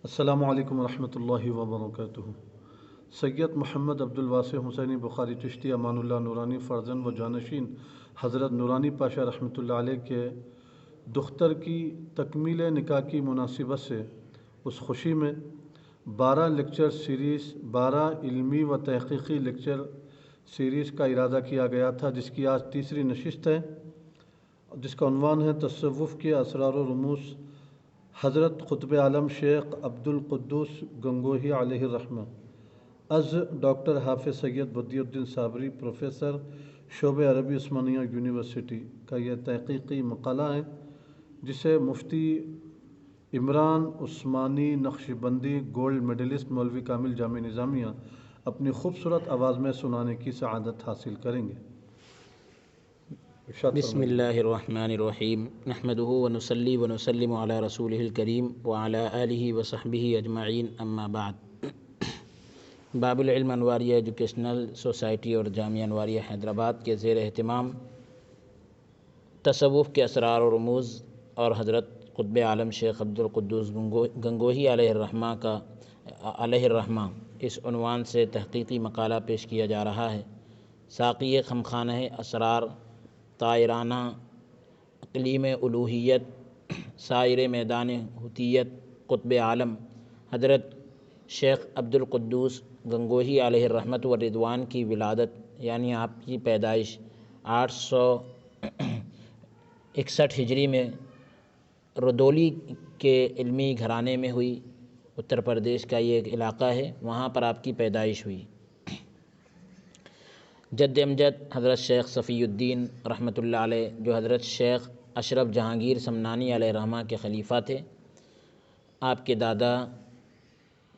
السلام علیکم ورحمۃ اللہ وبرکاتہ۔ سید محمد عبدالواسع حسینی بخاری چشتی امان اللہ نورانی فرزند و جانشین حضرت نورانی پاشا رحمۃ اللہ علیہ کے دختر کی تکمیل نکاح کی مناسبت سے اس خوشی میں 12 لیکچر سیریز 12 علمی و تحقیقی لیکچر سیریز کا ارادہ کیا گیا تھا، جس کی آج تیسری نشست ہے، جس کا عنوان ہے تصوف کے اسرار و رموز، حضرت قطب عالم شیخ عبدالقدوس گنگوہی علیہ الرحمہ از ڈاکٹر حافظ سید بدی الدین صابری، پروفیسر شعبہ عربی عثمانیہ یونیورسٹی کا یہ تحقیقی مقالہ ہے، جسے مفتی عمران عثمانی نقشبندی گولڈ میڈلسٹ مولوی کامل جامع نظامیہ اپنی خوبصورت آواز میں سنانے کی سعادت حاصل کریں گے۔ بسم اللہ الرحمن الرحیم، نحمدہ ونصلی ونسلم علی رسولہ الکریم وعلی آلہ وصحبہ اجمعین، اما بعد۔ باب العلم انواریہ ایجوکیشنل سوسائٹی اور جامعہ انواریہ حیدرآباد کے زیر اہتمام تصوف کے اسرار و رموز اور حضرت قطب عالم شیخ عبدالقدوس گنگوہی علیہ الرحمہ اس عنوان سے تحقیقی مقالہ پیش کیا جا رہا ہے۔ ساقی خمخانہ اسرار، طائرانہ اقلیم الوہیت، سائر میدان حوتیت، قطب عالم حضرت شیخ عبدالقدوس گنگوہی علیہ الرحمۃ والرضوان کی ولادت، یعنی آپ کی پیدائش 861 ہجری میں ردولی کے علمی گھرانے میں ہوئی۔ اتر پردیش کا یہ ایک علاقہ ہے، وہاں پر آپ کی پیدائش ہوئی۔ جد امجد حضرت شیخ صفی الدین رحمۃ اللہ علیہ، جو حضرت شیخ اشرف جہانگیر سمنانی علیہ الرحمہ کے خلیفہ تھے، آپ کے دادا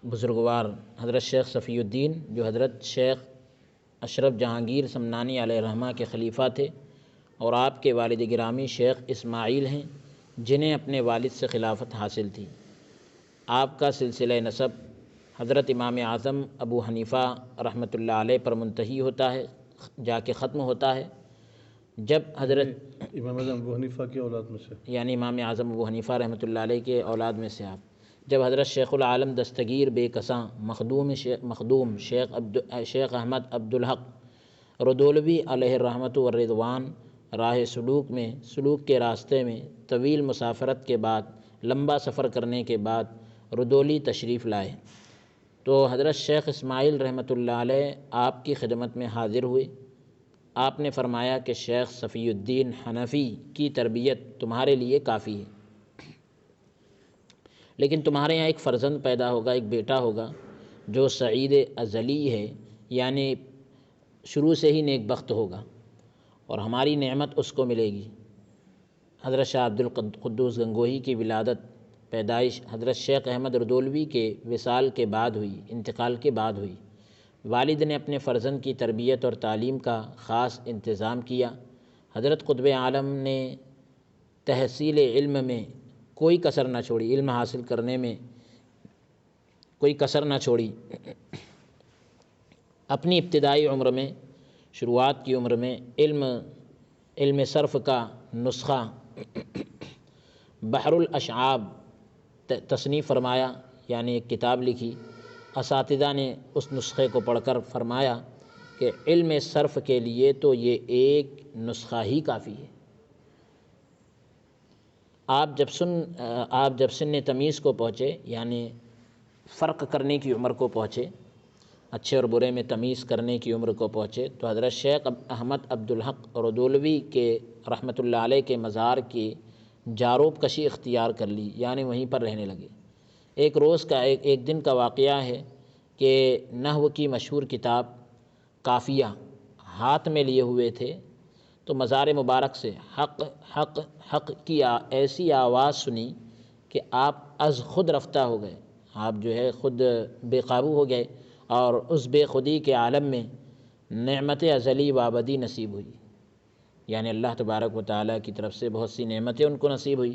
بزرگوار حضرت شیخ صفی الدین، جو حضرت شیخ اشرف جہانگیر سمنانی علیہ الرحمہ کے خلیفہ تھے، اور آپ کے والد گرامی شیخ اسماعیل ہیں، جنہیں اپنے والد سے خلافت حاصل تھی۔ آپ کا سلسلہ نسب حضرت امام اعظم ابو حنیفہ رحمۃ اللہ علیہ پر منتہی ہوتا ہے، جا کے ختم ہوتا ہے۔ جب حضرت امام اعظم ابو حنیفہ کی اولاد میں سے، یعنی امام اعظم ابو حنیفہ رحمۃ اللہ علیہ کے اولاد میں سے آپ، جب حضرت شیخ العالم دستگیر بے کساں مخدوم شیخ احمد عبدالحق ردولوی علیہ الرحمۃ والرضوان راہ سلوک کے راستے میں طویل مسافرت کے بعد، لمبا سفر کرنے کے بعد ردولی تشریف لائے، تو حضرت شیخ اسماعیل رحمۃ اللہ علیہ آپ کی خدمت میں حاضر ہوئے۔ آپ نے فرمایا کہ شیخ صفی الدین حنفی کی تربیت تمہارے لیے کافی ہے، لیکن تمہارے یہاں ایک فرزند پیدا ہوگا، ایک بیٹا ہوگا جو سعید ازلی ہے، یعنی شروع سے ہی نیک بخت ہوگا، اور ہماری نعمت اس کو ملے گی۔ حضرت شاہ عبدالقدوس گنگوہی کی ولادت، پیدائش حضرت شیخ احمد ردولوی کے وصال کے بعد ہوئی، انتقال کے بعد ہوئی۔ والد نے اپنے فرزند کی تربیت اور تعلیم کا خاص انتظام کیا۔ حضرت قطب عالم نے تحصیل علم میں کوئی کسر نہ چھوڑی، علم حاصل کرنے میں کوئی کسر نہ چھوڑی۔ اپنی ابتدائی عمر میں، شروعات کی عمر میں علم صرف کا نسخہ بحر الاشعاب تصنیف فرمایا، یعنی ایک کتاب لکھی۔ اساتذہ نے اس نسخے کو پڑھ کر فرمایا کہ علم صرف کے لیے تو یہ ایک نسخہ ہی کافی ہے۔ آپ جب سن تمیز کو پہنچے، یعنی فرق کرنے کی عمر کو پہنچے، اچھے اور برے میں تمیز کرنے کی عمر کو پہنچے، تو حضرت شیخ احمد عبدالحق ردولوی کے رحمۃ اللہ علیہ کے مزار کی جاروب کشی اختیار کر لی، یعنی وہیں پر رہنے لگے۔ ایک دن کا واقعہ ہے کہ نحو کی مشہور کتاب کافیہ ہاتھ میں لیے ہوئے تھے، تو مزار مبارک سے حق حق حق کی ایسی آواز سنی کہ آپ از خود رفتہ ہو گئے، آپ جو ہے خود بے قابو ہو گئے، اور اس بے خودی کے عالم میں نعمت ازلی و ابدی نصیب ہوئی، یعنی اللہ تبارک و تعالیٰ کی طرف سے بہت سی نعمتیں ان کو نصیب ہوئی،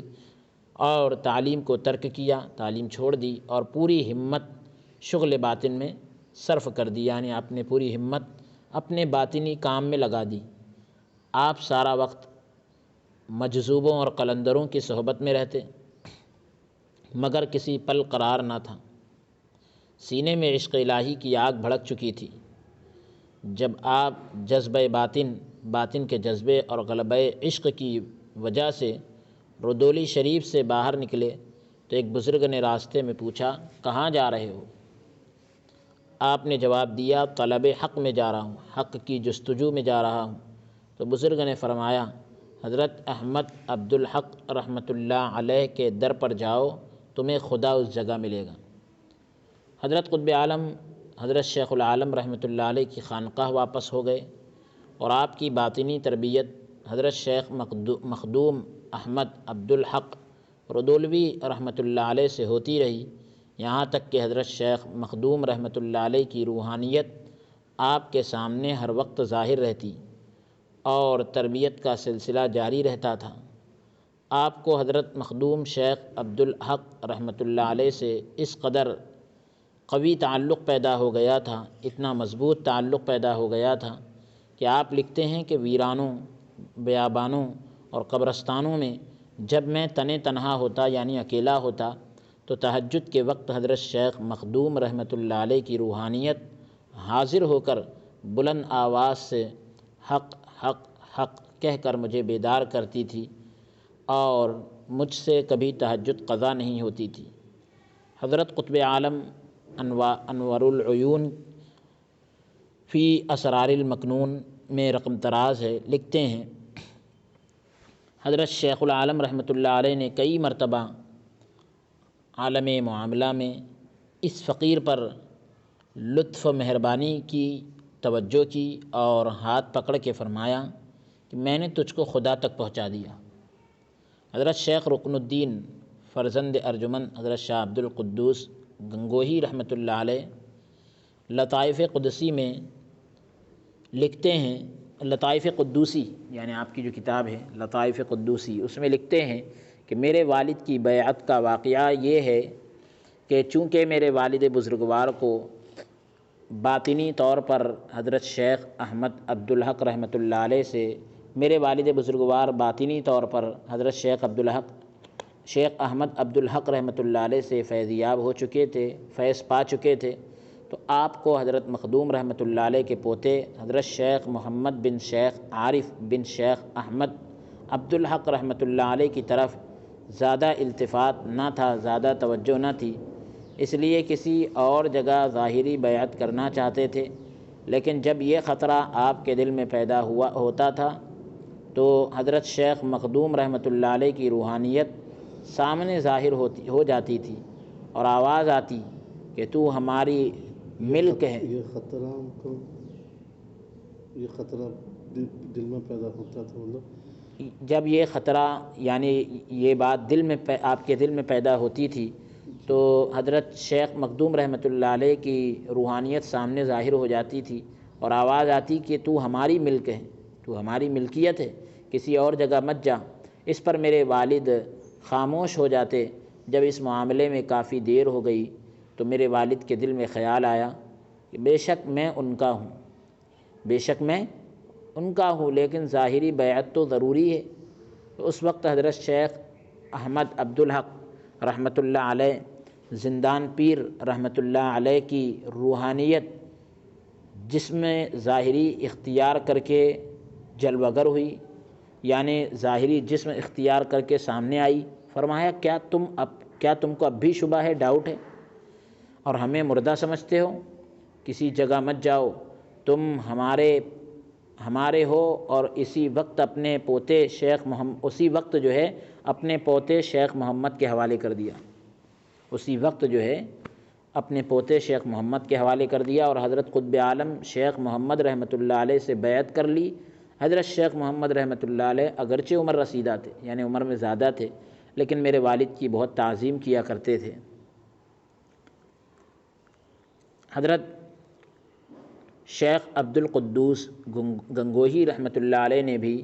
اور تعلیم کو ترک کیا، تعلیم چھوڑ دی، اور پوری ہمت شغل باطن میں صرف کر دی، یعنی آپ نے پوری ہمت اپنے باطنی کام میں لگا دی۔ آپ سارا وقت مجذوبوں اور قلندروں کی صحبت میں رہتے، مگر کسی پل قرار نہ تھا۔ سینے میں عشق الہی کی آگ بھڑک چکی تھی۔ جب آپ جذبہ باطن کے جذبے اور غلبہ عشق کی وجہ سے ردولی شریف سے باہر نکلے تو ایک بزرگ نے راستے میں پوچھا، کہاں جا رہے ہو؟ آپ نے جواب دیا، طلب حق میں جا رہا ہوں، حق کی جستجو میں جا رہا ہوں۔ تو بزرگ نے فرمایا، حضرت احمد عبدالحق رحمۃ اللہ علیہ کے در پر جاؤ، تمہیں خدا اس جگہ ملے گا۔ حضرت قطب عالم حضرت شیخ العالم رحمۃ اللہ علیہ کی خانقاہ واپس ہو گئے اور آپ کی باطنی تربیت حضرت شیخ مخدوم احمد عبدالحق ردولوی رحمۃ اللہ علیہ سے ہوتی رہی، یہاں تک کہ حضرت شیخ مخدوم رحمۃ اللہ علیہ کی روحانیت آپ کے سامنے ہر وقت ظاہر رہتی اور تربیت کا سلسلہ جاری رہتا تھا۔ آپ کو حضرت مخدوم شیخ عبدالحق رحمۃ اللہ علیہ سے اس قدر قوی تعلق پیدا ہو گیا تھا، اتنا مضبوط تعلق پیدا ہو گیا تھا کہ آپ لکھتے ہیں کہ ویرانوں، بیابانوں اور قبرستانوں میں جب میں تنہا ہوتا یعنی اکیلا ہوتا تو تہجد کے وقت حضرت شیخ مخدوم رحمۃ اللہ علیہ کی روحانیت حاضر ہو کر بلند آواز سے حق حق حق کہہ کر مجھے بیدار کرتی تھی اور مجھ سے کبھی تہجد قضا نہیں ہوتی تھی۔ حضرت قطب عالم انور العیون فی اسرار المکنون میں رقم طراز ہے، لکھتے ہیں، حضرت شیخ العالم رحمۃ اللہ علیہ نے کئی مرتبہ عالم معاملہ میں اس فقیر پر لطف و مہربانی کی توجہ کی اور ہاتھ پکڑ کے فرمایا کہ میں نے تجھ کو خدا تک پہنچا دیا۔ حضرت شیخ رکن الدین فرزند ارجمن حضرت شاہ عبد القدوس گنگوہی رحمۃ اللہ علیہ لطائف قدسی میں لکھتے ہیں، لطائف قدوسی یعنی آپ کی جو کتاب ہے لطائف قدوسی، اس میں لکھتے ہیں کہ میرے والد کی بیعت کا واقعہ یہ ہے کہ چونکہ میرے والد بزرگوار کو باطنی طور پر حضرت شیخ احمد عبدالحق رحمۃ اللہ علیہ سے میرے والد بزرگوار باطنی طور پر حضرت شیخ احمد عبدالحق رحمۃ اللہ علیہ سے فیضیاب ہو چکے تھے، فیض پا چکے تھے، تو آپ کو حضرت مخدوم رحمۃ اللہ علیہ کے پوتے حضرت شیخ محمد بن شیخ عارف بن شیخ احمد عبدالحق رحمۃ اللہ علیہ کی طرف زیادہ التفات نہ تھا، زیادہ توجہ نہ تھی، اس لیے کسی اور جگہ ظاہری بیعت کرنا چاہتے تھے، لیکن جب یہ خطرہ آپ کے دل میں پیدا ہوتا تھا تو حضرت شیخ مخدوم رحمۃ اللہ علیہ کی روحانیت سامنے ظاہر ہو جاتی تھی اور آواز آتی کہ تو ہماری ملک ہے۔ یہ خطرہ دل میں پیدا ہوتا تھا، مطلب جب یہ خطرہ یعنی یہ بات آپ کے دل میں پیدا ہوتی تھی تو حضرت شیخ مخدوم رحمۃ اللہ علیہ کی روحانیت سامنے ظاہر ہو جاتی تھی اور آواز آتی کہ تو ہماری ملک ہے، تو ہماری ملکیت ہے، کسی اور جگہ مت جا۔ اس پر میرے والد خاموش ہو جاتے۔ جب اس معاملے میں کافی دیر ہو گئی تو میرے والد کے دل میں خیال آیا کہ بے شک میں ان کا ہوں، لیکن ظاہری بیعت تو ضروری ہے۔ تو اس وقت حضرت شیخ احمد عبدالحق رحمۃ اللہ علیہ زندان پیر رحمۃ اللہ علیہ کی روحانیت جسم ظاہری اختیار کر کے جلوہ گر ہوئی، یعنی ظاہری جسم اختیار کر کے سامنے آئی۔ فرمایا کیا تم کو اب بھی شبہ ہے، ڈاؤٹ ہے اور ہمیں مردہ سمجھتے ہو؟ کسی جگہ مت جاؤ، تم ہمارے ہو۔ اور اسی وقت اپنے پوتے شیخ محمد کے حوالے کر دیا، اور حضرت قطب عالم شیخ محمد رحمۃ اللہ علیہ سے بیعت کر لی۔ حضرت شیخ محمد رحمۃ اللہ علیہ اگرچہ عمر رسیدہ تھے، یعنی عمر میں زیادہ تھے، لیکن میرے والد کی بہت تعظیم کیا کرتے تھے۔ حضرت شیخ عبد القدوس گنگوہی رحمۃ اللہ علیہ نے بھی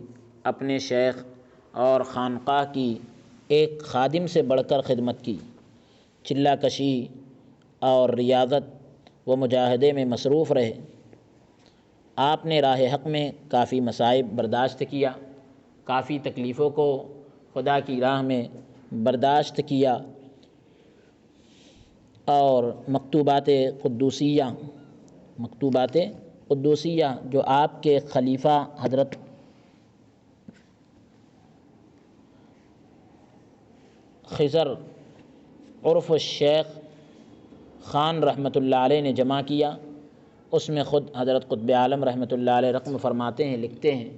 اپنے شیخ اور خانقاہ کی ایک خادم سے بڑھ کر خدمت کی، چلہ کشی اور ریاضت و مجاہدے میں مصروف رہے۔ آپ نے راہ حق میں کافی مصائب برداشت کیا، کافی تکلیفوں کو خدا کی راہ میں برداشت کیا، اور مکتوبات قدوسیہ جو آپ کے خلیفہ حضرت خضر عرف الشیخ خان رحمۃ اللہ علیہ نے جمع کیا، اس میں خود حضرت قطب عالم رحمۃ اللہ علیہ رقم فرماتے ہیں، لکھتے ہیں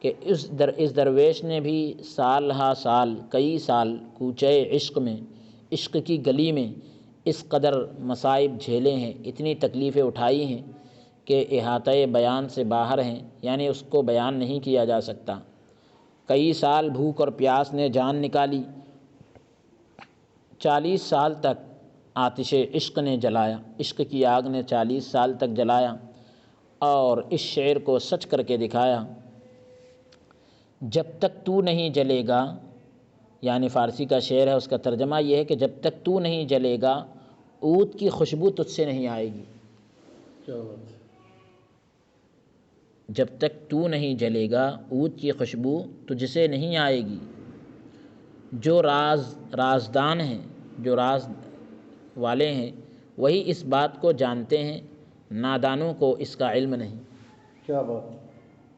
کہ اس درویش نے بھی سال ہا سال کئی سال کوچے عشق میں، عشق کی گلی میں اس قدر مصائب جھیلے ہیں، اتنی تکلیفیں اٹھائی ہیں کہ احاطۂ بیان سے باہر ہیں، یعنی اس کو بیان نہیں کیا جا سکتا۔ کئی سال بھوک اور پیاس نے جان نکالی، 40 سال تک آتش عشق نے جلایا، عشق کی آگ نے 40 سال تک جلایا، اور اس شعر کو سچ کر کے دکھایا، جب تک تو نہیں جلے گا، یعنی فارسی کا شعر ہے، اس کا ترجمہ یہ ہے کہ جب تک تو نہیں جلے گا عود کی خوشبو تجھ سے نہیں آئے گی۔ کیا بات ہے۔ جب تک تو نہیں جلے گا عود کی خوشبو تجھ سے نہیں آئے گی۔ جو رازدان ہیں، جو راز والے ہیں، وہی اس بات کو جانتے ہیں، نادانوں کو اس کا علم نہیں۔ کیا بات ہے۔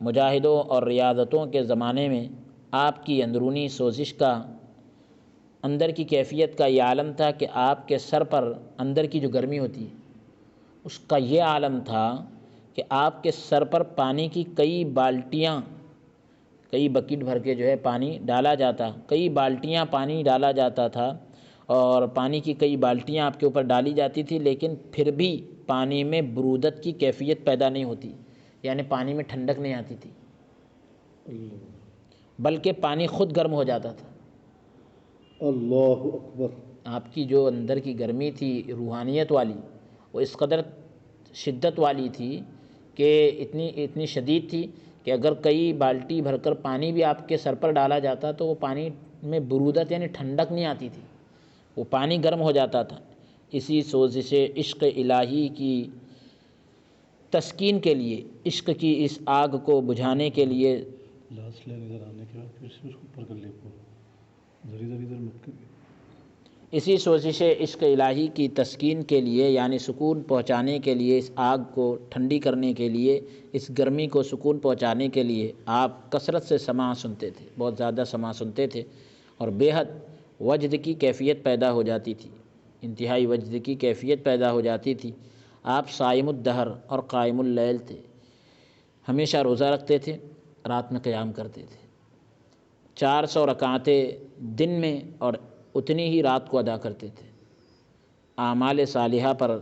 مجاہدوں اور ریاضتوں کے زمانے میں آپ کی اندرونی سوزش کا، اندر کی کیفیت کا یہ عالم تھا کہ آپ کے سر پر اندر کی جو گرمی ہوتی ہے اس کا یہ عالم تھا کہ آپ کے سر پر پانی کی کئی بالٹیاں، کئی بکٹ بھر کے جو ہے پانی ڈالا جاتا، کئی بالٹیاں پانی ڈالا جاتا تھا، اور پانی کی کئی بالٹیاں آپ کے اوپر ڈالی جاتی تھی، لیکن پھر بھی پانی میں برودت کی کیفیت پیدا نہیں ہوتی، یعنی پانی میں ٹھنڈک نہیں آتی تھی، بلکہ پانی خود گرم ہو جاتا تھا۔ اللہ اکبر۔ آپ کی جو اندر کی گرمی تھی روحانیت والی، وہ اس قدر شدت والی تھی کہ اتنی شدید تھی کہ اگر کئی بالٹی بھر کر پانی بھی آپ کے سر پر ڈالا جاتا تو وہ پانی میں برودت یعنی ٹھنڈک نہیں آتی تھی، وہ پانی گرم ہو جاتا تھا۔ اسی سوزش عشق الہی کی تسکین کے لیے، عشق کی اس آگ کو بجھانے کے لیے، لاس لے ادھر آنے کے بعد پھر سے اس کو اوپر کر لے، ادھر ادھر مت کر۔ اسی سوزش عشق الہی کی تسکین کے لیے، یعنی سکون پہنچانے کے لیے، اس آگ کو ٹھنڈی کرنے کے لیے، اس گرمی کو سکون پہنچانے کے لیے آپ کثرت سے سماع سنتے تھے، بہت زیادہ سماع سنتے تھے، اور بے حد وجد کی کیفیت پیدا ہو جاتی تھی، انتہائی وجد کی کیفیت پیدا ہو جاتی تھی۔ آپ صائم الدہر اور قائم اللیل تھے، ہمیشہ روزہ رکھتے تھے، رات میں قیام کرتے تھے، 400 رکعتیں دن میں اور اتنی ہی رات کو ادا کرتے تھے۔ اعمال صالحہ پر،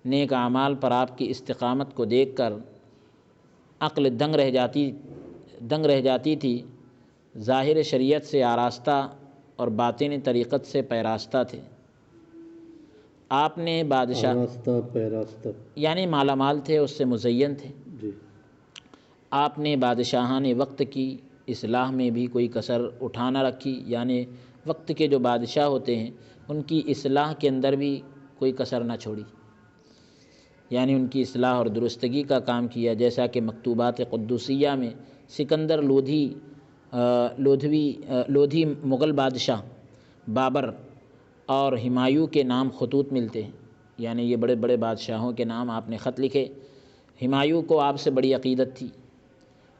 نیک اعمال پر آپ کی استقامت کو دیکھ کر عقل دنگ رہ جاتی تھی، ظاہر شریعت سے آراستہ اور باطن طریقت سے پیراستہ تھے۔ آپ نے بادشاہ، آراستہ پیراستہ یعنی مالا مال تھے، اس سے مزین تھے۔ جی۔ آپ نے بادشاہان وقت کی اصلاح میں بھی کوئی کسر اٹھا نہ رکھی، یعنی وقت کے جو بادشاہ ہوتے ہیں ان کی اصلاح کے اندر بھی کوئی کسر نہ چھوڑی، یعنی ان کی اصلاح اور درستگی کا کام کیا، جیسا کہ مکتوبات قدوسیہ میں سکندر لودھی مغل بادشاہ، بابر اور ہمایوں کے نام خطوط ملتے ہیں، یعنی یہ بڑے بڑے بادشاہوں کے نام آپ نے خط لکھے۔ ہمایوں کو آپ سے بڑی عقیدت تھی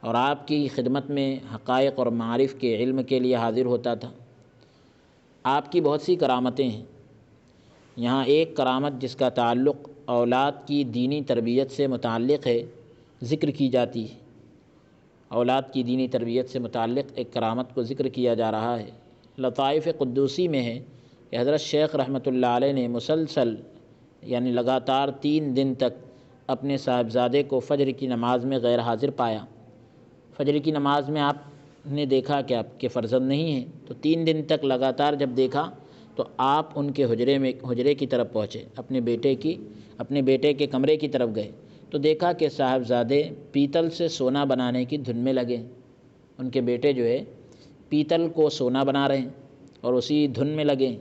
اور آپ کی خدمت میں حقائق اور معارف کے علم کے لیے حاضر ہوتا تھا۔ آپ کی بہت سی کرامتیں ہیں، یہاں ایک کرامت جس کا تعلق اولاد کی دینی تربیت سے متعلق ہے ذکر کی جاتی ہے۔ اولاد کی دینی تربیت سے متعلق ایک کرامت کو ذکر کیا جا رہا ہے۔ لطائف قدوسی میں ہے کہ حضرت شیخ رحمۃ اللہ علیہ نے مسلسل یعنی لگاتار 3 دن تک اپنے صاحبزادے کو فجر کی نماز میں غیر حاضر پایا۔ فجر کی نماز میں آپ نے دیکھا کہ آپ کے فرزند نہیں ہیں، تو 3 دن تک لگاتار جب دیکھا تو آپ ان کے حجرے کی طرف پہنچے، اپنے بیٹے کے کمرے کی طرف گئے تو دیکھا کہ صاحبزادے پیتل سے سونا بنانے کی دھن میں لگے، ان کے بیٹے جو ہے پیتل کو سونا بنا رہے ہیں اور اسی دھن میں لگے۔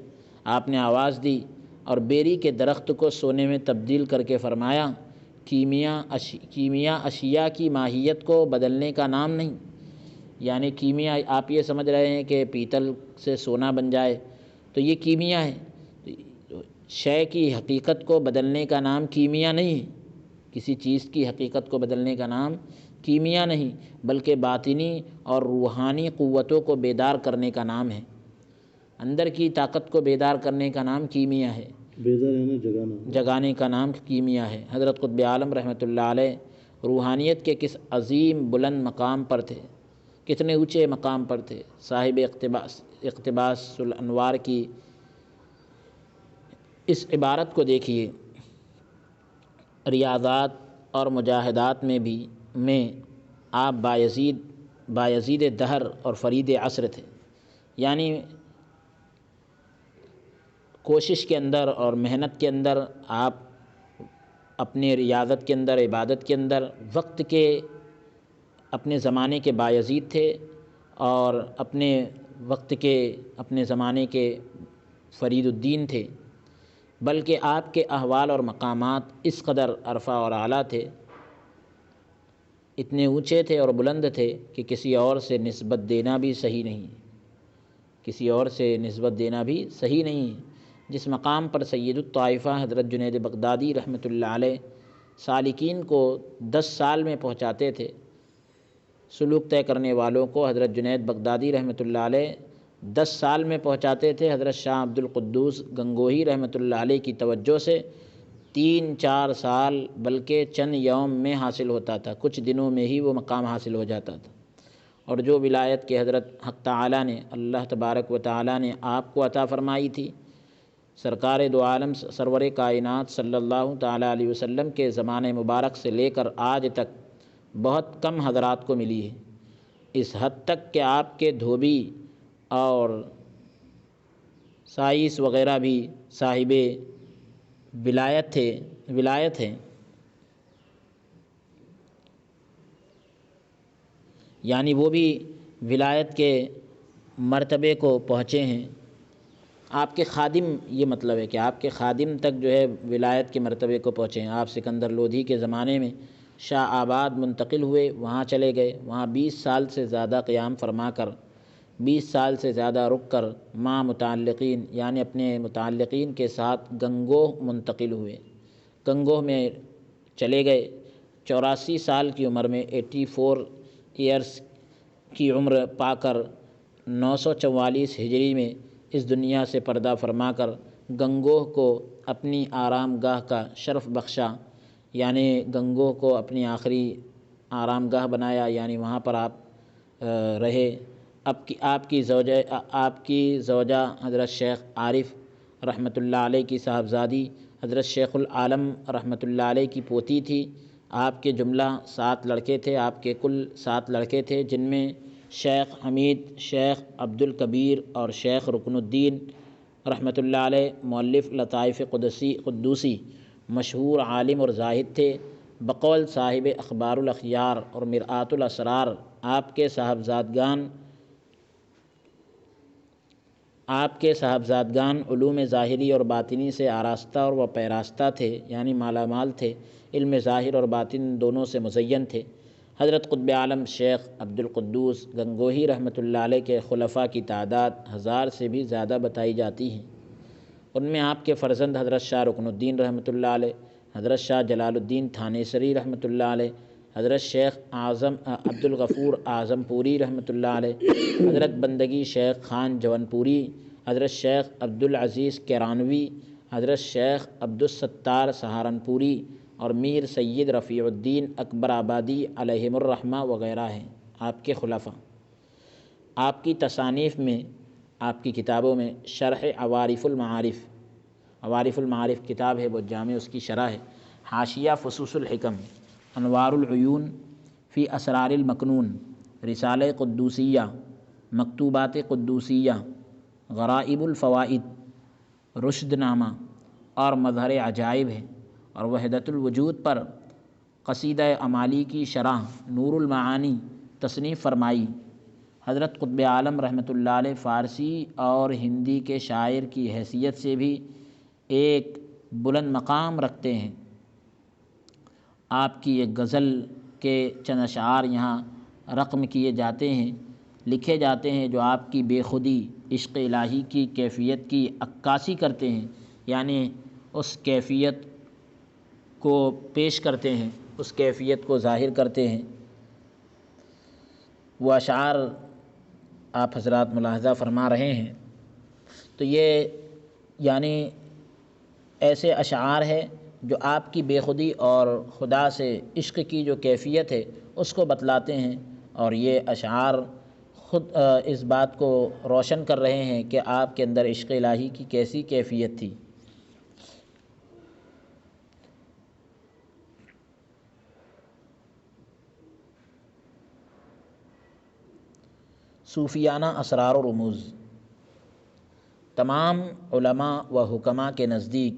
آپ نے آواز دی اور بیری کے درخت کو سونے میں تبدیل کر کے فرمایا، کیمیا اشیاء کی ماہیت کو بدلنے کا نام نہیں، یعنی کیمیا آپ یہ سمجھ رہے ہیں کہ پیتل سے سونا بن جائے تو یہ کیمیا ہے، شے کی حقیقت کو بدلنے کا نام کیمیا نہیں ہے، کسی چیز کی حقیقت کو بدلنے کا نام کیمیا نہیں، بلکہ باطنی اور روحانی قوتوں کو بیدار کرنے کا نام ہے۔ اندر کی طاقت کو بیدار کرنے کا نام کیمیا ہے، بیدار یعنی جگانے کا نام کیمیا ہے۔ حضرت قطب عالم رحمۃ اللہ علیہ روحانیت کے کس عظیم بلند مقام پر تھے، کتنے اونچے مقام پر تھے۔ صاحب اقتباس الانوار کی اس عبارت کو دیکھیے، ریاضات اور مجاہدات میں آپ بایزید دہر اور فرید عصر تھے، یعنی کوشش کے اندر اور محنت کے اندر آپ اپنے ریاضت کے اندر، عبادت کے اندر وقت کے اپنے زمانے کے بایزید تھے، اور اپنے وقت کے اپنے زمانے کے فرید الدین تھے، بلکہ آپ کے احوال اور مقامات اس قدر عرفہ اور اعلیٰ تھے، اتنے اونچے تھے اور بلند تھے کہ کسی اور سے نسبت دینا بھی صحیح نہیں، کسی اور سے نسبت دینا بھی صحیح نہیں ہے۔ جس مقام پر سید الطائفہ حضرت جنید بغدادی رحمۃ اللہ علیہ سالکین کو 10 سال میں پہنچاتے تھے، سلوک طے کرنے والوں کو حضرت جنید بغدادی رحمۃ اللہ علیہ 10 سال میں پہنچاتے تھے، حضرت شاہ عبد القدوس گنگوہی رحمۃ اللہ علیہ کی توجہ سے 3-4 سال بلکہ چند یوم میں حاصل ہوتا تھا، کچھ دنوں میں ہی وہ مقام حاصل ہو جاتا تھا۔ اور جو ولایت کے حضرت حق تعالیٰ نے، اللہ تبارک و تعالیٰ نے آپ کو عطا فرمائی تھی، سرکار دو عالم سرور کائنات صلی اللہ تعالیٰ علیہ وسلم کے زمانے مبارک سے لے کر آج تک بہت کم حضرات کو ملی ہے، اس حد تک کہ آپ کے دھوبی اور سائس وغیرہ بھی صاحب ولایت ہیں، یعنی وہ بھی ولایت کے مرتبے کو پہنچے ہیں۔ آپ کے خادم، یہ مطلب ہے کہ آپ کے خادم تک جو ہے ولایت کے مرتبے کو پہنچے ہیں۔ آپ سکندر لودھی کے زمانے میں شاہ آباد منتقل ہوئے، وہاں چلے گئے، وہاں 20 سال سے زیادہ قیام فرما کر، 20 سال سے زیادہ رک کر ماں متعلقین یعنی اپنے متعلقین کے ساتھ گنگوہ منتقل ہوئے، گنگوہ میں چلے گئے۔ 84 سال کی عمر میں 84 ایئرس کی عمر پا کر 944 ہجری میں اس دنیا سے پردہ فرما کر گنگوہ کو اپنی آرام گاہ کا شرف بخشا، یعنی گنگوہ کو اپنی آخری آرام گاہ بنایا، یعنی وہاں پر آپ رہے۔ آپ کی زوجہ حضرت شیخ عارف رحمۃ اللہ علیہ کی صاحبزادی حضرت شیخ العالم رحمۃ اللہ علیہ کی پوتی تھی۔ آپ کے جملہ 7 لڑکے تھے، آپ کے کل 7 لڑکے تھے، جن میں شیخ حمید، شیخ عبد الکبیر اور شیخ رکن الدین رحمۃ اللہ علیہ مؤلف لطائف قدوسی مشہور عالم اور زاہد تھے۔ بقول صاحب اخبار الاخیار اور مرآت الاسرار آپ کے صاحبزادگان علوم ظاہری اور باطنی سے آراستہ اور و پیراستہ تھے، یعنی مالا مال تھے، علم ظاہر اور باطن دونوں سے مزین تھے۔ حضرت قطب عالم شیخ عبد القدوس گنگوہی رحمۃ اللہ علیہ کے خلفاء کی تعداد 1000 سے بھی زیادہ بتائی جاتی ہے۔ ان میں آپ کے فرزند حضرت شاہ رکن الدین رحمۃ اللہ علیہ، حضرت شاہ جلال الدین تھانیسری رحمۃ اللہ علیہ، حضرت شیخ عبد الغفور اعظم پوری رحمۃ اللہ علیہ، حضرت بندگی شیخ خان جون پوری، حضرت شیخ عبد العزیز کیرانوی، حضرت شیخ عبد الستار سہارنپوری اور میر سید رفیع الدین اکبر آبادی علیہم الرحمہ وغیرہ ہیں آپ کے خلفاء۔ آپ کی تصانیف میں، آپ کی کتابوں میں شرح عوارف المعارف کتاب ہے، وہ جامع اس کی شرح ہے۔ حاشیہ فصوص الحکم، انوار العیون فی اسرار المکنون، رسالہ قدوسیہ، مکتوبات قدوسیہ، غرائب الفوائد، رشد نامہ اور مظہر عجائب ہے، اور وحدت الوجود پر قصیدہ امالی کی شرح نور المعانی تصنیف فرمائی۔ حضرت قطب عالم رحمۃ اللہ علیہ فارسی اور ہندی کے شاعر کی حیثیت سے بھی ایک بلند مقام رکھتے ہیں۔ آپ کی ایک غزل کے چند اشعار یہاں رقم کیے جاتے ہیں، لکھے جاتے ہیں، جو آپ کی بے خودی، عشق الہی کی کیفیت کی عکاسی کرتے ہیں، یعنی اس کیفیت کو پیش کرتے ہیں، اس کیفیت کو ظاہر کرتے ہیں۔ وہ اشعار آپ حضرات ملاحظہ فرما رہے ہیں، تو یہ یعنی ایسے اشعار ہے جو آپ کی بے خودی اور خدا سے عشق کی جو کیفیت ہے اس کو بتلاتے ہیں، اور یہ اشعار خود اس بات کو روشن کر رہے ہیں کہ آپ کے اندر عشق الہی کی کیسی کیفیت تھی۔ صوفیانہ اسرار و رموز۔ تمام علماء و حکماء کے نزدیک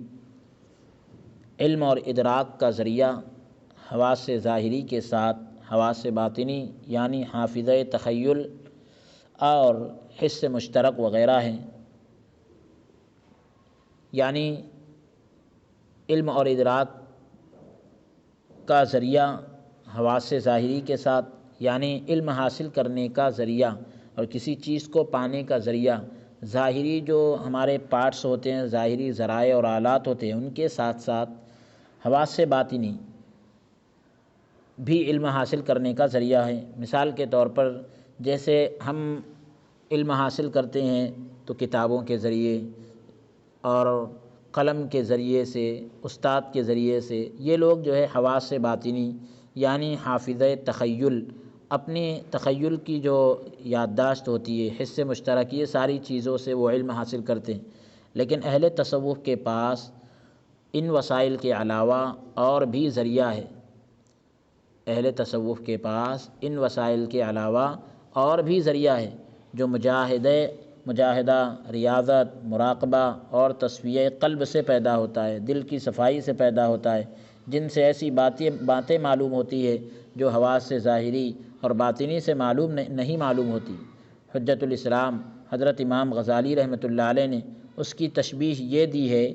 علم اور ادراک کا ذریعہ حواس ظاہری کے ساتھ حواس باطنی یعنی حافظہ تخیل اور حس مشترک وغیرہ ہیں۔ یعنی علم اور ادراک کا ذریعہ حواس ظاہری کے ساتھ یعنی علم حاصل کرنے کا ذریعہ اور کسی چیز کو پانے کا ذریعہ ظاہری جو ہمارے پارٹس ہوتے ہیں، ظاہری ذرائع اور آلات ہوتے ہیں، ان کے ساتھ ساتھ حواس باطنی بھی علم حاصل کرنے کا ذریعہ ہے۔ مثال کے طور پر جیسے ہم علم حاصل کرتے ہیں تو کتابوں کے ذریعے اور قلم کے ذریعے سے، استاد کے ذریعے سے، یہ لوگ جو ہے حواس باطنی یعنی حافظہ تخیل، اپنے تخیل کی جو یادداشت ہوتی ہے، حس مشترک، یہ ساری چیزوں سے وہ علم حاصل کرتے ہیں۔ لیکن اہل تصوف کے پاس ان وسائل کے علاوہ اور بھی ذریعہ ہے۔ اہل تصوف کے پاس ان وسائل کے علاوہ اور بھی ذریعہ ہے جو مجاہدہ، ریاضت، مراقبہ اور تصفیہ قلب سے پیدا ہوتا ہے، دل کی صفائی سے پیدا ہوتا ہے، جن سے ایسی باتیں معلوم ہوتی ہے جو حواس سے ظاہری اور باطنی سے نہیں معلوم ہوتی۔ حجت الاسلام حضرت امام غزالی رحمۃ اللہ علیہ نے اس کی تشبیہ یہ دی ہے،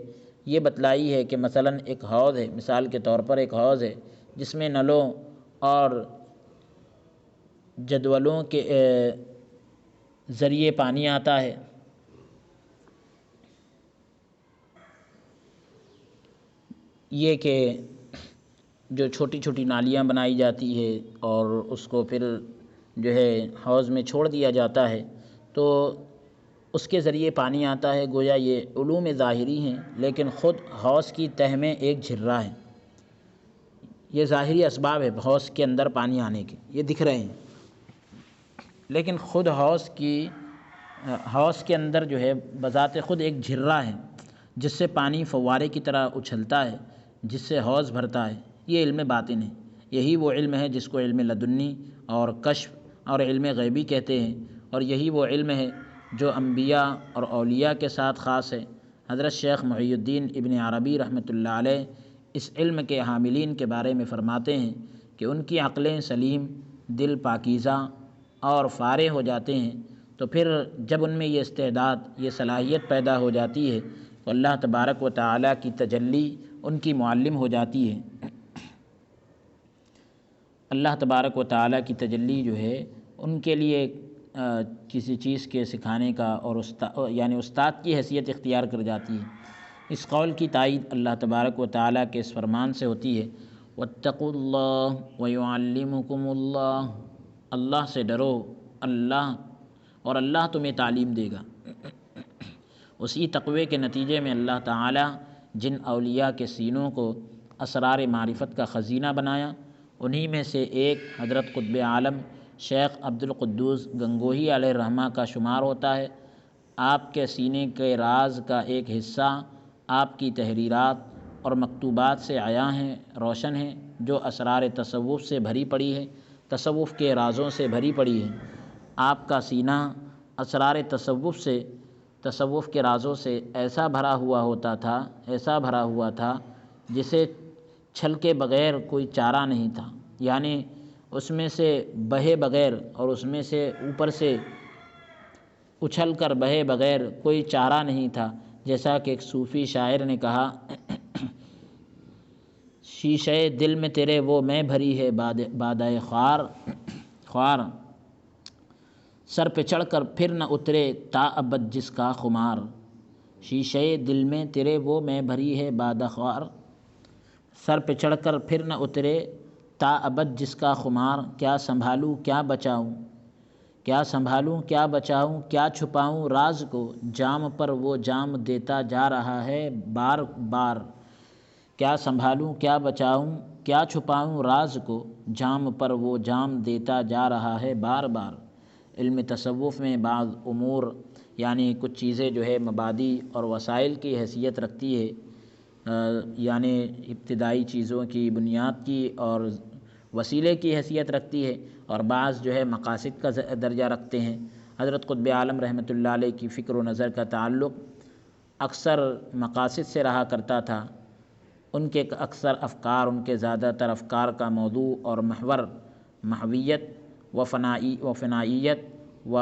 یہ بتلائی ہے کہ مثلاً ایک حوض ہے، مثال کے طور پر ایک حوض ہے جس میں نلوں اور جدولوں کے ذریعے پانی آتا ہے۔ یہ کہ جو چھوٹی چھوٹی نالیاں بنائی جاتی ہے اور اس کو پھر جو ہے حوض میں چھوڑ دیا جاتا ہے تو اس کے ذریعے پانی آتا ہے، گویا یہ علوم ظاہری ہیں، لیکن خود حوض کی تہ میں ایک جھرہ ہے۔ یہ ظاہری اسباب ہے حوض کے اندر پانی آنے کے، یہ دکھ رہے ہیں، لیکن خود حوض کے اندر جو ہے بذات خود ایک جھرہ ہے جس سے پانی فوارے کی طرح اچھلتا ہے، جس سے حوض بھرتا ہے۔ یہ علم باطن ہے، یہی وہ علم ہے جس کو علم لدنی اور کشف اور علم غیبی کہتے ہیں، اور یہی وہ علم ہے جو انبیاء اور اولیاء کے ساتھ خاص ہے۔ حضرت شیخ محی الدین ابن عربی رحمۃ اللہ علیہ اس علم کے حاملین کے بارے میں فرماتے ہیں کہ ان کی عقلیں سلیم، دل پاکیزہ اور فارغ ہو جاتے ہیں، تو پھر جب ان میں یہ استعداد، یہ صلاحیت پیدا ہو جاتی ہے تو اللہ تبارک و تعالیٰ کی تجلی ان کی معلم ہو جاتی ہے۔ اللہ تبارک و تعالیٰ کی تجلی جو ہے ان کے لیے کسی چیز کے سکھانے کا اور یعنی استاد کی حیثیت اختیار کر جاتی ہے۔ اس قول کی تائید اللہ تبارک و تعالیٰ کے اس فرمان سے ہوتی ہے، واتقوا اللہ ویعلمکم اللہ، اللہ سے ڈرو اور اللہ تمہیں تعلیم دے گا۔ اسی تقوی کے نتیجے میں اللہ تعالیٰ جن اولیاء کے سینوں کو اسرار معرفت کا خزینہ بنایا، انہی میں سے ایک حضرت قطب عالم شیخ عبد القدوس گنگوہی علیہ الرحمہ کا شمار ہوتا ہے۔ آپ کے سینے کے راز کا ایک حصہ آپ کی تحریرات اور مکتوبات سے عیاں ہیں، روشن ہیں، جو اسرار تصوف سے بھری پڑی ہے، تصوف کے رازوں سے بھری پڑی ہے۔ آپ کا سینہ اسرار تصوف کے رازوں سے ایسا بھرا ہوا تھا جسے چھلکے بغیر کوئی چارہ نہیں تھا، یعنی اس میں سے بہے بغیر اور اس میں سے اوپر سے اچھل کر بہے بغیر کوئی چارہ نہیں تھا۔ جیسا کہ ایک صوفی شاعر نے کہا، شیشے دل میں تیرے وہ میں بھری ہے بادۂ خوار، سر پہ چڑھ کر پھر نہ اترے تا ابد جس کا خمار۔ شیشے دل میں تیرے وہ میں بھری ہے بادخوار، سر پہ چڑھ کر پھر نہ اترے تا ابد جس کا خمار، کیا سنبھالوں کیا بچاؤں، کیا سنبھالوں کیا بچاؤں، کیا چھپاؤں راز کو، جام پر وہ جام دیتا جا رہا ہے بار بار، کیا سنبھالوں کیا بچاؤں کیا چھپاؤں راز کو، جام پر وہ جام دیتا جا رہا ہے بار بار۔ علم تصوف میں بعض امور یعنی کچھ چیزیں جو ہے مبادی اور وسائل کی حیثیت رکھتی ہے، یعنی ابتدائی چیزوں کی بنیاد کی اور وسیلے کی حیثیت رکھتی ہے، اور بعض جو ہے مقاصد کا درجہ رکھتے ہیں۔ حضرت قطب عالم رحمۃ اللہ علیہ کی فکر و نظر کا تعلق اکثر مقاصد سے رہا کرتا تھا۔ ان کے اکثر افکار، ان کے زیادہ تر افکار کا موضوع اور محور محویت و فنائیت و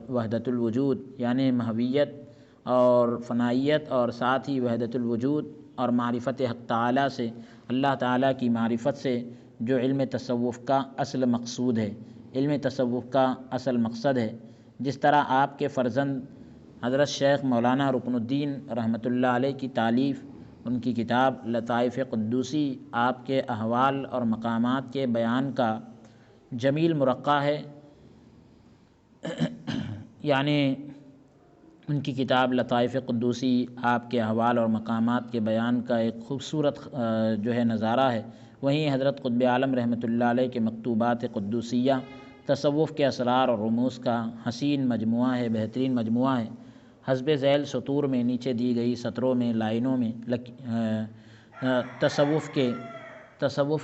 وحدت الوجود، یعنی محویت اور فنائیت اور ساتھ ہی وحدت الوجود اور معرفت حق تعالیٰ سے، اللہ تعالیٰ کی معرفت سے، جو علم تصوف کا اصل مقصود ہے، علم تصوف کا اصل مقصد ہے۔ جس طرح آپ کے فرزند حضرت شیخ مولانا رکن الدین رحمۃ اللہ علیہ کی تالیف، ان کی کتاب لطائف قدوسی آپ کے احوال اور مقامات کے بیان کا جمیل مرقع ہے، یعنی ان کی کتاب لطائف قدوسی آپ کے احوال اور مقامات کے بیان کا ایک خوبصورت جو ہے نظارہ ہے۔ وہیں حضرت قطب عالم رحمۃ اللہ علیہ کے مکتوبات قدوسیہ تصوف کے اسرار اور رموز کا حسین مجموعہ ہے، بہترین مجموعہ ہے۔ حسب ذیل سطور میں نیچے دی گئی سطروں میں، لائنوں میں تصوف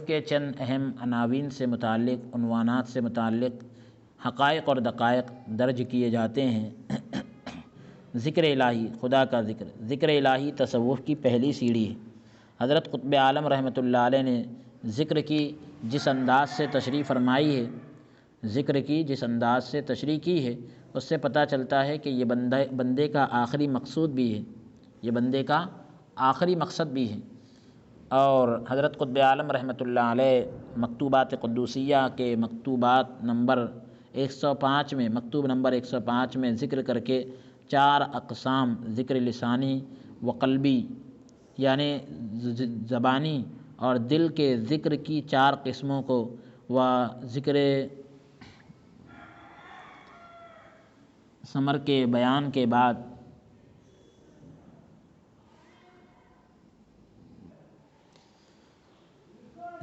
کے چند اہم عناوین سے متعلق، عنوانات سے متعلق حقائق اور دقائق درج کیے جاتے ہیں۔ ذکر الہی، خدا کا ذکر، ذکر الہی تصوف کی پہلی سیڑھی ہے۔ حضرت قطب عالم رحمۃ اللہ علیہ نے ذکر کی جس انداز سے تشریح فرمائی ہے، ذکر کی جس انداز سے تشریح کی ہے، اس سے پتہ چلتا ہے کہ یہ بندے کا آخری مقصود بھی ہے، یہ بندے کا آخری مقصد بھی ہے۔ اور حضرت قطب عالم رحمۃ اللہ علیہ مکتوبات قدوسیہ کے مکتوبات نمبر 105 میں، مکتوب نمبر 105 میں ذکر کر کے 4 اقسام، ذکر لسانی و قلبی یعنی زبانی اور دل کے ذکر کی 4 قسموں کو، و ذکر ثمر کے بیان کے بعد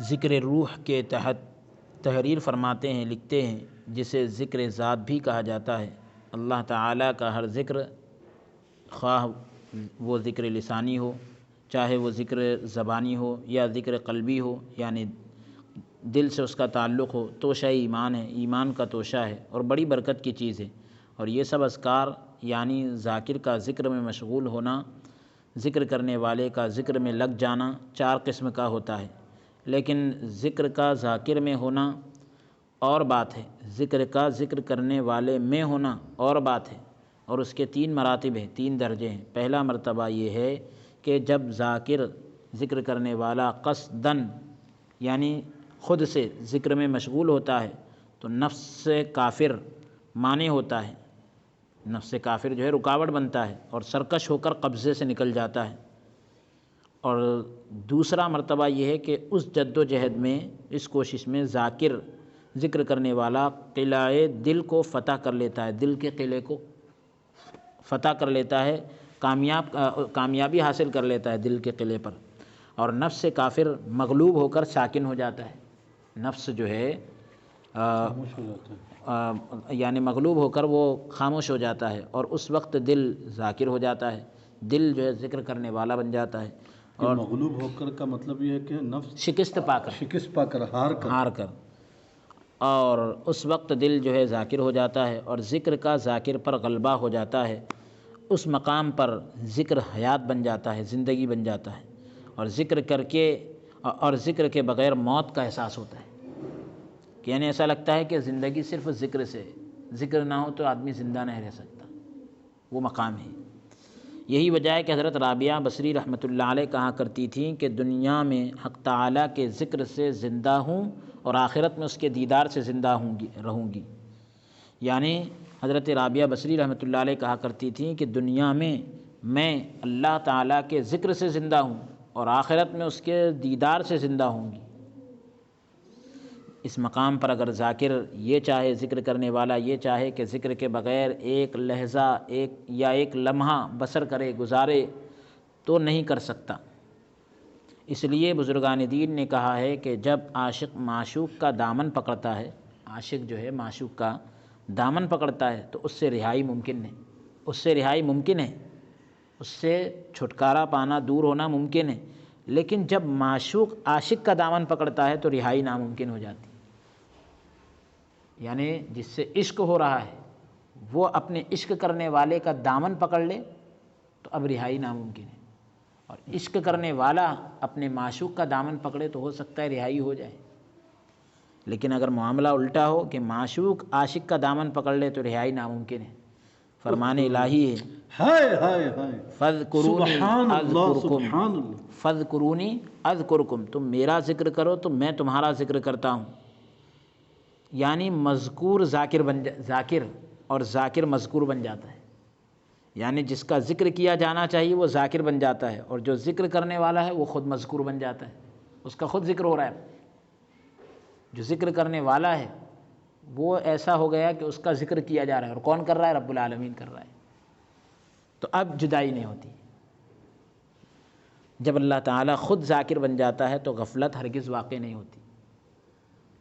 ذکر روح کے تحت تحریر فرماتے ہیں، لکھتے ہیں، جسے ذکر ذات بھی کہا جاتا ہے۔ اللہ تعالیٰ کا ہر ذکر، خواہ وہ ذکر لسانی ہو، چاہے وہ ذکر زبانی ہو یا ذکر قلبی ہو، یعنی دل سے اس کا تعلق ہو، توشہ ایمان ہے، ایمان کا توشہ ہے اور بڑی برکت کی چیز ہے۔ اور یہ سب اذکار یعنی ذاکر کا ذکر میں مشغول ہونا، ذکر کرنے والے کا ذکر میں لگ جانا 4 قسم کا ہوتا ہے۔ لیکن ذکر کا ذاکر میں ہونا اور بات ہے، ذکر کا ذکر کرنے والے میں ہونا اور بات ہے، اور اس کے 3 مراتب ہیں، 3 درجے ہیں۔ پہلا مرتبہ یہ ہے کہ جب ذاکر، ذکر کرنے والا قصداً یعنی خود سے ذکر میں مشغول ہوتا ہے تو نفس سے کافر مانع ہوتا ہے، نفس سے کافر جو ہے رکاوٹ بنتا ہے اور سرکش ہو کر قبضے سے نکل جاتا ہے۔ اور دوسرا مرتبہ یہ ہے کہ اس جد و جہد میں، اس کوشش میں ذاکر، ذکر کرنے والا قلعہ دل کو فتح کر لیتا ہے، دل کے قلعے کو فتح کر لیتا ہے، کامیابی حاصل کر لیتا ہے دل کے قلعے پر، اور نفس سے کافر مغلوب ہو کر ساکن ہو جاتا ہے، نفس جو ہے خاموش ہو جاتا ہے، یعنی مغلوب ہو کر وہ خاموش ہو جاتا ہے، اور اس وقت دل ذاکر ہو جاتا ہے، دل جو ہے ذکر کرنے والا بن جاتا ہے۔ اور مغلوب ہو کر کا مطلب یہ ہے کہ نفس شکست پا کر ہار کر اور اس وقت دل جو ہے ذاکر ہو جاتا ہے اور ذکر کا ذاکر پر غلبہ ہو جاتا ہے۔ اس مقام پر ذکر حیات بن جاتا ہے، زندگی بن جاتا ہے، اور ذکر کے بغیر موت کا احساس ہوتا ہے، کہ یعنی ایسا لگتا ہے کہ زندگی صرف ذکر سے، ذکر نہ ہو تو آدمی زندہ نہیں رہ سکتا، وہ مقام ہے۔ یہی وجہ ہے کہ حضرت رابعہ بصری رحمۃ اللہ علیہ کہا کرتی تھیں کہ دنیا میں حق تعالیٰ کے ذکر سے زندہ ہوں اور آخرت میں اس کے دیدار سے زندہ رہوں گی۔ یعنی حضرت رابعہ بصری رحمۃ اللہ علیہ کہا کرتی تھیں کہ دنیا میں میں اللہ تعالیٰ کے ذکر سے زندہ ہوں اور آخرت میں اس کے دیدار سے زندہ ہوں گی۔ اس مقام پر اگر ذاکر یہ چاہے، ذکر کرنے والا یہ چاہے کہ ذکر کے بغیر ایک لحظہ ایک لمحہ بسر کرے، گزارے، تو نہیں کر سکتا۔ اس لیے بزرگان دین نے کہا ہے کہ جب عاشق معشوق کا دامن پکڑتا ہے، عاشق جو ہے معشوق کا دامن پکڑتا ہے تو اس سے رہائی ممکن ہے، اس سے رہائی ممکن ہے، اس سے چھٹکارا پانا، دور ہونا ممکن ہے۔ لیکن جب معشوق عاشق کا دامن پکڑتا ہے تو رہائی ناممکن ہو جاتی ہے۔ یعنی جس سے عشق ہو رہا ہے وہ اپنے عشق کرنے والے کا دامن پکڑ لے تو اب رہائی ناممکن ہے، اور عشق کرنے والا اپنے معشوق کا دامن پکڑے تو ہو سکتا ہے رہائی ہو جائے۔ لیکن اگر معاملہ الٹا ہو کہ معشوق عاشق کا دامن پکڑ لے تو رہائی ناممکن ہے۔ فرمان الہی ہے فَاذْكُرُونِي أَذْكُرْكُمْ، تم میرا ذکر کرو تو میں تمہارا ذکر کرتا ہوں۔ یعنی مذکور ذاکر اور ذاکر مذکور بن جاتا ہے، یعنی جس کا ذکر کیا جانا چاہیے وہ ذاکر بن جاتا ہے، اور جو ذکر کرنے والا ہے وہ خود مذکور بن جاتا ہے، اس کا خود ذکر ہو رہا ہے۔ جو ذکر کرنے والا ہے وہ ایسا ہو گیا کہ اس کا ذکر کیا جا رہا ہے، اور کون کر رہا ہے؟ رب العالمین کر رہا ہے۔ تو اب جدائی نہیں ہوتی۔ جب اللہ تعالیٰ خود ذاکر بن جاتا ہے تو غفلت ہرگز واقع نہیں ہوتی۔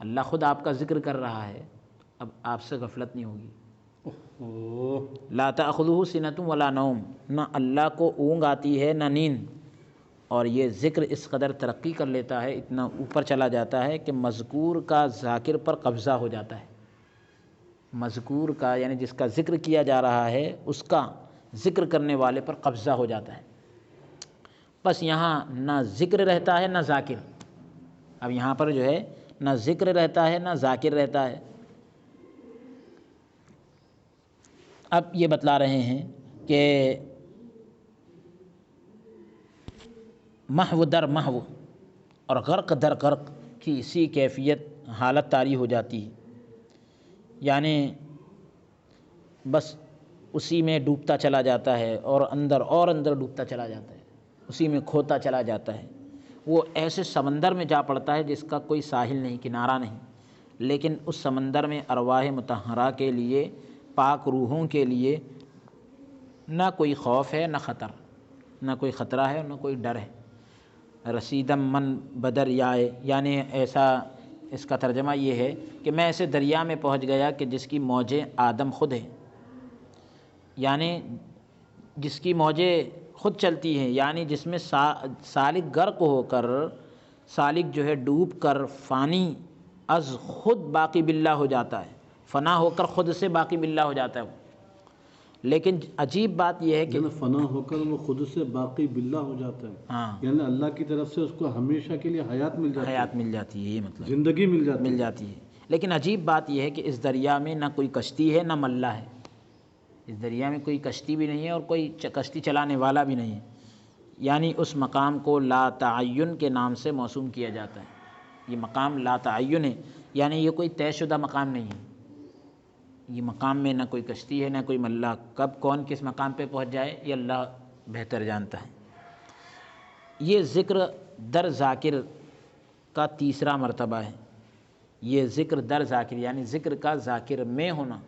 اللہ خود آپ کا ذکر کر رہا ہے، اب آپ سے غفلت نہیں ہوگی۔ لا تأخذہ سنۃ ولا نوم، نہ اللہ کو اونگ آتی ہے نہ نیند، اور یہ ذکر اس قدر ترقی کر لیتا ہے، اتنا اوپر چلا جاتا ہے کہ مذکور کا ذاکر پر قبضہ ہو جاتا ہے۔ مذکور کا یعنی جس کا ذکر کیا جا رہا ہے اس کا ذکر کرنے والے پر قبضہ ہو جاتا ہے۔ بس یہاں نہ ذکر رہتا ہے نہ ذاکر، اب یہاں پر جو ہے نہ ذکر رہتا ہے نہ ذاکر رہتا ہے۔ اب یہ بتلا رہے ہیں کہ محو در محو اور غرق در غرق کی اسی کیفیت حالت طاری ہو جاتی ہے، یعنی بس اسی میں ڈوبتا چلا جاتا ہے اور اندر ڈوبتا چلا جاتا ہے، اسی میں کھوتا چلا جاتا ہے۔ وہ ایسے سمندر میں جا پڑتا ہے جس کا کوئی ساحل نہیں، کنارہ نہیں، لیکن اس سمندر میں ارواح مطہرہ کے لیے، پاک روحوں کے لیے نہ کوئی خوف ہے نہ خطر، نہ کوئی خطرہ ہے نہ کوئی ڈر ہے۔ رسیدم من بدر یائے، یعنی ایسا اس کا ترجمہ یہ ہے کہ میں ایسے دریا میں پہنچ گیا کہ جس کی موجیں آدم خود ہے، یعنی جس کی موجیں خود چلتی ہیں، یعنی جس میں سالک غرق ہو کر، سالک جو ہے ڈوب کر فانی از خود باقی باللہ ہو جاتا ہے، فنا ہو کر خود سے باقی باللہ ہو جاتا ہے وہ۔ لیکن عجیب بات یہ ہے کہ فنا ہو کر وہ خود سے باقی باللہ ہو جاتا ہے، ہاں، یعنی اللہ کی طرف سے اس کو ہمیشہ کے لیے حیات مل جاتی ہے، حیات مل جاتی ہے، یہ مطلب زندگی مل جاتی ہے۔ لیکن عجیب بات یہ ہے کہ اس دریا میں نہ کوئی کشتی ہے نہ ملہ ہے، اس دریا میں کوئی کشتی بھی نہیں ہے اور کوئی کشتی چلانے والا بھی نہیں ہے، یعنی اس مقام کو لا تعین کے نام سے موسوم کیا جاتا ہے۔ یہ مقام لا تعین ہے، یعنی یہ کوئی طے شدہ مقام نہیں ہے، یہ مقام میں نہ کوئی کشتی ہے نہ کوئی ملہ، کب کون کس مقام پہ پہنچ جائے یہ اللہ بہتر جانتا ہے۔ یہ ذکر در ذاکر کا تیسرا مرتبہ ہے، یہ ذکر در ذاکر یعنی ذکر کا ذاکر میں ہونا،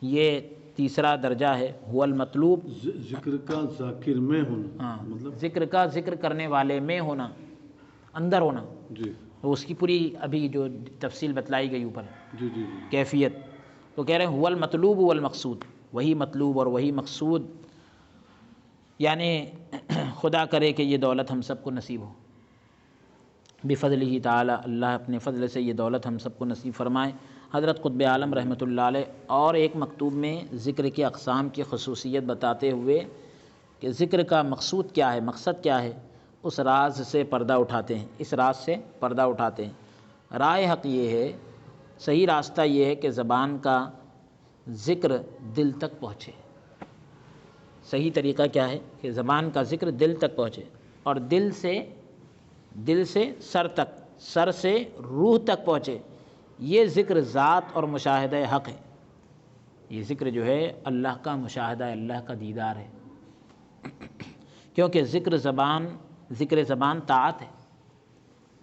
یہ تیسرا درجہ ہے۔ هو المطلوب، ذکر کا ذاکر میں ہونا، ہاں، مطلب ذکر کا ذکر کرنے والے میں ہونا، اندر ہونا، جی اس کی پوری ابھی جو تفصیل بتلائی گئی اوپر جی جی کیفیت، تو کہہ رہے ہیں هو المطلوب والمقصود، وہی مطلوب اور وہی مقصود، یعنی خدا کرے کہ یہ دولت ہم سب کو نصیب ہو، بفضلہ تعالی، اللہ اپنے فضل سے یہ دولت ہم سب کو نصیب فرمائے۔ حضرت قطب عالم رحمۃ اللہ علیہ اور ایک مکتوب میں ذکر کے اقسام کی خصوصیت بتاتے ہوئے کہ ذکر کا مقصود کیا ہے، مقصد کیا ہے، اس راز سے پردہ اٹھاتے ہیں، اس راز سے پردہ اٹھاتے ہیں۔ رائے حق یہ ہے، صحیح راستہ یہ ہے کہ زبان کا ذکر دل تک پہنچے۔ صحیح طریقہ کیا ہے کہ زبان کا ذکر دل تک پہنچے، اور دل سے سر تک، سر سے روح تک پہنچے۔ یہ ذکر ذات اور مشاہدہ حق ہے، یہ ذکر جو ہے اللہ کا مشاہدہ، اللہ کا دیدار ہے۔ کیونکہ ذکر زبان طاعت ہے،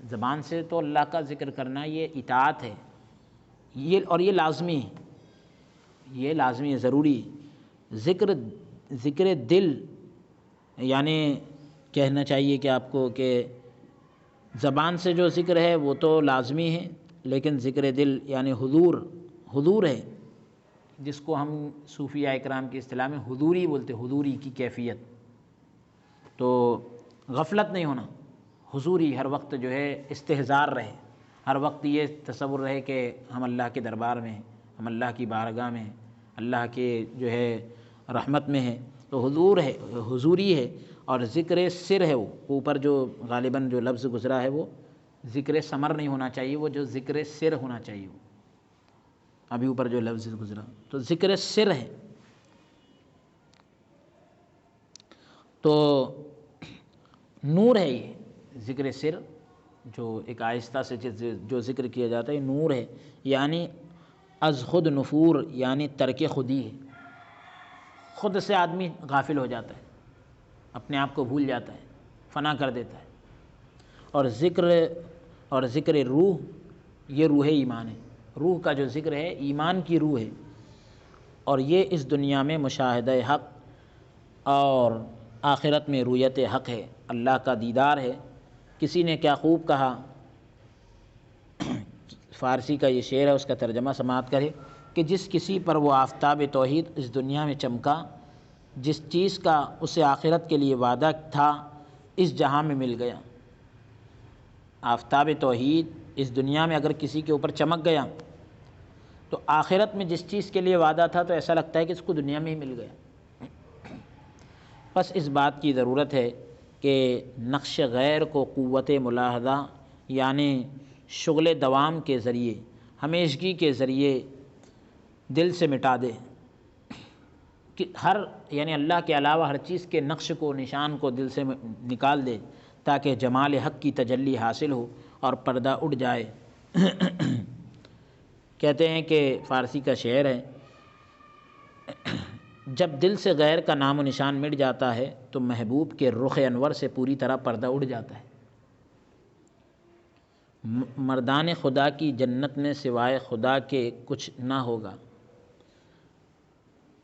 زبان سے تو اللہ کا ذکر کرنا یہ اطاعت ہے، یہ لازمی ہے، یہ لازمی ہے، ضروری ہے۔ ذکر دل یعنی کہنا چاہیے کہ آپ کو کہ زبان سے جو ذکر ہے وہ تو لازمی ہے، لیکن ذکر دل یعنی حضور ہے، جس کو ہم صوفیاء اکرام کی اصطلاح میں حضوری بولتے، حضوری کی کیفیت۔ تو غفلت نہیں ہونا، حضوری ہر وقت جو ہے استحضار رہے، ہر وقت یہ تصور رہے کہ ہم اللہ کے دربار میں ہیں، ہم اللہ کی بارگاہ میں ہیں، اللہ کے جو ہے رحمت میں ہیں، تو حضوری ہے۔ اور ذکر سر ہے، وہ اوپر جو غالباً جو لفظ گزرا ہے وہ ذکر ثمر نہیں ہونا چاہیے، وہ جو ذکر سر ہونا چاہیے، وہ ابھی اوپر جو لفظ گزرا تو ذکر سر ہے۔ تو نور ہے یہ ذکر سر، جو ایک آہستہ سے جو ذکر کیا جاتا ہے، یہ نور ہے، یعنی از خود نفور یعنی ترک خودی ہے، خود سے آدمی غافل ہو جاتا ہے، اپنے آپ کو بھول جاتا ہے، فنا کر دیتا ہے۔ اور ذکر روح، یہ روح ایمان ہے، روح کا جو ذکر ہے ایمان کی روح ہے، اور یہ اس دنیا میں مشاہدہ حق اور آخرت میں رویت حق ہے، اللہ کا دیدار ہے۔ کسی نے کیا خوب کہا، فارسی کا یہ شعر ہے، اس کا ترجمہ سماعت کرے کہ جس کسی پر وہ آفتاب توحید اس دنیا میں چمکا، جس چیز کا اسے آخرت کے لیے وعدہ تھا اس جہاں میں مل گیا۔ آفتاب توحید اس دنیا میں اگر کسی کے اوپر چمک گیا تو آخرت میں جس چیز کے لیے وعدہ تھا تو ایسا لگتا ہے کہ اس کو دنیا میں ہی مل گیا۔ بس اس بات کی ضرورت ہے کہ نقش غیر کو قوت ملاحظہ یعنی شغل دوام کے ذریعے، ہمیشگی کے ذریعے دل سے مٹا دے، کہ یعنی اللہ کے علاوہ ہر چیز کے نقش کو، نشان کو دل سے نکال دے، تاکہ جمال حق کی تجلی حاصل ہو اور پردہ اٹھ جائے۔ کہتے ہیں کہ فارسی کا شعر ہے، جب دل سے غیر کا نام و نشان مٹ جاتا ہے تو محبوب کے رخ انور سے پوری طرح پردہ اٹھ جاتا ہے۔ مردان خدا کی جنت میں سوائے خدا کے کچھ نہ ہوگا،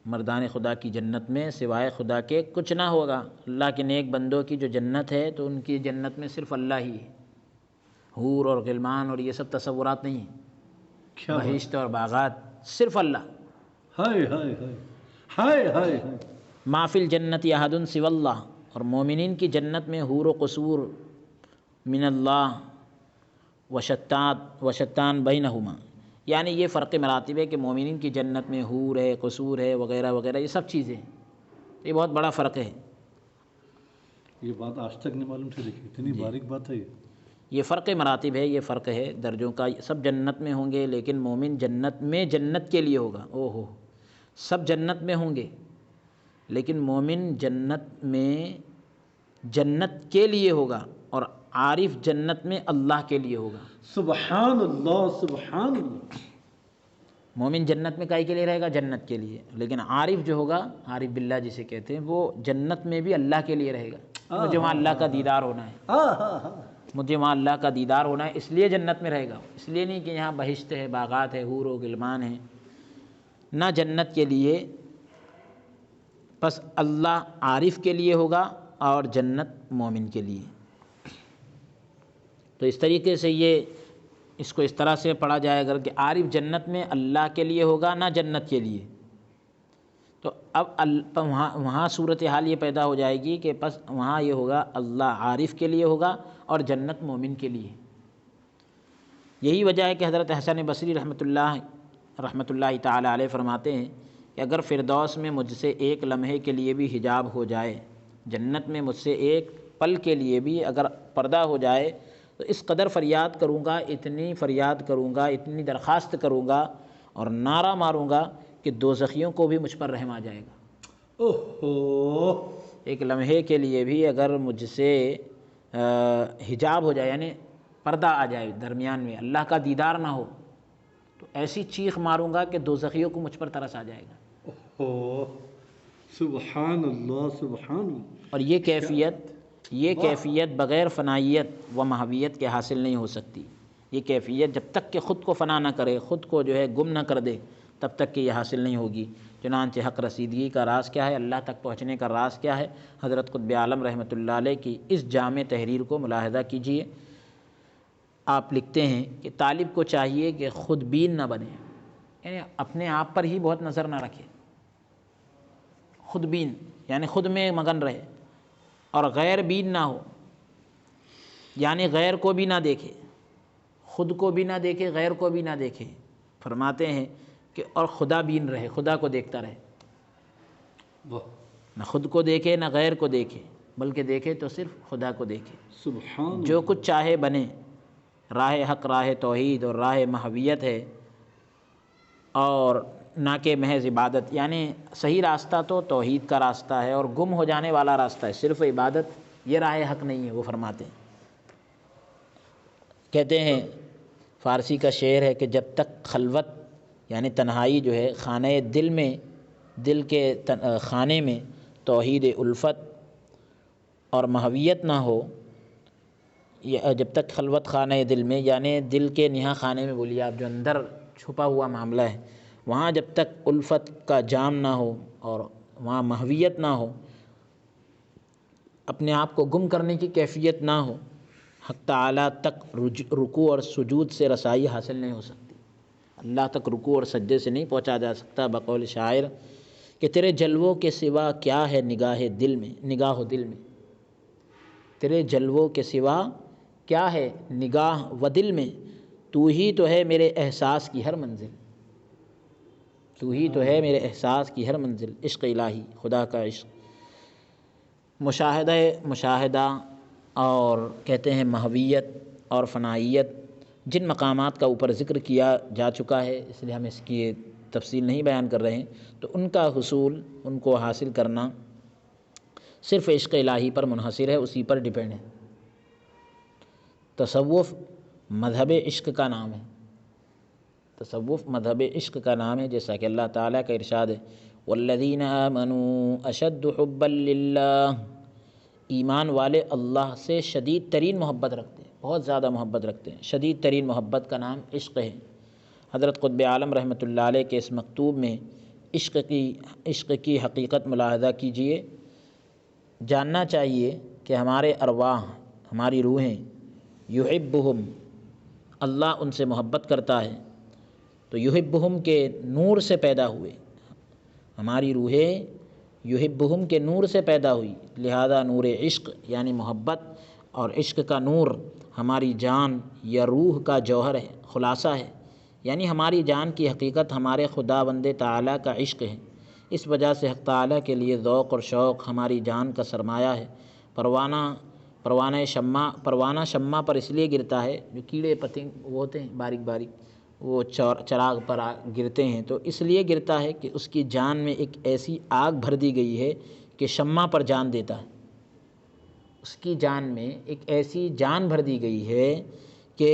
مردان خدا کی جنت میں سوائے خدا کے کچھ نہ ہوگا۔ اللہ کے نیک بندوں کی جو جنت ہے تو ان کی جنت میں صرف اللہ ہی ہے، حور اور غلمان اور یہ سب تصورات نہیں ہیں، بہشت اور باغات، صرف اللہ۔ ہائے ہائے ہائے ہائے ہائے ہائے۔ ما فی الجنت احد سوی اللہ، اور مومنین کی جنت میں حور و قصور من اللہ وشتان بینہما، یعنی یہ فرق مراتب ہے کہ مومنین کی جنت میں حور ہے، قصور ہے، وغیرہ وغیرہ، یہ سب چیزیں ہیں، یہ بہت بڑا فرق ہے۔ یہ بات آج تک نہیں معلوم تھی، دیکھیے اتنی باریک بات ہے یہ فرق مراتب ہے، یہ فرق ہے درجوں کا۔ سب جنت میں ہوں گے لیکن مومن جنت میں جنت کے لیے ہوگا، سب جنت میں ہوں گے لیکن مومن جنت میں جنت کے لیے ہوگا، اور عارف جنت میں اللہ کے لیے ہوگا۔ سبحان اللہ سبحان اللہ۔ مومن جنت میں کائی کے لیے رہے گا؟ جنت کے لیے، لیکن عارف جو ہوگا، عارف باللہ جسے کہتے ہیں، وہ جنت میں بھی اللہ کے لیے رہے گا۔ مجھے وہاں اللہ کا دیدار ہونا ہے، مجھے وہاں اللہ کا دیدار ہونا ہے، اس لیے جنت میں رہے گا، اس لیے نہیں کہ یہاں بہشت ہے، باغات ہے، حور و غلمان ہیں، نہ جنت کے لیے، بس اللہ عارف کے لیے ہوگا اور جنت مومن کے لیے۔ تو اس طریقے سے اس کو اس طرح سے پڑھا جائے اگر کہ عارف جنت میں اللہ کے لیے ہوگا، نہ جنت کے لیے، تو اب وہاں صورتحال یہ پیدا ہو جائے گی کہ بس وہاں یہ ہوگا اللہ عارف کے لیے ہوگا اور جنت مومن کے لیے۔ یہی وجہ ہے کہ حضرت حسن بصری رحمۃ اللہ تعالی علیہ فرماتے ہیں کہ اگر فردوس میں مجھ سے ایک لمحے کے لیے بھی حجاب ہو جائے، جنت میں مجھ سے ایک پل کے لیے بھی اگر پردہ ہو جائے تو اس قدر فریاد کروں گا، اتنی فریاد کروں گا، اتنی درخواست کروں گا اور نعرہ ماروں گا کہ دوزخیوں کو بھی مجھ پر رحم آ جائے گا۔ ایک لمحے کے لیے بھی اگر مجھ سے حجاب ہو جائے، یعنی پردہ آ جائے درمیان میں، اللہ کا دیدار نہ ہو، تو ایسی چیخ ماروں گا کہ دوزخیوں کو مجھ پر ترس آ جائے گا۔ سبحان اللہ سبحان اللہ۔ اور یہ کیفیت بغیر فنائیت و محویت کے حاصل نہیں ہو سکتی۔ یہ کیفیت جب تک کہ خود کو فنا نہ کرے، خود کو جو ہے گم نہ کر دے، تب تک کہ یہ حاصل نہیں ہوگی۔ چنانچہ حق رسیدگی کا راز کیا ہے، اللہ تک پہنچنے کا راز کیا ہے، حضرت قطب عالم رحمۃ اللہ علیہ کی اس جامع تحریر کو ملاحظہ کیجیے۔ آپ لکھتے ہیں کہ طالب کو چاہیے کہ خود بین نہ بنے، یعنی اپنے آپ پر ہی بہت نظر نہ رکھے۔ خود بین یعنی خود میں مگن رہے، اور غیر بین نہ ہو، یعنی غیر کو بھی نہ دیکھے، خود کو بھی نہ دیکھے، غیر کو بھی نہ دیکھے۔ فرماتے ہیں کہ اور خدا بین رہے، خدا کو دیکھتا رہے، نہ خود کو دیکھے نہ غیر کو دیکھے، بلکہ دیکھے تو صرف خدا کو دیکھے۔ سبحان جو کچھ چاہے بنے، راہ حق راہ توحید اور راہ محویت ہے، اور نہ کہ محض عبادت، یعنی صحیح راستہ تو توحید کا راستہ ہے اور گم ہو جانے والا راستہ ہے، صرف عبادت یہ راہ حق نہیں ہے۔ وہ فرماتے ہیں، کہتے ہیں فارسی کا شعر ہے کہ جب تک خلوت یعنی تنہائی جو ہے خانہ دل میں، دل کے خانے میں توحید الفت اور محویت نہ ہو، جب تک خلوت خانہ دل میں یعنی دل کے نہا خانے میں، بولیے آپ، جو اندر چھپا ہوا معاملہ ہے، وہاں جب تک الفت کا جام نہ ہو اور وہاں محویت نہ ہو، اپنے آپ کو گم کرنے کی کیفیت نہ ہو، حق تعالیٰ تک رکوع اور سجود سے رسائی حاصل نہیں ہو سکتی۔ اللہ تک رکوع اور سجدے سے نہیں پہنچا جا سکتا۔ بقول شاعر کہ تیرے جلووں کے سوا کیا ہے نگاہ دل میں، تیرے جلووں کے سوا کیا ہے نگاہ و دل میں، تو ہی تو ہے میرے احساس کی ہر منزل، تو ہی تو ہے میرے احساس کی ہر منزل۔ عشق الہی، خدا کا عشق، مشاہدہ اور کہتے ہیں محویت اور فنائیت، جن مقامات کا اوپر ذکر کیا جا چکا ہے، اس لیے ہم اس کی تفصیل نہیں بیان کر رہے ہیں، تو ان کا حصول، ان کو حاصل کرنا صرف عشق الہی پر منحصر ہے، اسی پر ڈیپینڈ ہے۔ تصوف مذہب عشق کا نام ہے، تصوف مذہب عشق کا نام ہے، جیسا کہ اللہ تعالیٰ کا ارشاد ہے والذین آمنوا اشد حبا للہ، ایمان والے اللہ سے شدید ترین محبت رکھتے ہیں، بہت زیادہ محبت رکھتے ہیں۔ شدید ترین محبت کا نام عشق ہے۔ حضرت قطب عالم رحمۃ اللہ علیہ کے اس مکتوب میں عشق کی حقیقت ملاحظہ کیجیے۔ جاننا چاہیے کہ ہمارے ارواح، ہماری روحیں، یحبہم، اللہ ان سے محبت کرتا ہے، تو یحبہم کے نور سے پیدا ہوئے، ہماری روحیں یحبہم کے نور سے پیدا ہوئی، لہذا نور عشق یعنی محبت اور عشق کا نور ہماری جان یا روح کا جوہر ہے، خلاصہ ہے، یعنی ہماری جان کی حقیقت ہمارے خدا بند تعالیٰ کا عشق ہے۔ اس وجہ سے حق تعالیٰ کے لیے ذوق اور شوق ہماری جان کا سرمایہ ہے۔ پروانہ شمع پر اس لیے گرتا ہے، جو کیڑے پتنگ وہ ہوتے ہیں باریک باریک، وہ چراغ پر گرتے ہیں، تو اس لیے گرتا ہے کہ اس کی جان میں ایک ایسی آگ بھر دی گئی ہے کہ شمع پر جان دیتا ہے۔ اس کی جان میں ایک ایسی جان بھر دی گئی ہے کہ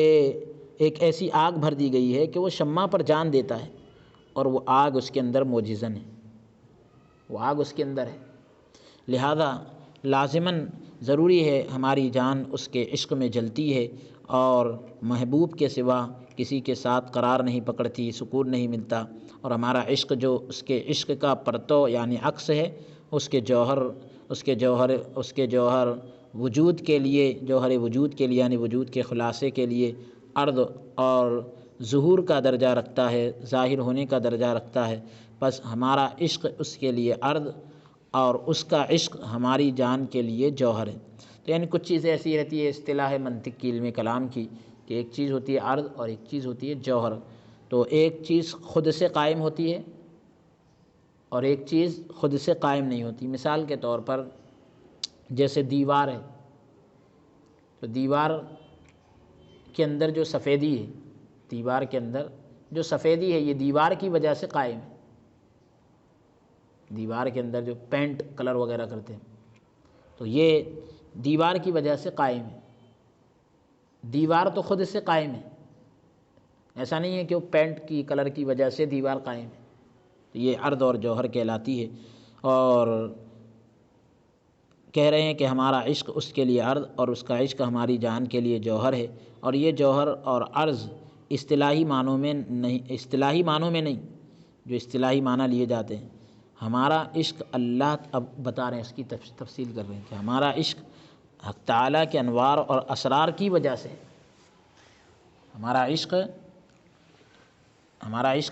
ایک ایسی آگ بھر دی گئی ہے کہ وہ شمع پر جان دیتا ہے، اور وہ آگ اس کے اندر موجزن ہے، وہ آگ اس کے اندر ہے۔ لہذا لازماً ضروری ہے ہماری جان اس کے عشق میں جلتی ہے، اور محبوب کے سوا کسی کے ساتھ قرار نہیں پکڑتی، سکون نہیں ملتا، اور ہمارا عشق جو اس کے عشق کا پرتو یعنی عکس ہے، اس کے جوہر وجود کے لیے، جوہر وجود کے لیے یعنی وجود کے خلاصے کے لیے عرض اور ظہور کا درجہ رکھتا ہے، ظاہر ہونے کا درجہ رکھتا ہے۔ بس ہمارا عشق اس کے لیے عرض اور اس کا عشق ہماری جان کے لیے جوہر ہے۔ تو یعنی کچھ چیزیں ایسی رہتی ہے اصطلاح منطق کی، علم کلام کی، کہ ایک چیز ہوتی ہے عرض اور ایک چیز ہوتی ہے جوہر۔ تو ایک چیز خود سے قائم ہوتی ہے اور ایک چیز خود سے قائم نہیں ہوتی۔ مثال کے طور پر جیسے دیوار ہے، تو دیوار کے اندر جو سفیدی ہے، دیوار کے اندر جو سفیدی ہے، یہ دیوار کی وجہ سے قائم ہے۔ دیوار کے اندر جو پینٹ کلر وغیرہ کرتے ہیں، تو یہ دیوار کی وجہ سے قائم ہے۔ دیوار تو خود سے قائم ہے، ایسا نہیں ہے کہ وہ پینٹ کی کلر کی وجہ سے دیوار قائم ہے۔ تو یہ عرض اور جوہر کہلاتی ہے۔ اور کہہ رہے ہیں کہ ہمارا عشق اس کے لیے عرض اور اس کا عشق ہماری جان کے لیے جوہر ہے، اور یہ جوہر اور عرض اصطلاحی معنوں میں نہیں، جو اصطلاحی معنی لیے جاتے ہیں۔ ہمارا عشق اللہ اب بتا رہے ہیں، اس کی تفصیل کر رہے ہیں کہ ہمارا عشق حق تعالیٰ کے انوار اور اسرار کی وجہ سے، ہمارا عشق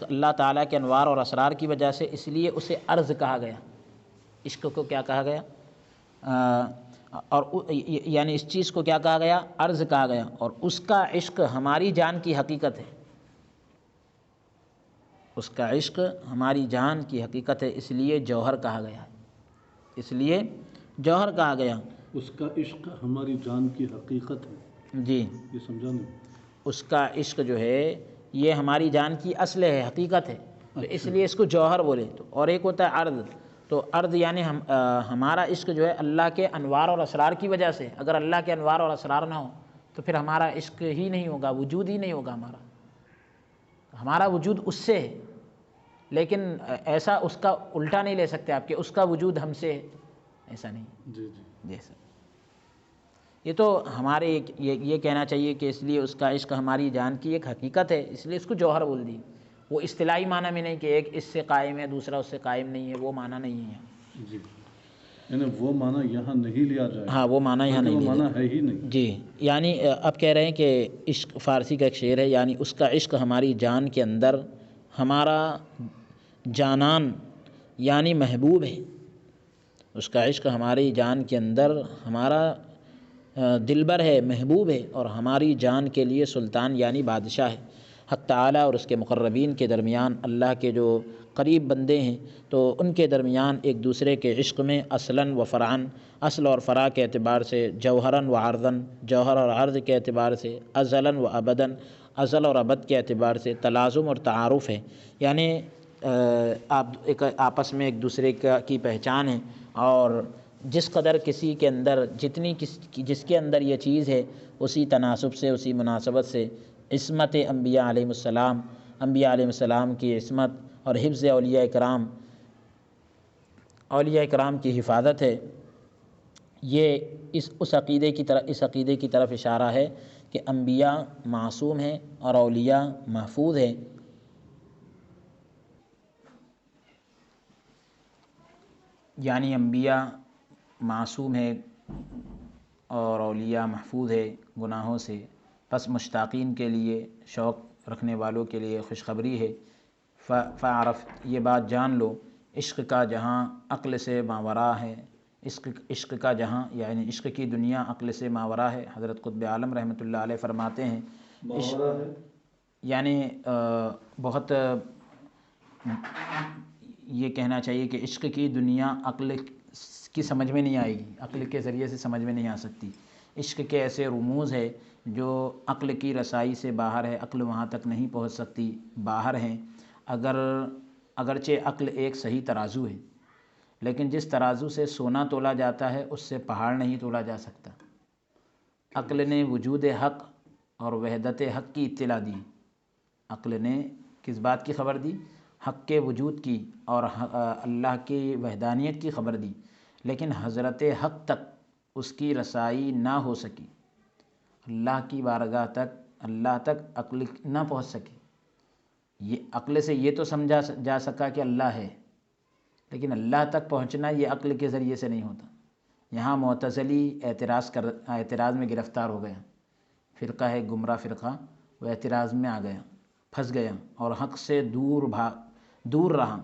اللہ تعالیٰ کے انوار اور اسرار کی وجہ سے، اس لیے اسے عرض کہا گیا۔ عشق کو کیا کہا گیا؟ اور یعنی اس چیز کو کیا کہا گیا؟ عرض کہا گیا، اور اس کا عشق ہماری جان کی حقیقت ہے، اس کا عشق ہماری جان کی حقیقت ہے، اس لیے جوہر کہا گیا، اس لیے جوہر کہا گیا۔ اس کا عشق ہماری جان کی حقیقت ہے، جی، یہ سمجھا نہیں؟ اس کا عشق جو ہے یہ ہماری جان کی اصل ہے، حقیقت ہے، تو اس لیے اس کو جوہر بولے۔ تو اور ایک ہوتا ہے عرض، تو عرض یعنی ہمارا عشق جو ہے اللہ کے انوار اور اسرار کی وجہ سے، اگر اللہ کے انوار اور اسرار نہ ہو تو پھر ہمارا عشق ہی نہیں ہوگا، وجود ہی نہیں ہوگا ہمارا وجود اس سے ہے، لیکن ایسا اس کا الٹا نہیں لے سکتے آپ کہ اس کا وجود ہم سے ہے، ایسا نہیں۔ جی جی جیسا یہ تو ہمارے یہ کہنا چاہیے کہ اس لیے اس کا عشق ہماری جان کی ایک حقیقت ہے، اس لیے اس کو جوہر بول دی۔ وہ اصطلاحی معنی میں نہیں کہ ایک اس سے قائم ہے دوسرا اس سے قائم نہیں ہے، وہ معنی نہیں ہے۔ جی، یعنی وہ معنی یہاں نہیں لیا جائے، ہاں وہ معنی یہاں نہیں لیا معنی ہے ہی نہیں۔ جی، یعنی اب کہہ رہے ہیں کہ عشق فارسی کا ایک شعر ہے، یعنی اس کا عشق ہماری جان کے اندر ہمارا جانان یعنی محبوب ہے، اس کا عشق ہماری جان کے اندر ہمارا دلبر ہے، محبوب ہے، اور ہماری جان کے لیے سلطان یعنی بادشاہ ہے۔ حق تعالیٰ اور اس کے مقربین کے درمیان، اللہ کے جو قریب بندے ہیں تو ان کے درمیان ایک دوسرے کے عشق میں اصلاً و فرعاً، اصل اور فرع کے اعتبار سے، جوہراً و عرضاً، جوہر اور عرض کے اعتبار سے، ازلاً و ابداً، ازل اور ابد کے اعتبار سے تلازم اور تعارف ہے، یعنی آپ ایک آپس میں ایک دوسرے کی پہچان ہے، اور جس قدر کسی کے اندر جس کے اندر یہ چیز ہے، اسی تناسب سے، اسی مناسبت سے عصمت انبیاء علیہ السلام کی عصمت اور حفظ اولیاء اکرام کی حفاظت ہے۔ یہ اس عقیدے کی طرف اشارہ ہے کہ انبیاء معصوم ہیں اور اولیاء محفوظ ہیں۔ یعنی انبیاء معصوم ہے اور اولیاء محفوظ ہے گناہوں سے، پس مشتاقین کے لیے، شوق رکھنے والوں کے لیے خوشخبری ہے۔ فعرف، یہ بات جان لو، عشق کا جہاں عقل سے ماورا ہے، عشق کا جہاں یعنی عشق کی دنیا عقل سے ماورا ہے۔ حضرت قطب عالم رحمۃ اللہ علیہ فرماتے ہیں ماورا ہے یعنی بہت یہ کہنا چاہیے کہ عشق کی دنیا عقل کی سمجھ میں نہیں آئے گی، عقل کے ذریعے سے سمجھ میں نہیں آ سکتی۔ عشق کے ایسے رموز ہے جو عقل کی رسائی سے باہر ہے، عقل وہاں تک نہیں پہنچ سکتی، باہر ہیں۔ اگرچہ عقل ایک صحیح ترازو ہے، لیکن جس ترازو سے سونا تولا جاتا ہے اس سے پہاڑ نہیں تولا جا سکتا۔ عقل نے وجود حق اور وحدت حق کی اطلاع دی، عقل نے کس بات کی خبر دی؟ حق کے وجود کی اور اللہ کی وحدانیت کی خبر دی، لیکن حضرت حق تک اس کی رسائی نہ ہو سکی، اللہ کی بارگاہ تک، اللہ تک عقل نہ پہنچ سکی۔ یہ عقل سے یہ تو سمجھا جا سکا کہ اللہ ہے، لیکن اللہ تک پہنچنا یہ عقل کے ذریعے سے نہیں ہوتا۔ یہاں معتزلی اعتراض میں گرفتار ہو گیا، فرقہ ہے گمراہ فرقہ، وہ اعتراض میں آ گیا، پھنس گیا اور حق سے دور رہا،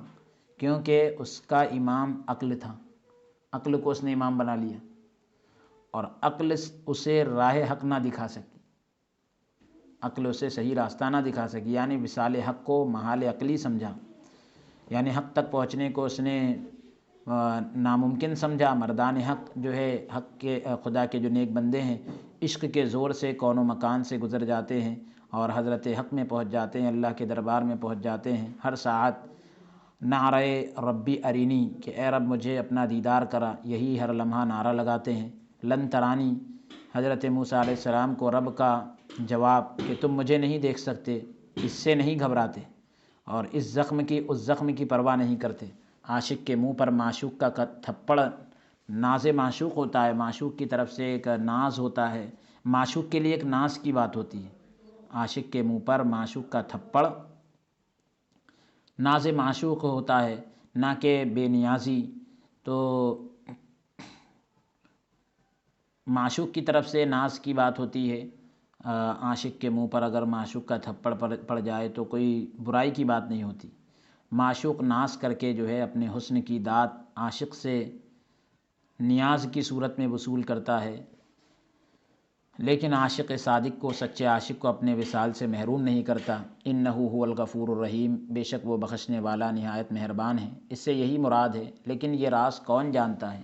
کیونکہ اس کا امام عقل تھا، عقل کو اس نے امام بنا لیا، اور عقل اسے راہ حق نہ دکھا سکی، عقل اسے صحیح راستہ نہ دکھا سکی، یعنی وصال حق کو محال عقلی سمجھا، یعنی حق تک پہنچنے کو اس نے ناممکن سمجھا۔ مردان حق جو ہے، حق کے خدا کے جو نیک بندے ہیں، عشق کے زور سے کون و مکان سے گزر جاتے ہیں اور حضرت حق میں پہنچ جاتے ہیں، اللہ کے دربار میں پہنچ جاتے ہیں۔ ہر ساعت نعرہ ربی ارینی کہ اے رب مجھے اپنا دیدار کرا، یہی ہر لمحہ نعرہ لگاتے ہیں۔ لن ترانی، حضرت موسیٰ علیہ السلام کو رب کا جواب کہ تم مجھے نہیں دیکھ سکتے، اس سے نہیں گھبراتے اور اس زخم کی پرواہ نہیں کرتے۔ عاشق کے منہ پر معشوق کا تھپڑ ناز معشوق ہوتا ہے، معشوق کی طرف سے ایک ناز ہوتا ہے، معشوق کے لیے ایک ناز کی بات ہوتی ہے۔ عاشق کے منہ پر معشوق کا تھپڑ ناز معشوق ہوتا ہے، نہ کہ بے نیازی۔ تو معشوق کی طرف سے ناز کی بات ہوتی ہے، عاشق کے منہ پر اگر معشوق کا تھپڑ پڑ جائے تو کوئی برائی کی بات نہیں ہوتی۔ معشوق ناز کر کے جو ہے اپنے حسن کی داد عاشق سے نیاز کی صورت میں وصول کرتا ہے، لیکن عاشق صادق کو، سچے عاشق کو اپنے وصال سے محروم نہیں کرتا۔ انہ هو الغفور الرحیم، بے شک وہ بخشنے والا نہایت مہربان ہے۔ اس سے یہی مراد ہے، لیکن یہ راز کون جانتا ہے؟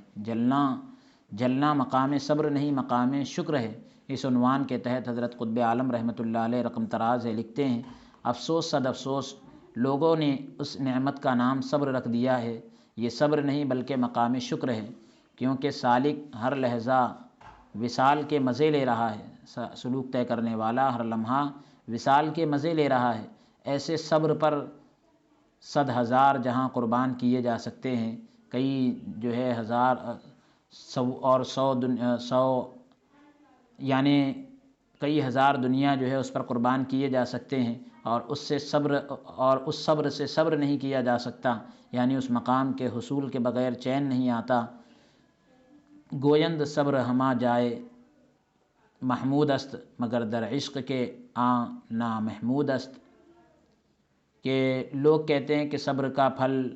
جلنا مقام صبر نہیں، مقام شکر ہے۔ اس عنوان کے تحت حضرت قطب عالم رحمۃ اللہ علیہ رقم طراز ہے، لکھتے ہیں افسوس صد افسوس، لوگوں نے اس نعمت کا نام صبر رکھ دیا ہے۔ یہ صبر نہیں بلکہ مقام شکر ہے، کیونکہ سالک ہر لحظہ وصال کے مزے لے رہا ہے، سلوک طے کرنے والا ہر لمحہ وصال کے مزے لے رہا ہے۔ ایسے صبر پر 100,000 جہاں قربان کیے جا سکتے ہیں، کئی جو ہے 1000 اور 100 یعنی کئی ہزار دنیا جو ہے اس پر قربان کیے جا سکتے ہیں، اور اس صبر سے صبر نہیں کیا جا سکتا، یعنی اس مقام کے حصول کے بغیر چین نہیں آتا۔ گویند صبر ہما جائے محمود است، مگر در عشق کے نا محمود است، کہ لوگ کہتے ہیں کہ صبر کا پھل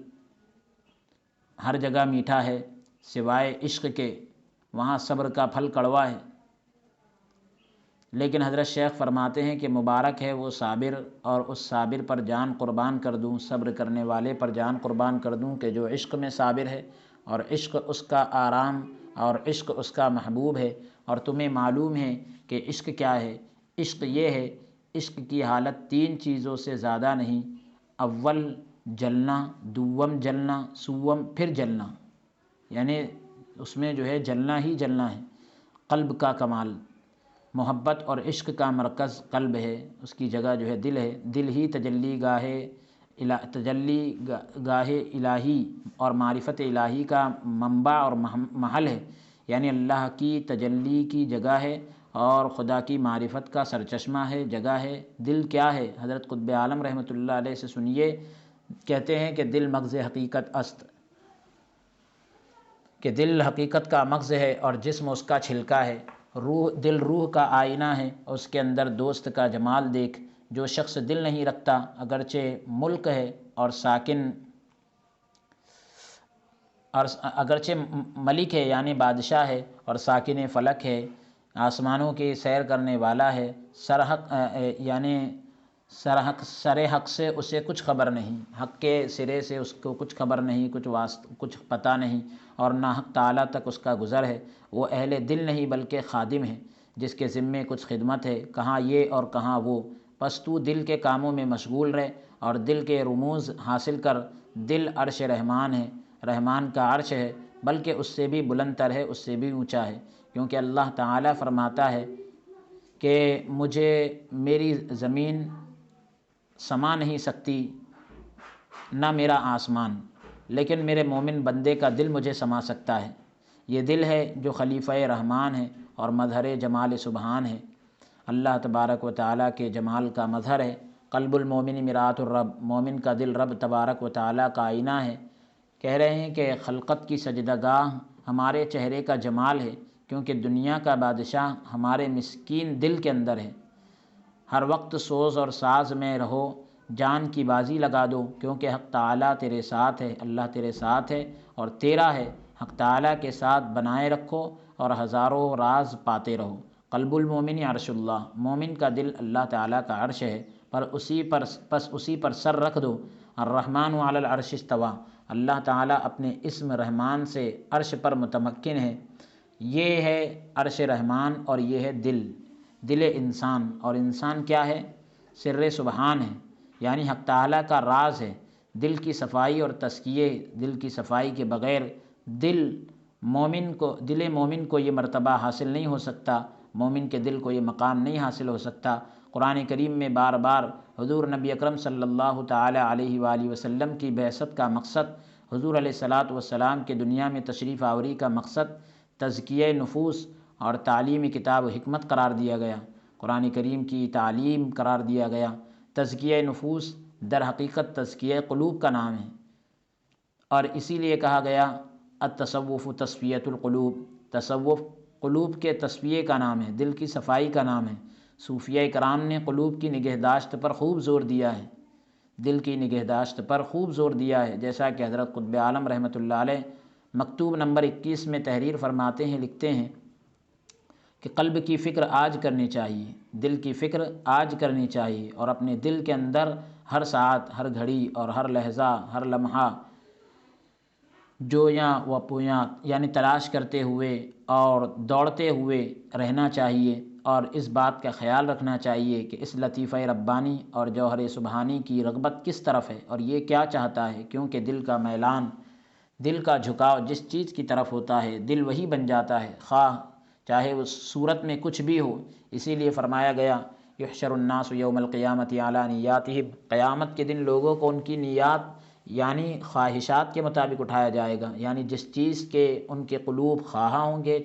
ہر جگہ میٹھا ہے سوائے عشق کے، وہاں صبر کا پھل کڑوا ہے۔ لیکن حضرت شیخ فرماتے ہیں کہ مبارک ہے وہ صابر، اور اس صابر پر جان قربان کر دوں، صبر کرنے والے پر جان قربان کر دوں کہ جو عشق میں صابر ہے، اور عشق اس کا آرام اور عشق اس کا محبوب ہے۔ اور تمہیں معلوم ہے کہ عشق کیا ہے؟ عشق یہ ہے، عشق کی حالت 3 چیزوں سے زیادہ نہیں، اول جلنا، دوم جلنا، سوم پھر جلنا، یعنی اس میں جو ہے جلنا ہی جلنا ہے۔ قلب کا کمال، محبت اور عشق کا مرکز قلب ہے، اس کی جگہ جو ہے دل ہے، دل ہی تجلی گاہ الہی اور معرفت الہی کا منبع اور محل ہے، یعنی اللہ کی تجلی کی جگہ ہے اور خدا کی معرفت کا سرچشمہ ہے، جگہ ہے۔ دل کیا ہے؟ حضرت قطب عالم رحمۃ اللہ علیہ سے سنیے، کہتے ہیں کہ دل مغز حقیقت است، کہ دل حقیقت کا مغز ہے اور جسم اس کا چھلکا ہے۔ دل روح کا آئینہ ہے، اس کے اندر دوست کا جمال دیکھ۔ جو شخص دل نہیں رکھتا، اگرچہ ملک ہے اور اگرچہ ملک ہے یعنی بادشاہ ہے اور ساکن فلک ہے، آسمانوں کی سیر کرنے والا ہے، سر حق سے اسے کچھ خبر نہیں، حق کے سرے سے اس کو کچھ خبر نہیں، کچھ پتہ نہیں، اور نہ حق تعالیٰ تک اس کا گزر ہے۔ وہ اہل دل نہیں بلکہ خادم ہے، جس کے ذمے کچھ خدمت ہے، کہاں یہ اور کہاں وہ۔ پس تو دل کے کاموں میں مشغول رہ اور دل کے رموز حاصل کر۔ دل عرش رحمان ہے، رحمان کا عرش ہے، بلکہ اس سے بھی بلند تر ہے، اس سے بھی اونچا ہے، کیونکہ اللہ تعالیٰ فرماتا ہے کہ مجھے میری زمین سما نہیں سکتی، نہ میرا آسمان، لیکن میرے مومن بندے کا دل مجھے سما سکتا ہے۔ یہ دل ہے جو خلیفہ رحمان ہے اور مظہر جمال سبحان ہے، اللہ تبارک و تعالیٰ کے جمال کا مظہر ہے۔ قلب المومن مرآت الرب، مومن کا دل رب تبارک و تعالیٰ کا آئینہ ہے۔ کہہ رہے ہیں کہ خلقت کی سجدہ گاہ ہمارے چہرے کا جمال ہے، کیونکہ دنیا کا بادشاہ ہمارے مسکین دل کے اندر ہے۔ ہر وقت سوز اور ساز میں رہو، جان کی بازی لگا دو، کیونکہ حق تعالیٰ تیرے ساتھ ہے، اللہ تیرے ساتھ ہے اور تیرا ہے۔ حق تعالیٰ کے ساتھ بنائے رکھو اور ہزاروں راز پاتے رہو۔ قلب المومن عرش اللہ، مومن کا دل اللہ تعالیٰ کا عرش ہے، اسی پر سر رکھ دو۔ الرحمن علی العرش استویٰ، اللہ تعالیٰ اپنے اسم رحمان سے عرش پر متمکن ہے۔ یہ ہے عرش رحمان اور یہ ہے دل انسان، اور انسان کیا ہے؟ سر سبحان ہے، یعنی حق تعالیٰ کا راز ہے۔ دل کی صفائی اور تزکیے، دل کی صفائی کے بغیر دل مومن کو یہ مرتبہ حاصل نہیں ہو سکتا، مومن کے دل کو یہ مقام نہیں حاصل ہو سکتا۔ قرآن کریم میں بار بار حضور نبی اکرم صلی اللہ تعالی علیہ وآلہ وسلم کی بعثت کا مقصد حضور علیہ الصلاۃ والسلام کے دنیا میں تشریف آوری کا مقصد تزکیہ نفوس اور تعلیم کتاب و حکمت قرار دیا گیا، قرآن کریم کی تعلیم قرار دیا گیا۔ تزکیہ نفوس در حقیقت تزکیہ قلوب کا نام ہے، اور اسی لیے کہا گیا التصوف تصفیۃ القلوب، تصوف قلوب کے تصفیے کا نام ہے، دل کی صفائی کا نام ہے۔ صوفیہ کرام نے قلوب کی نگہداشت پر خوب زور دیا ہے، دل کی نگہداشت پر خوب زور دیا ہے، جیسا کہ حضرت قطب عالم رحمۃ اللہ علیہ مکتوب نمبر 21 میں تحریر فرماتے ہیں، لکھتے ہیں کہ قلب کی فکر آج کرنی چاہیے، دل کی فکر آج کرنی چاہیے، اور اپنے دل کے اندر ہر ساعت، ہر گھڑی اور ہر لحظہ، ہر لمحہ جویاں و پویاں یعنی تلاش کرتے ہوئے اور دوڑتے ہوئے رہنا چاہیے، اور اس بات کا خیال رکھنا چاہیے کہ اس لطیفہ ربانی اور جوہر سبحانی کی رغبت کس طرف ہے اور یہ کیا چاہتا ہے، کیونکہ دل کا میلان، دل کا جھکاؤ جس چیز کی طرف ہوتا ہے دل وہی بن جاتا ہے، خواہ چاہے اس صورت میں کچھ بھی ہو۔ اسی لیے فرمایا گیا یحشر الناس یوم القیامت علی نیاتہم، قیامت کے دن لوگوں کو ان کی نیات یعنی خواہشات کے مطابق اٹھایا جائے گا، یعنی جس چیز کے ان کے قلوب خواہاں ہوں گے،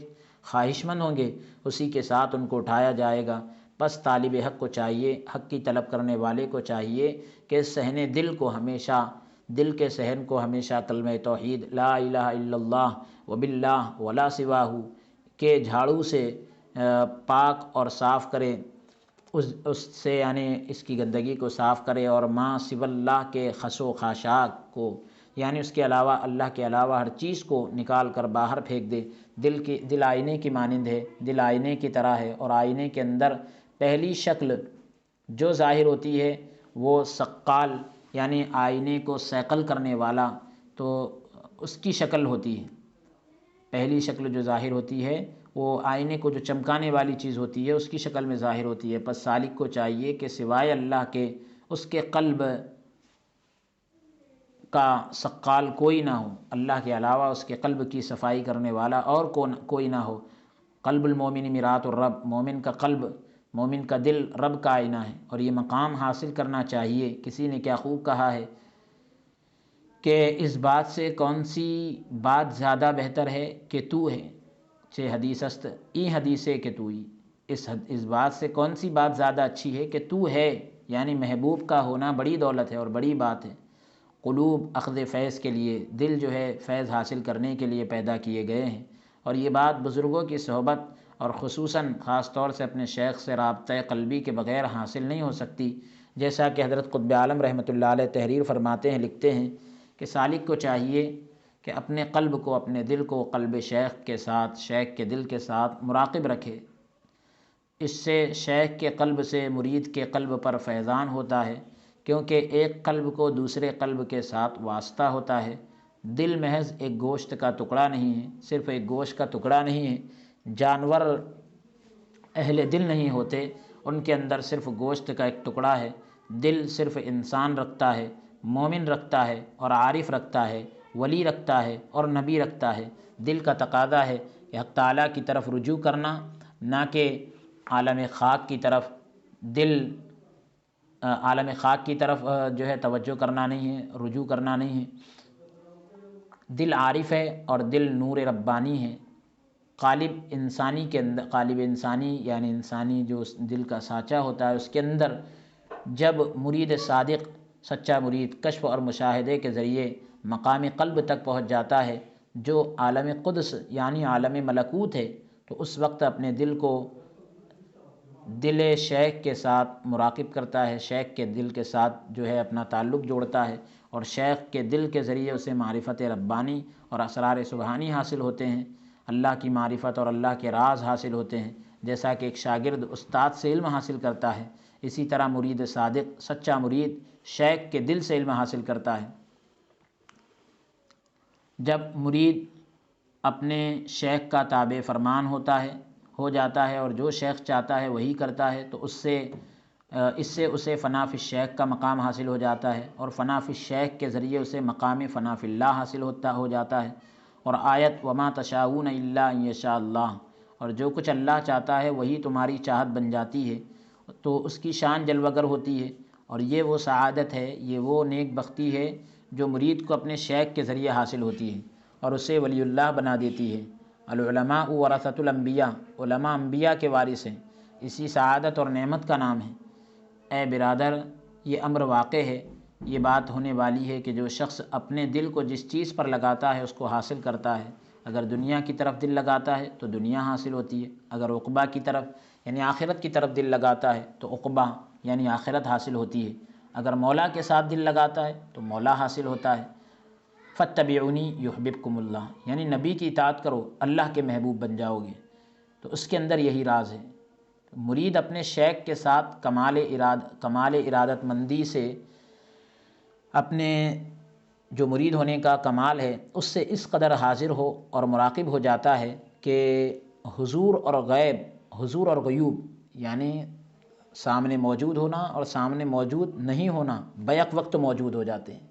خواہش مند ہوں گے، اسی کے ساتھ ان کو اٹھایا جائے گا۔ بس طالب حق کو چاہیے، حق کی طلب کرنے والے کو چاہیے کہ صحن دل کو ہمیشہ، دل کے صحن کو ہمیشہ کلمہ توحید لا الہ الا اللہ وباللہ ولا سواہ کے جھاڑو سے پاک اور صاف کرے، اس سے یعنی اس کی گندگی کو صاف کرے، اور ما سوی اللہ کے خس و خاشاک کو یعنی اس کے علاوہ، اللہ کے علاوہ ہر چیز کو نکال کر باہر پھینک دے۔ دل آئینے کی مانند ہے، دل آئینے کی طرح ہے، اور آئینے کے اندر پہلی شکل جو ظاہر ہوتی ہے وہ سقال یعنی آئینے کو صیقل کرنے والا، تو اس کی شکل ہوتی ہے۔ پہلی شکل جو ظاہر ہوتی ہے وہ آئینے کو جو چمکانے والی چیز ہوتی ہے اس کی شکل میں ظاہر ہوتی ہے۔ پس سالک کو چاہیے کہ سوائے اللہ کے اس کے قلب کا سقال کوئی نہ ہو، اللہ کے علاوہ اس کے قلب کی صفائی کرنے والا اور کوئی نہ ہو۔ قلب المومن مرآۃ الرب، مومن کا قلب، مومن کا دل رب کا آئینہ ہے، اور یہ مقام حاصل کرنا چاہیے۔ کسی نے کیا خوب کہا ہے کہ اس بات سے کون سی بات زیادہ بہتر ہے کہ تو ہے، چھ حدیث است ای حدیث کہ تو ہی، اس بات سے کون سی بات زیادہ اچھی ہے کہ تو ہے، یعنی محبوب کا ہونا بڑی دولت ہے اور بڑی بات ہے۔ قلوب اخذ فیض کے لیے، دل جو ہے فیض حاصل کرنے کے لیے پیدا کیے گئے ہیں، اور یہ بات بزرگوں کی صحبت اور خصوصاً خاص طور سے اپنے شیخ سے رابطہ قلبی کے بغیر حاصل نہیں ہو سکتی، جیسا کہ حضرت قطب عالم رحمۃ اللہ علیہ تحریر فرماتے ہیں، لکھتے ہیں کہ سالک کو چاہیے کہ اپنے قلب کو، اپنے دل کو قلب شیخ کے ساتھ، شیخ کے دل کے ساتھ مراقب رکھے۔ اس سے شیخ کے قلب سے مرید کے قلب پر فیضان ہوتا ہے، کیونکہ ایک قلب کو دوسرے قلب کے ساتھ واسطہ ہوتا ہے۔ دل محض ایک گوشت کا ٹکڑا نہیں ہے، صرف ایک گوشت کا ٹکڑا نہیں ہے۔ جانور اہل دل نہیں ہوتے، ان کے اندر صرف گوشت کا ایک ٹکڑا ہے۔ دل صرف انسان رکھتا ہے، مومن رکھتا ہے اور عارف رکھتا ہے، ولی رکھتا ہے اور نبی رکھتا ہے۔ دل کا تقاضا ہے کہ حق تعالیٰ کی طرف رجوع کرنا، نہ کہ عالم خاک کی طرف۔ دل عالم خاک کی طرف جو ہے توجہ کرنا نہیں ہے، رجوع کرنا نہیں ہے۔ دل عارف ہے اور دل نور ربانی ہے۔ قالب انسانی کے اندر، قالب انسانی یعنی انسانی جو دل کا سانچہ ہوتا ہے، اس کے اندر جب مرید صادق، سچا مرید کشف اور مشاہدے کے ذریعے مقام قلب تک پہنچ جاتا ہے، جو عالم قدس یعنی عالم ملکوت ہے، تو اس وقت اپنے دل کو دل شیخ کے ساتھ مراقب کرتا ہے، شیخ کے دل کے ساتھ جو ہے اپنا تعلق جوڑتا ہے، اور شیخ کے دل کے ذریعے اسے معرفت ربانی اور اسرار سبحانی حاصل ہوتے ہیں، اللہ کی معرفت اور اللہ کے راز حاصل ہوتے ہیں۔ جیسا کہ ایک شاگرد استاد سے علم حاصل کرتا ہے، اسی طرح مرید صادق، سچا مرید شیخ کے دل سے علم حاصل کرتا ہے۔ جب مرید اپنے شیخ کا تابع فرمان ہو جاتا ہے اور جو شیخ چاہتا ہے وہی کرتا ہے، تو اس سے اسے فنا فی الشیخ کا مقام حاصل ہو جاتا ہے، اور فنا فی الشیخ کے ذریعے اسے مقام فنا فی اللہ حاصل ہو جاتا ہے۔ اور آیت وما تشاؤون الا ان یشاء اللہ، اور جو کچھ اللہ چاہتا ہے وہی تمہاری چاہت بن جاتی ہے، تو اس کی شان جلوگر ہوتی ہے، اور یہ وہ سعادت ہے، یہ وہ نیک بختی ہے جو مرید کو اپنے شیخ کے ذریعے حاصل ہوتی ہے اور اسے ولی اللہ بنا دیتی ہے۔ العلماء ورثۃ الانبیاء، علماء انبیاء کے وارث ہیں، اسی سعادت اور نعمت کا نام ہے۔ اے برادر، یہ امر واقع ہے، یہ بات ہونے والی ہے کہ جو شخص اپنے دل کو جس چیز پر لگاتا ہے اس کو حاصل کرتا ہے۔ اگر دنیا کی طرف دل لگاتا ہے تو دنیا حاصل ہوتی ہے، اگر عقبہ کی طرف یعنی آخرت کی طرف دل لگاتا ہے تو عقبہ یعنی آخرت حاصل ہوتی ہے، اگر مولا کے ساتھ دل لگاتا ہے تو مولا حاصل ہوتا ہے۔ فاتبعونی یحببکم اللہ، یعنی نبی کی اطاعت کرو اللہ کے محبوب بن جاؤ گے۔ تو اس کے اندر یہی راز ہے۔ مرید اپنے شیخ کے ساتھ کمال ارادت مندی سے اپنے جو مرید ہونے کا کمال ہے اس سے اس قدر حاضر ہو اور مراقب ہو جاتا ہے کہ حضور اور غیوب یعنی سامنے موجود ہونا اور سامنے موجود نہیں ہونا بیک وقت موجود ہو جاتے ہیں،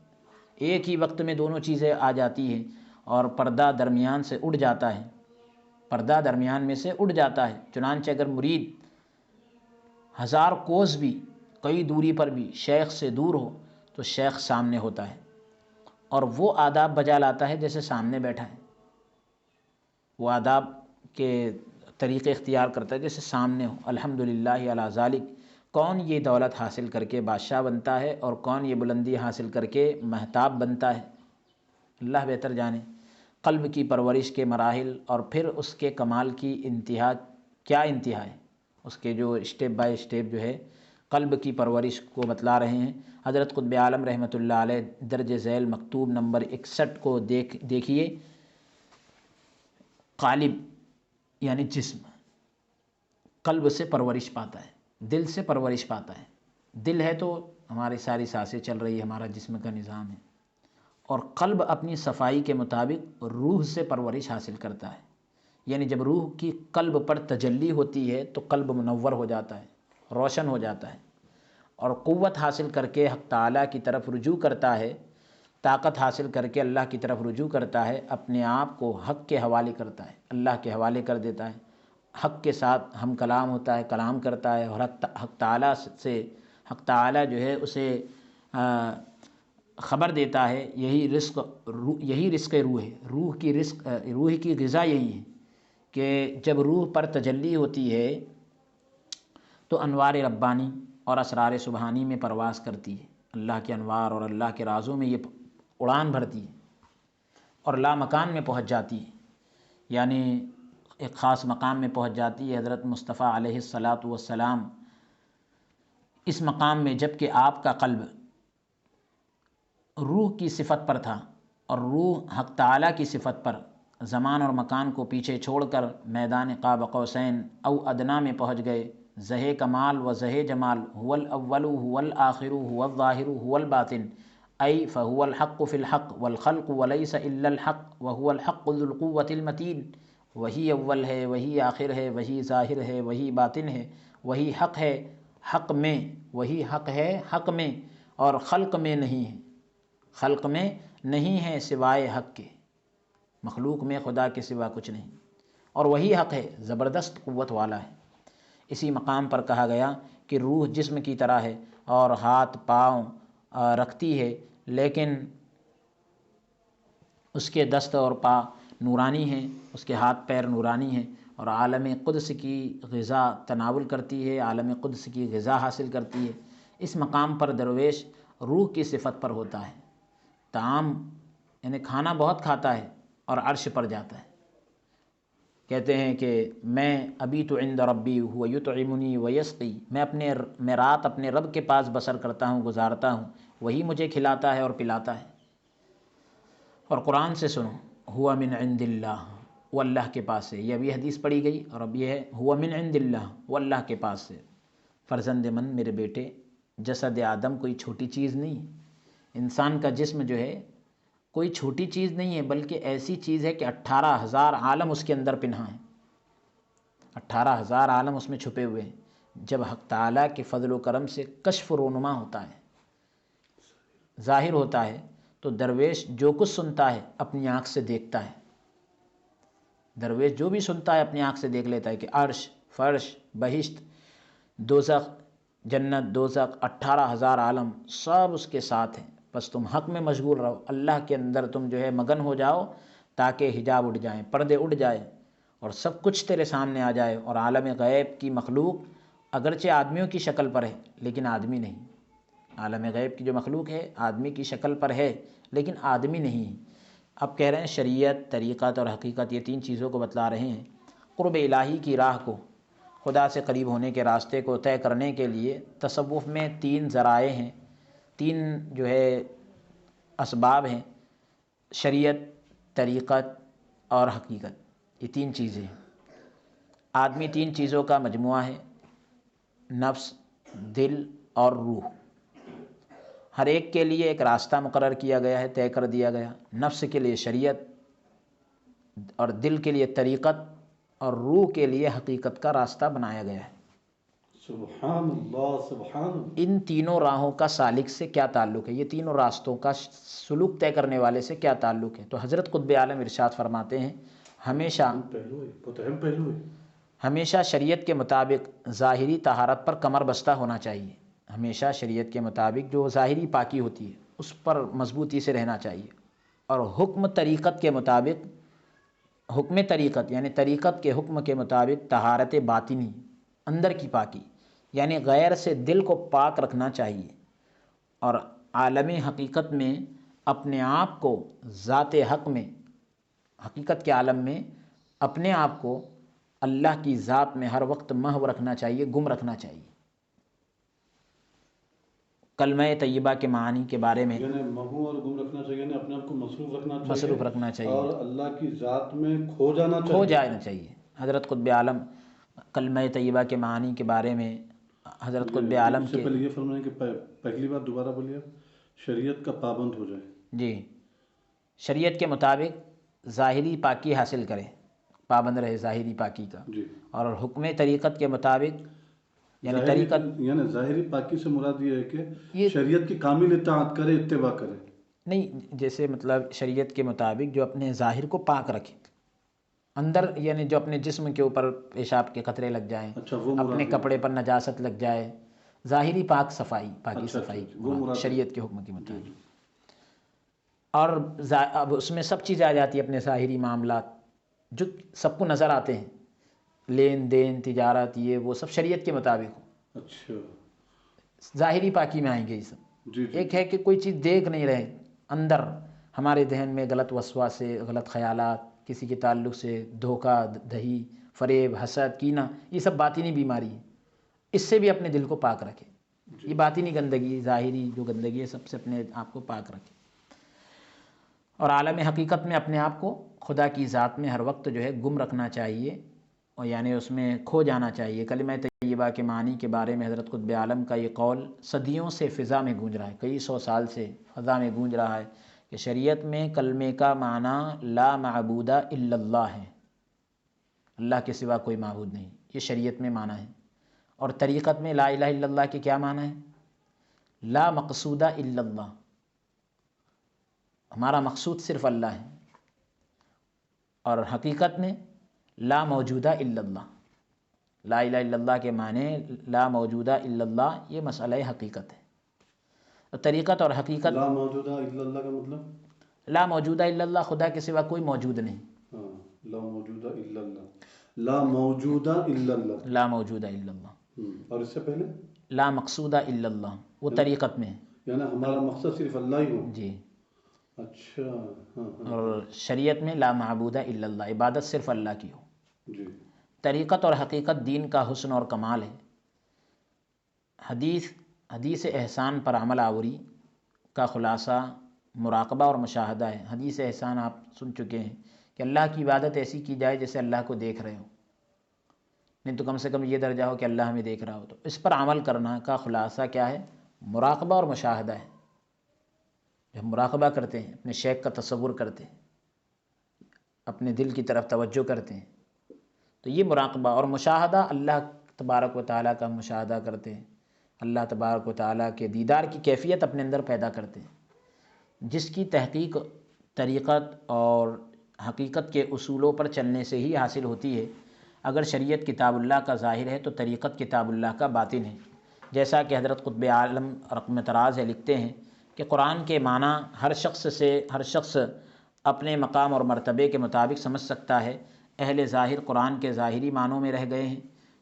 ایک ہی وقت میں دونوں چیزیں آ جاتی ہیں، اور پردہ درمیان سے اڑ جاتا ہے، پردہ درمیان میں سے اڑ جاتا ہے۔ چنانچہ اگر مرید 1000 کوس بھی کئی دوری پر بھی شیخ سے دور ہو تو شیخ سامنے ہوتا ہے اور وہ آداب بجا لاتا ہے جیسے سامنے بیٹھا ہے، وہ آداب کے طریقے اختیار کرتا ہے جیسے سامنے ہو۔ الحمدللہ علی ذالک، کون یہ دولت حاصل کر کے بادشاہ بنتا ہے اور کون یہ بلندی حاصل کر کے مہتاب بنتا ہے، اللہ بہتر جانے۔ قلب کی پرورش کے مراحل اور پھر اس کے کمال کی انتہا کیا انتہا ہے، اس کے جو اسٹیپ بائی اسٹیپ جو ہے قلب کی پرورش کو بتلا رہے ہیں۔ حضرت قطب عالم رحمۃ اللہ علیہ درج ذیل مکتوب نمبر 61 کو دیکھیے۔ قالب یعنی جسم قلب سے پرورش پاتا ہے، دل سے پرورش پاتا ہے۔ دل ہے تو ہماری ساری سانسیں چل رہی ہے، ہمارا جسم کا نظام ہے، اور قلب اپنی صفائی کے مطابق روح سے پرورش حاصل کرتا ہے۔ یعنی جب روح کی قلب پر تجلی ہوتی ہے تو قلب منور ہو جاتا ہے، روشن ہو جاتا ہے، اور قوت حاصل کر کے حق تعالیٰ کی طرف رجوع کرتا ہے، طاقت حاصل کر کے اللہ کی طرف رجوع کرتا ہے، اپنے آپ کو حق کے حوالے کرتا ہے، اللہ کے حوالے کر دیتا ہے، حق کے ساتھ ہم کلام ہوتا ہے، کلام کرتا ہے، اور حق تعالیٰ سے حق تعالیٰ جو ہے اسے خبر دیتا ہے۔ یہی رزق روح ہے، روح کی غذا یہی ہے کہ جب روح پر تجلی ہوتی ہے تو انوار ربانی اور اسرار سبحانی میں پرواز کرتی ہے، اللہ کے انوار اور اللہ کے رازوں میں یہ اڑان بھرتی ہے اور لا مکان میں پہنچ جاتی ہے، یعنی ایک خاص مقام میں پہنچ جاتی ہے۔ حضرت مصطفیٰ علیہ الصلاۃ والسلام اس مقام میں جب کہ آپ کا قلب روح کی صفت پر تھا اور روح حق تعالیٰ کی صفت پر، زمان اور مکان کو پیچھے چھوڑ کر میدان قاب قوسین او ادنا میں پہنچ گئے۔ زہ کمال و زہ جمال، هو الاول هو الآخر هو الظاہر هو الباطن، ای فهو الحق فی الحق والخلق وليس الا الحق وهو الحق ذو القوة المتین۔ وہی اول ہے، وہی آخر ہے، وہی ظاہر ہے، وہی باطن ہے، وہی حق ہے حق میں، وہی حق ہے حق میں، اور خلق میں نہیں ہے، خلق میں نہیں ہے سوائے حق کے، مخلوق میں خدا کے سوا کچھ نہیں، اور وہی حق ہے، زبردست قوت والا ہے۔ اسی مقام پر کہا گیا کہ روح جسم کی طرح ہے اور ہاتھ پاؤں رکھتی ہے، لیکن اس کے دست اور پا نورانی ہیں، اس کے ہاتھ پیر نورانی ہیں، اور عالم قدس کی غذا تناول کرتی ہے، عالم قدس کی غذا حاصل کرتی ہے۔ اس مقام پر درویش روح کی صفت پر ہوتا ہے، طعام یعنی کھانا بہت کھاتا ہے اور عرش پر جاتا ہے۔ کہتے ہیں کہ میں ابیت عند ربی هو یطعمنی ویسقی، میں رات اپنے رب کے پاس بسر کرتا ہوں، گزارتا ہوں، وہی مجھے کھلاتا ہے اور پلاتا ہے۔ اور قرآن سے سنو، هو من عند اللہ، وہ اللہ کے پاس سے، یہ ابھی حدیث پڑھی گئی، اور اب یہ ہے هو من عند اللہ، وہ اللہ کے پاس سے۔ فرزند من، میرے بیٹے، جسد آدم کوئی چھوٹی چیز نہیں، انسان کا جسم جو ہے کوئی چھوٹی چیز نہیں ہے، بلکہ ایسی چیز ہے کہ 18,000 عالم اس کے اندر پنہا ہیں، 18,000 عالم اس میں چھپے ہوئے ہیں۔ جب حق تعالیٰ کے فضل و کرم سے کشف و رونما ہوتا ہے، ظاہر ہوتا ہے، تو درویش جو کچھ سنتا ہے اپنی آنکھ سے دیکھتا ہے، درویش جو بھی سنتا ہے اپنی آنکھ سے دیکھ لیتا ہے کہ عرش، فرش، بہشت، دوزخ، جنت، دوزخ، 18,000 عالم سب اس کے ساتھ ہیں، بس تم حق میں مشغول رہو، اللہ کے اندر تم جو ہے مگن ہو جاؤ تاکہ حجاب اٹھ جائیں، پردے اٹھ جائے اور سب کچھ تیرے سامنے آ جائے، اور عالم غیب کی مخلوق اگرچہ آدمیوں کی شکل پر ہے لیکن آدمی نہیں، عالم غیب کی جو مخلوق ہے آدمی کی شکل پر ہے لیکن آدمی نہیں ہے۔ اب کہہ رہے ہیں شریعت، طریقت اور حقیقت، یہ تین چیزوں کو بتلا رہے ہیں۔ قرب الہی کی راہ کو، خدا سے قریب ہونے کے راستے کو طے کرنے کے لیے تصوف میں تین ذرائع ہیں، تین جو ہے اسباب ہیں، شریعت، طریقت اور حقیقت، یہ تین چیزیں ہیں۔ آدمی تین چیزوں کا مجموعہ ہے، نفس، دل اور روح۔ ہر ایک کے لیے ایک راستہ مقرر کیا گیا ہے، طے کر دیا گیا۔ نفس کے لیے شریعت اور دل کے لیے طریقت اور روح کے لیے حقیقت کا راستہ بنایا گیا ہے۔ سبحان اللہ، سبحان اللہ۔ ان تینوں راہوں کا سالک سے کیا تعلق ہے، یہ تینوں راستوں کا سلوک طے کرنے والے سے کیا تعلق ہے؟ تو حضرت قطب عالم ارشاد فرماتے ہیں ہمیشہ شریعت کے مطابق ظاہری طہارت پر کمر بستہ ہونا چاہیے، ہمیشہ شریعت کے مطابق جو ظاہری پاکی ہوتی ہے اس پر مضبوطی سے رہنا چاہیے، اور حکم طریقت کے مطابق، حکم طریقت یعنی طریقت کے حکم کے مطابق طہارت باطنی، اندر کی پاکی یعنی غیر سے دل کو پاک رکھنا چاہیے، اور عالم حقیقت میں اپنے آپ کو ذات حق میں، حقیقت کے عالم میں اپنے آپ کو اللہ کی ذات میں ہر وقت محو رکھنا چاہیے، گم رکھنا چاہیے۔ کلمہ طیبہ کے معنی کے بارے میں یعنی محو اور گم رکھنا چاہیے، یعنی اپنے آپ کو مصروف رکھنا چاہیے، مصروف رکھنا چاہیے اور اللہ کی ذات میں کھو جانا چاہیے، کھو جانا چاہیے۔ حضرت قطب عالم کلمہ طیبہ کے معنی کے بارے میں حضرت قطب عالم اس سے کے پہلے یہ فرمائیں کہ پہلی بات دوبارہ بولیے آپ، شریعت کا پابند ہو جائے۔ جی، شریعت کے مطابق ظاہری پاکی حاصل کرے، پابند رہے ظاہری پاکی کا، جی، اور حکم طریقت کے مطابق یعنی طریقت یعنی ظاہری پاکی سے مراد یہ ہے کہ یہ شریعت کی کامل اطاعت کرے، اتباع کرے۔ نہیں، جیسے مطلب شریعت کے مطابق جو اپنے ظاہر کو پاک رکھے، اندر یعنی جو اپنے جسم کے اوپر پیشاب کے قطرے لگ جائیں، اچھا، وہ مراد اپنے ہے۔ کپڑے پر نجاست لگ جائے، ظاہری پاک صفائی، پاکی اچھا، صفائی وہ مراد ہے۔ شریعت کے حکم کے جی، مطابق۔ جی۔ اور اب اس میں سب چیزیں آ جاتی ہیں، اپنے ظاہری معاملات جو سب کو نظر آتے ہیں، لین دین، تجارت، یہ وہ سب شریعت کے مطابق ہو، اچھا، ظاہری پاکی میں آئیں گے یہ سب۔ جی، جی۔ ایک ہے کہ کوئی چیز دیکھ نہیں رہے، اندر ہمارے ذہن میں غلط وسواسے، غلط خیالات، کسی کے تعلق سے دھوکہ دہی، فریب، حسد، کینہ، یہ سب باطنی بیماری ہے، اس سے بھی اپنے دل کو پاک رکھے۔ یہ باطنی گندگی، ظاہری جو گندگی ہے سب سے اپنے آپ کو پاک رکھے، اور عالم حقیقت میں اپنے آپ کو خدا کی ذات میں ہر وقت جو ہے گم رکھنا چاہیے، اور یعنی اس میں کھو جانا چاہیے۔ کلمہ طیبہ کے معنی کے بارے میں حضرت قطب عالم کا یہ قول صدیوں سے فضا میں گونج رہا ہے، کئی سو سال سے فضا میں گونج رہا ہے کہ شریعت میں کلمے کا معنی لا معبود الا اللہ ہے، اللہ کے سوا کوئی معبود نہیں، یہ شریعت میں معنی ہے۔ اور طریقت میں لا الہ الا اللہ کے کیا معنی ہے؟ لا مقصود الا اللہ، ہمارا مقصود صرف اللہ ہے۔ اور حقیقت میں لا موجودہ الا اللہ، لا الہ الا اللہ کے معنی لا موجودہ الا اللہ، یہ مسئلہ حقیقت ہے۔ طریقت اور حقیقت، لا موجودہ الا اللہ کا مطلب لا موجودہ الا اللہ، خدا کے سوا کوئی موجود نہیں، ہاں، لا موجودہ الا اللہ، لا موجودہ الا اللہ، لا موجودہ الا اللہ۔ اور اس سے پہلے لا مقصودہ الا اللہ، وہ طریقت میں ہے، یعنی ہمارا مقصد صرف اللہ ہی ہو۔ جی۔ اچھا، ہاں ہاں، اور شریعت میں لا معبود الا اللہ، عبادت صرف اللہ کی ہو۔ جی، طریقت اور حقیقت دین کا حسن اور کمال ہے۔ حدیث احسان پر عمل آوری کا خلاصہ مراقبہ اور مشاہدہ ہے۔ حدیث احسان آپ سن چکے ہیں کہ اللہ کی عبادت ایسی کی جائے جیسے اللہ کو دیکھ رہے ہو، نہیں تو کم سے کم یہ درجہ ہو کہ اللہ ہمیں دیکھ رہا ہو۔ تو اس پر عمل کرنا کا خلاصہ کیا ہے؟ مراقبہ اور مشاہدہ ہے۔ جب مراقبہ کرتے ہیں، اپنے شیخ کا تصور کرتے ہیں، اپنے دل کی طرف توجہ کرتے ہیں، تو یہ مراقبہ اور مشاہدہ، اللہ تبارک و تعالیٰ کا مشاہدہ کرتے ہیں، اللہ تبارک و تعالیٰ کے دیدار کی کیفیت اپنے اندر پیدا کرتے ہیں، جس کی تحقیق طریقت اور حقیقت کے اصولوں پر چلنے سے ہی حاصل ہوتی ہے۔ اگر شریعت کتاب اللہ کا ظاہر ہے تو طریقت کتاب اللہ کا باطن ہے، جیسا کہ حضرت قطب عالم رقم طراز ہے لکھتے ہیں کہ قرآن کے معنی ہر شخص اپنے مقام اور مرتبے کے مطابق سمجھ سکتا ہے۔ اہل ظاہر قرآن کے ظاہری معنوں میں رہ گئے ہیں،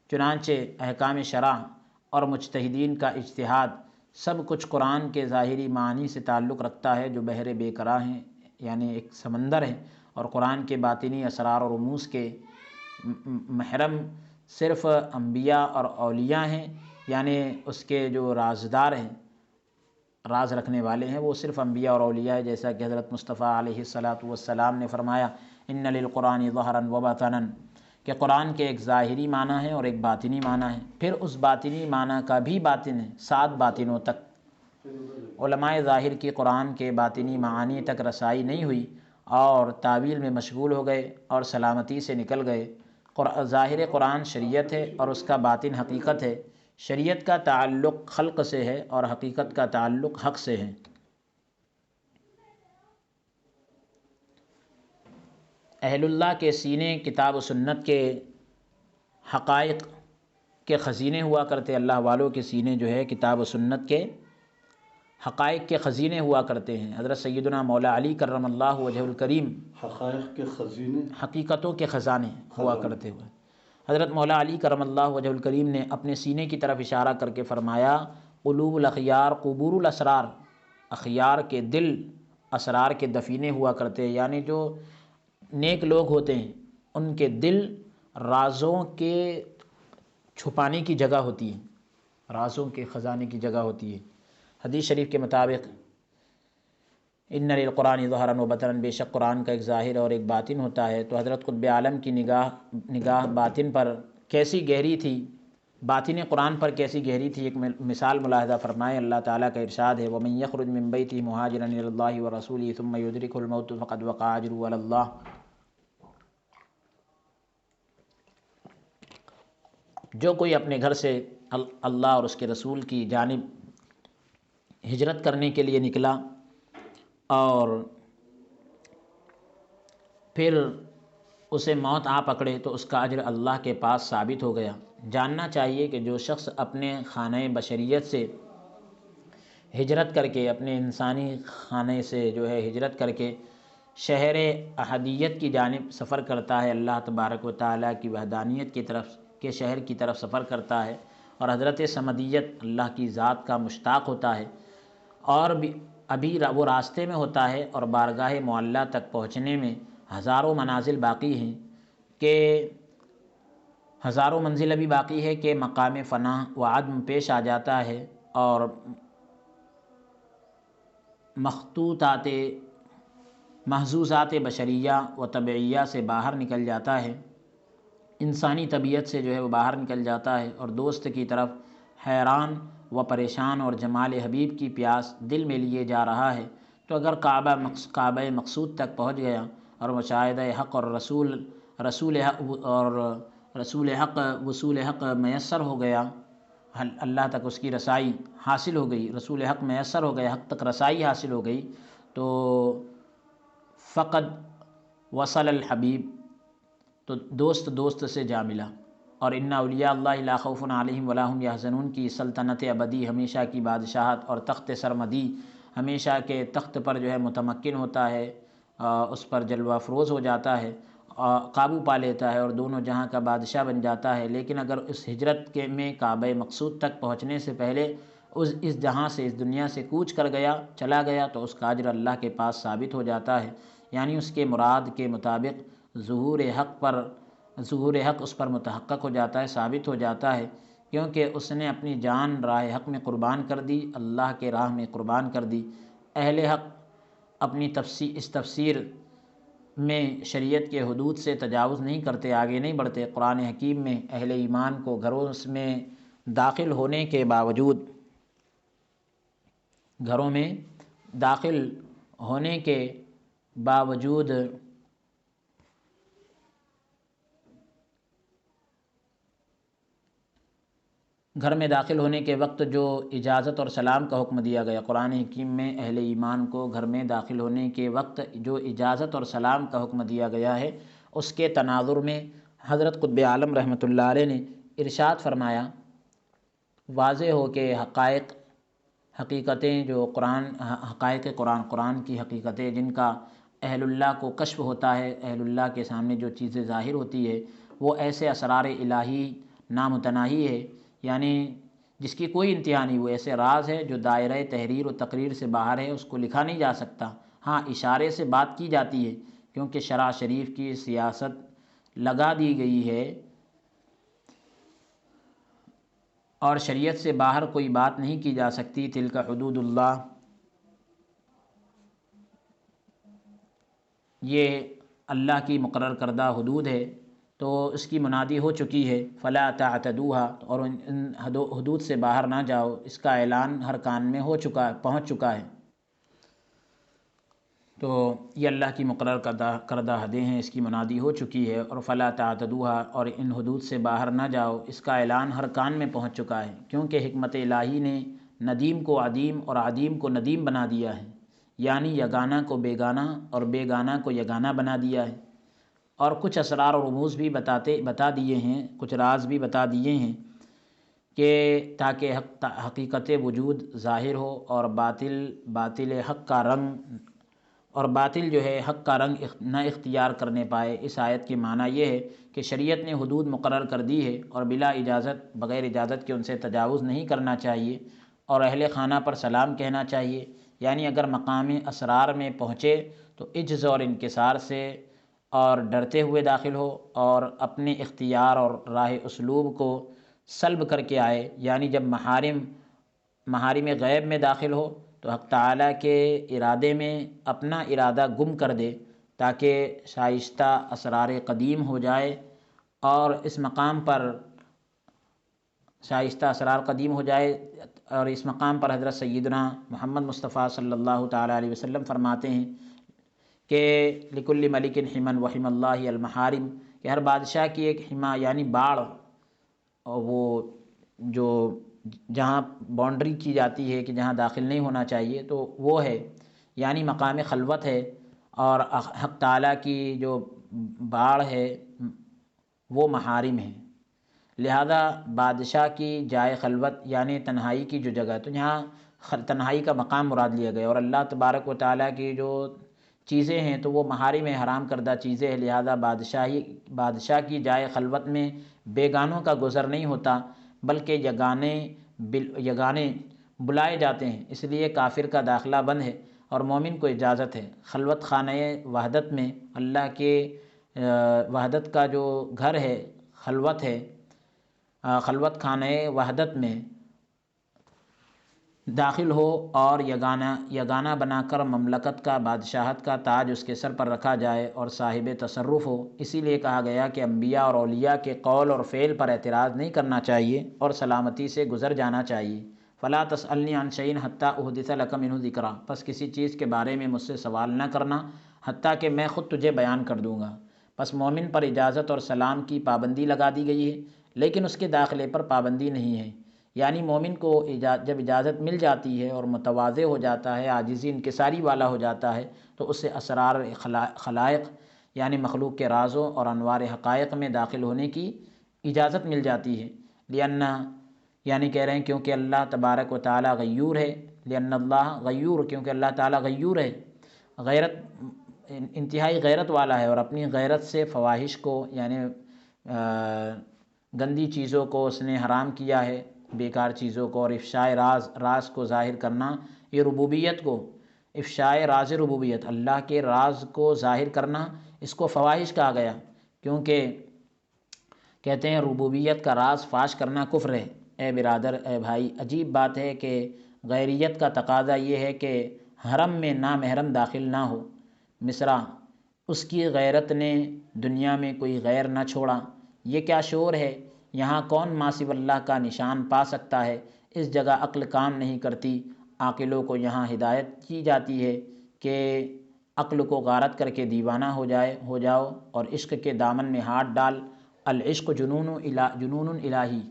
چنانچہ احکام شرع اور مجتہدین کا اجتہاد سب کچھ قرآن کے ظاہری معنی سے تعلق رکھتا ہے جو بحر بے قرار ہیں، یعنی ایک سمندر ہے، اور قرآن کے باطنی اسرار اور رموز کے محرم صرف انبیاء اور اولیاء ہیں، یعنی اس کے جو رازدار ہیں، راز رکھنے والے ہیں، وہ صرف انبیاء اور اولیاء ہیں، جیسا کہ حضرت مصطفیٰ علیہ السلام نے فرمایا ان للقرآن ظہرا و باطنا، کہ قرآن کے ایک ظاہری معنی ہے اور ایک باطنی معنی ہے، پھر اس باطنی معنی کا بھی باطن ہے 7 باطنوں تک۔ علماء ظاہر کی قرآن کے باطنی معانی تک رسائی نہیں ہوئی اور تعویل میں مشغول ہو گئے اور سلامتی سے نکل گئے۔ ظاہر قرآن شریعت ہے اور اس کا باطن حقیقت ہے۔ شریعت کا تعلق خلق سے ہے اور حقیقت کا تعلق حق سے ہے۔ اہل اللہ کے سینے کتاب و سنت کے حقائق کے خزینے ہوا کرتے، اللہ والوں کے سینے جو ہے کتاب و سنت کے حقائق کے خزینے ہوا کرتے ہیں۔ حضرت سیدنا مولا علی کرم اللہ وجہ الکریم حقائق کے خزینے، حقیقتوں کے خزانے ہوا کرتے ہوئے، حضرت مولا علی کرم اللہ وجہ الکریم نے اپنے سینے کی طرف اشارہ کر کے فرمایا قلوب الاخیار قبور الاسرار، اخیار کے دل اسرار کے دفینے ہوا کرتے ہیں، یعنی جو نیک لوگ ہوتے ہیں ان کے دل رازوں کے چھپانے کی جگہ ہوتی ہے، رازوں کے خزانے کی جگہ ہوتی ہے۔ حدیث شریف کے مطابق ان للقرآن ظہرا و بطنا، بے شک قرآن کا ایک ظاہر اور ایک باطن ہوتا ہے۔ تو حضرت قطب عالم کی نگاہ باطن پر کیسی گہری تھی، باطن قرآن پر کیسی گہری تھی، ایک مثال ملاحظہ فرمائے۔ اللہ تعالیٰ کا ارشاد ہے وَمَن يَخْرُجْ مِن بَيْتِهِ مُهَاجِرًا إِلَى اللَّهِ وَرَسُولِهِ ثُمَّ يُدْرِكْهُ الْمَوْتُ فَقَدْ وَقَعَ أَجْرُهُ عَلَى اللَّهِ۔ جو کوئی اپنے گھر سے اللہ اور اس کے رسول کی جانب ہجرت کرنے کے لیے نکلا اور پھر اسے موت آ پکڑے تو اس کا اجر اللہ کے پاس ثابت ہو گیا۔ جاننا چاہیے کہ جو شخص اپنے خانہ بشریت سے ہجرت کر کے، اپنے انسانی خانے سے جو ہے ہجرت کر کے شہر احدیت کی جانب سفر کرتا ہے، اللہ تبارک و تعالیٰ کی وحدانیت کی طرف کے شہر کی طرف سفر کرتا ہے اور حضرت صمدیت اللہ کی ذات کا مشتاق ہوتا ہے، اور بھی ابھی وہ راستے میں ہوتا ہے اور بارگاہ معلیٰ تک پہنچنے میں ہزاروں منازل باقی ہیں، کہ ہزاروں منزل ابھی باقی ہے کہ مقام فناء و عدم پیش آ جاتا ہے اور محظوظات بشریہ و طبعیہ سے باہر نکل جاتا ہے، انسانی طبیعت سے جو ہے وہ باہر نکل جاتا ہے اور دوست کی طرف حیران و پریشان اور جمال حبیب کی پیاس دل میں لیے جا رہا ہے۔ تو اگر کعبہ مقصود تک پہنچ گیا اور مشاہدہ حق اور رسول حق وصول حق میسر ہو گیا، اللہ تک اس کی رسائی حاصل ہو گئی، رسول حق میسر ہو گیا، حق تک رسائی حاصل ہو گئی، تو فقد وصل الحبیب، تو دوست سے جا ملا۔ اور ان اولیاء اللہ لا خوف علیہم ولا هم یحزنون کی سلطنت ابدی، ہمیشہ کی بادشاہت اور تخت سرمدی، ہمیشہ کے تخت پر جو ہے متمکن ہوتا ہے، اس پر جلوہ افروز ہو جاتا ہے، قابو پا لیتا ہے اور دونوں جہاں کا بادشاہ بن جاتا ہے۔ لیکن اگر اس ہجرت کے میں کعبہ مقصود تک پہنچنے سے پہلے اس جہاں سے، اس دنیا سے کوچ کر چلا گیا تو اس کا اجر اللہ کے پاس ثابت ہو جاتا ہے، یعنی اس کے مراد کے مطابق ظہور حق اس پر متحقق ہو جاتا ہے، ثابت ہو جاتا ہے، کیونکہ اس نے اپنی جان راہ حق میں قربان کر دی، اللہ کے راہ میں قربان کر دی۔ اہل حق اپنی اس تفسیر میں شریعت کے حدود سے تجاوز نہیں کرتے، آگے نہیں بڑھتے۔ قرآن حکیم میں اہل ایمان کو گھروں میں داخل ہونے کے باوجود گھر میں داخل ہونے کے وقت جو اجازت اور سلام کا حکم دیا گیا، قرآن حکیم میں اہل ایمان کو گھر میں داخل ہونے کے وقت جو اجازت اور سلام کا حکم دیا گیا ہے، اس کے تناظر میں حضرت قطب عالم رحمۃ اللہ علیہ نے ارشاد فرمایا، واضح ہو کہ حقیقتیں جو حقائق قرآن کی حقیقتیں جن کا اہل اللہ کو کشف ہوتا ہے، اہل اللہ کے سامنے جو چیزیں ظاہر ہوتی ہے وہ ایسے اسرار الہی نامتناہی ہے، یعنی جس کی کوئی انتہا نہیں، وہ ایسے راز ہے جو دائرۂ تحریر و تقریر سے باہر ہے، اس کو لکھا نہیں جا سکتا۔ ہاں اشارے سے بات کی جاتی ہے کیونکہ شرع شریف کی سیاست لگا دی گئی ہے اور شریعت سے باہر کوئی بات نہیں کی جا سکتی۔ تلک حدود اللہ، یہ اللہ کی مقرر کردہ حدود ہے، تو اس کی منادی ہو چکی ہے، فلا تعتدوها، اور ان حدود سے باہر نہ جاؤ، اس کا اعلان ہر کان میں پہنچ چکا ہے۔ تو یہ اللہ کی مقرر کردہ حدیں ہیں، اس کی منادی ہو چکی ہے، اور فلا تعتدوها، اور ان حدود سے باہر نہ جاؤ، اس کا اعلان ہر کان میں پہنچ چکا ہے، کیونکہ حکمت الہی نے ندیم کو عدیم اور عدیم کو ندیم بنا دیا ہے، یعنی یگانہ کو بیگانہ اور بیگانہ کو یگانہ بنا دیا ہے، اور کچھ اسرار اور رموز بھی بتا دیے ہیں، کچھ راز بھی بتا دیے ہیں کہ تاکہ حقیقت وجود ظاہر ہو اور باطل حق کا رنگ، اور باطل جو ہے حق کا رنگ نہ اختیار کرنے پائے۔ اس آیت کے معنی یہ ہے کہ شریعت نے حدود مقرر کر دی ہے اور بلا اجازت، بغیر اجازت کے ان سے تجاوز نہیں کرنا چاہیے، اور اہل خانہ پر سلام کہنا چاہیے، یعنی اگر مقام اسرار میں پہنچے تو عجز اور انکسار سے اور ڈرتے ہوئے داخل ہو، اور اپنے اختیار اور راہ اسلوب کو سلب کر کے آئے، یعنی جب محارم غیب میں داخل ہو تو حق تعالیٰ کے ارادے میں اپنا ارادہ گم کر دے تاکہ شائستہ اسرار قدیم ہو جائے، اور اس مقام پر شائستہ اسرار قدیم ہو جائے، اور اس مقام پر حضرت سیدنا محمد مصطفیٰ صلی اللہ تعالیٰ علیہ وسلم فرماتے ہیں کہ لکل ملک حمن وحم اللہ المحارم، کہ ہر بادشاہ کی ایک حما یعنی باڑ، اور وہ جو جہاں باؤنڈری کی جاتی ہے کہ جہاں داخل نہیں ہونا چاہیے، تو وہ ہے یعنی مقام خلوت ہے، اور حق تعالیٰ کی جو باڑ ہے وہ محارم ہے، لہذا بادشاہ کی جائے خلوت یعنی تنہائی کی جو جگہ، تو یہاں تنہائی کا مقام مراد لیا گیا، اور اللہ تبارک و تعالیٰ کی جو چیزیں ہیں تو وہ محارم حرام کردہ چیزیں ہیں، لہذا بادشاہ کی جائے خلوت میں بیگانوں کا گزر نہیں ہوتا، بلکہ یگانے بلائے جاتے ہیں، اس لیے کافر کا داخلہ بند ہے اور مومن کو اجازت ہے۔ خلوت خانہ وحدت میں اللہ کے وحدت کا جو گھر ہے خلوت ہے، خلوت خانہ وحدت میں داخل ہو اور یگانہ بنا کر مملکت کا، بادشاہت کا تاج اس کے سر پر رکھا جائے اور صاحب تصرف ہو۔ اسی لیے کہا گیا کہ انبیاء اور اولیاء کے قول اور فعل پر اعتراض نہیں کرنا چاہیے اور سلامتی سے گزر جانا چاہیے۔ فلا تسألنی عن شیء حتی احدث لک منہ ذکرا، پس کسی چیز کے بارے میں مجھ سے سوال نہ کرنا حتیٰ کہ میں خود تجھے بیان کر دوں گا۔ پس مومن پر اجازت اور سلام کی پابندی لگا دی گئی ہے، لیکن اس کے داخلے پر پابندی نہیں ہے، یعنی مومن کو جب اجازت مل جاتی ہے اور متواضع ہو جاتا ہے، عاجزی انکساری والا ہو جاتا ہے، تو اسے اسرار خلائق یعنی مخلوق کے رازوں اور انوار حقائق میں داخل ہونے کی اجازت مل جاتی ہے، یعنی کہہ رہے ہیں کیونکہ اللہ تبارک و تعالیٰ غیور ہے، لأن اللہ غیور، کیونکہ اللہ تعالیٰ غیور ہے، غیرت انتہائی غیرت والا ہے، اور اپنی غیرت سے فواحش کو یعنی گندی چیزوں کو اس نے حرام کیا ہے، بیکار چیزوں کو، اور افشائے راز کو ظاہر کرنا، یہ ربوبیت کو، افشائے راز ربوبیت، اللہ کے راز کو ظاہر کرنا، اس کو فواحش کہا گیا، کیونکہ کہتے ہیں ربوبیت کا راز فاش کرنا کفر ہے۔ اے برادر، اے بھائی، عجیب بات ہے کہ غیریت کا تقاضا یہ ہے کہ حرم میں نامحرم داخل نہ ہو۔ مصرع، اس کی غیرت نے دنیا میں کوئی غیر نہ چھوڑا، یہ کیا شعور ہے، یہاں کون ما سوی اللہ کا نشان پا سکتا ہے، اس جگہ عقل کام نہیں کرتی، عاقلوں کو یہاں ہدایت کی جاتی ہے کہ عقل کو غارت کر کے دیوانہ ہو جاؤ اور عشق کے دامن میں ہاتھ ڈال۔ العشق جنون الہی،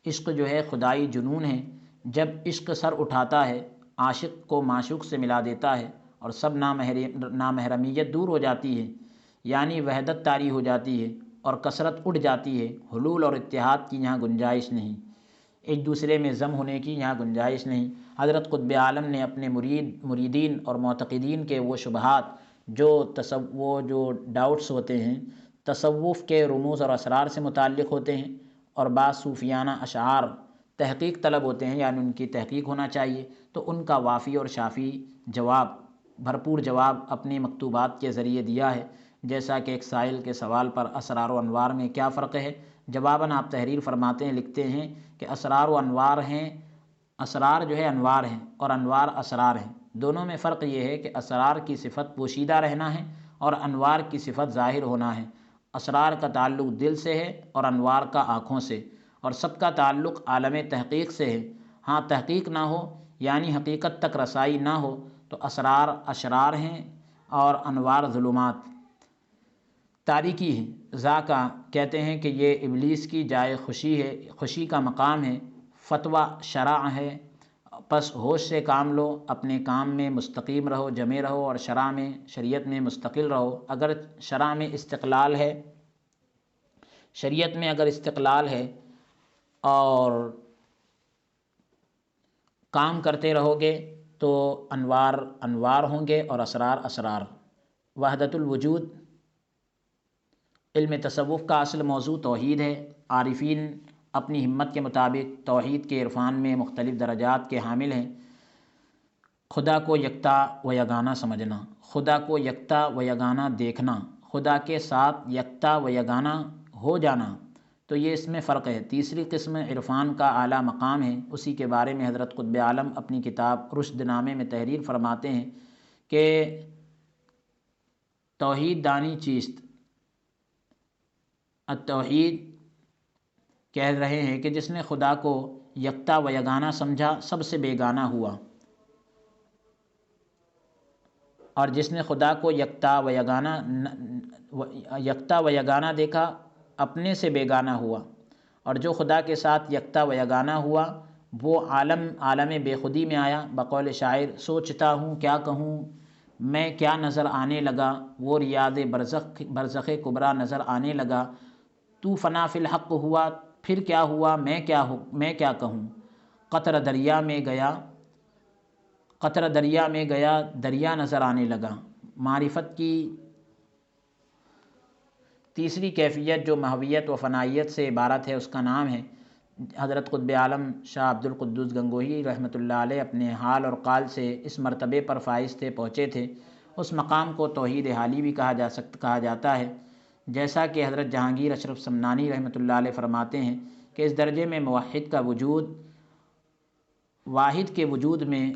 عشق جو ہے خدائی جنون ہے، جب عشق سر اٹھاتا ہے عاشق کو معشوق سے ملا دیتا ہے اور سب نامحرمیت دور ہو جاتی ہے، یعنی وحدت طاری ہو جاتی ہے اور کثرت اٹھ جاتی ہے، حلول اور اتحاد کی یہاں گنجائش نہیں، ایک دوسرے میں ضم ہونے کی یہاں گنجائش نہیں۔ حضرت قطب عالم نے اپنے مریدین اور معتقدین کے وہ شبہات وہ جو ڈاؤٹس ہوتے ہیں تصوف کے رموز اور اسرار سے متعلق ہوتے ہیں، اور بعض صوفیانہ اشعار تحقیق طلب ہوتے ہیں، یعنی ان کی تحقیق ہونا چاہیے، تو ان کا وافی اور شافی جواب، بھرپور جواب اپنی مکتوبات کے ذریعے دیا ہے۔ جیسا کہ ایک سائل کے سوال پر اسرار و انوار میں کیا فرق ہے، جواباً آپ تحریر فرماتے ہیں، لکھتے ہیں کہ اسرار و انوار ہیں، اسرار جو ہے انوار ہیں اور انوار اسرار ہیں۔ دونوں میں فرق یہ ہے کہ اسرار کی صفت پوشیدہ رہنا ہے اور انوار کی صفت ظاہر ہونا ہے۔ اسرار کا تعلق دل سے ہے اور انوار کا آنکھوں سے، اور سب کا تعلق عالم تحقیق سے ہے۔ ہاں تحقیق نہ ہو یعنی حقیقت تک رسائی نہ ہو تو اسرار اشرار ہیں اور انوار ظلمات تاریکی ہے۔ ذاکا کہتے ہیں کہ یہ ابلیس کی جائے خوشی ہے، خوشی کا مقام ہے، فتویٰ شرع ہے، پس ہوش سے کام لو، اپنے کام میں مستقیم رہو، جمے رہو، اور شریعت میں مستقل رہو۔ اگر شرع میں استقلال ہے، شریعت میں اگر استقلال ہے اور کام کرتے رہو گے تو انوار انوار ہوں گے اور اسرار اسرار۔ وحدت الوجود علم تصوف کا اصل موضوع توحید ہے۔ عارفین اپنی ہمت کے مطابق توحید کے عرفان میں مختلف درجات کے حامل ہیں۔ خدا کو یکتا و یگانہ سمجھنا، خدا کو یکتا و یگانہ دیکھنا، خدا کے ساتھ یکتا و یگانہ ہو جانا، تو یہ اس میں فرق ہے۔ تیسری قسم عرفان کا اعلیٰ مقام ہے، اسی کے بارے میں حضرت قطب عالم اپنی کتاب رشد نامے میں تحریر فرماتے ہیں کہ توحید دانی چیست، التوحید کہہ رہے ہیں کہ جس نے خدا کو یکتا و یگانہ سمجھا سب سے بیگانہ ہوا، اور جس نے خدا کو یکتا و یگانہ دیکھا اپنے سے بیگانہ ہوا، اور جو خدا کے ساتھ یکتا و یگانہ ہوا وہ عالم بے خودی میں آیا۔ بقول شاعر سوچتا ہوں کیا کہوں میں کیا نظر آنے لگا، وہ ریاض برزخ کبریٰ نظر آنے لگا، تو فنا فی الحق ہوا پھر کیا ہوا میں کیا کہوں، قطرہ دریا میں گیا دریا نظر آنے لگا۔ معرفت کی تیسری کیفیت جو محویت و فنائیت سے عبارت ہے اس کا نام ہے، حضرت قطب عالم شاہ عبد القدوس گنگوہی رحمۃ اللہ علیہ اپنے حال اور قال سے اس مرتبے پر فائز تھے، پہنچے تھے۔ اس مقام کو توحید حالی بھی کہا جاتا ہے، جیسا کہ حضرت جہانگیر اشرف سمنانی رحمۃ اللہ علیہ فرماتے ہیں کہ اس درجے میں موحد کا وجود واحد کے وجود میں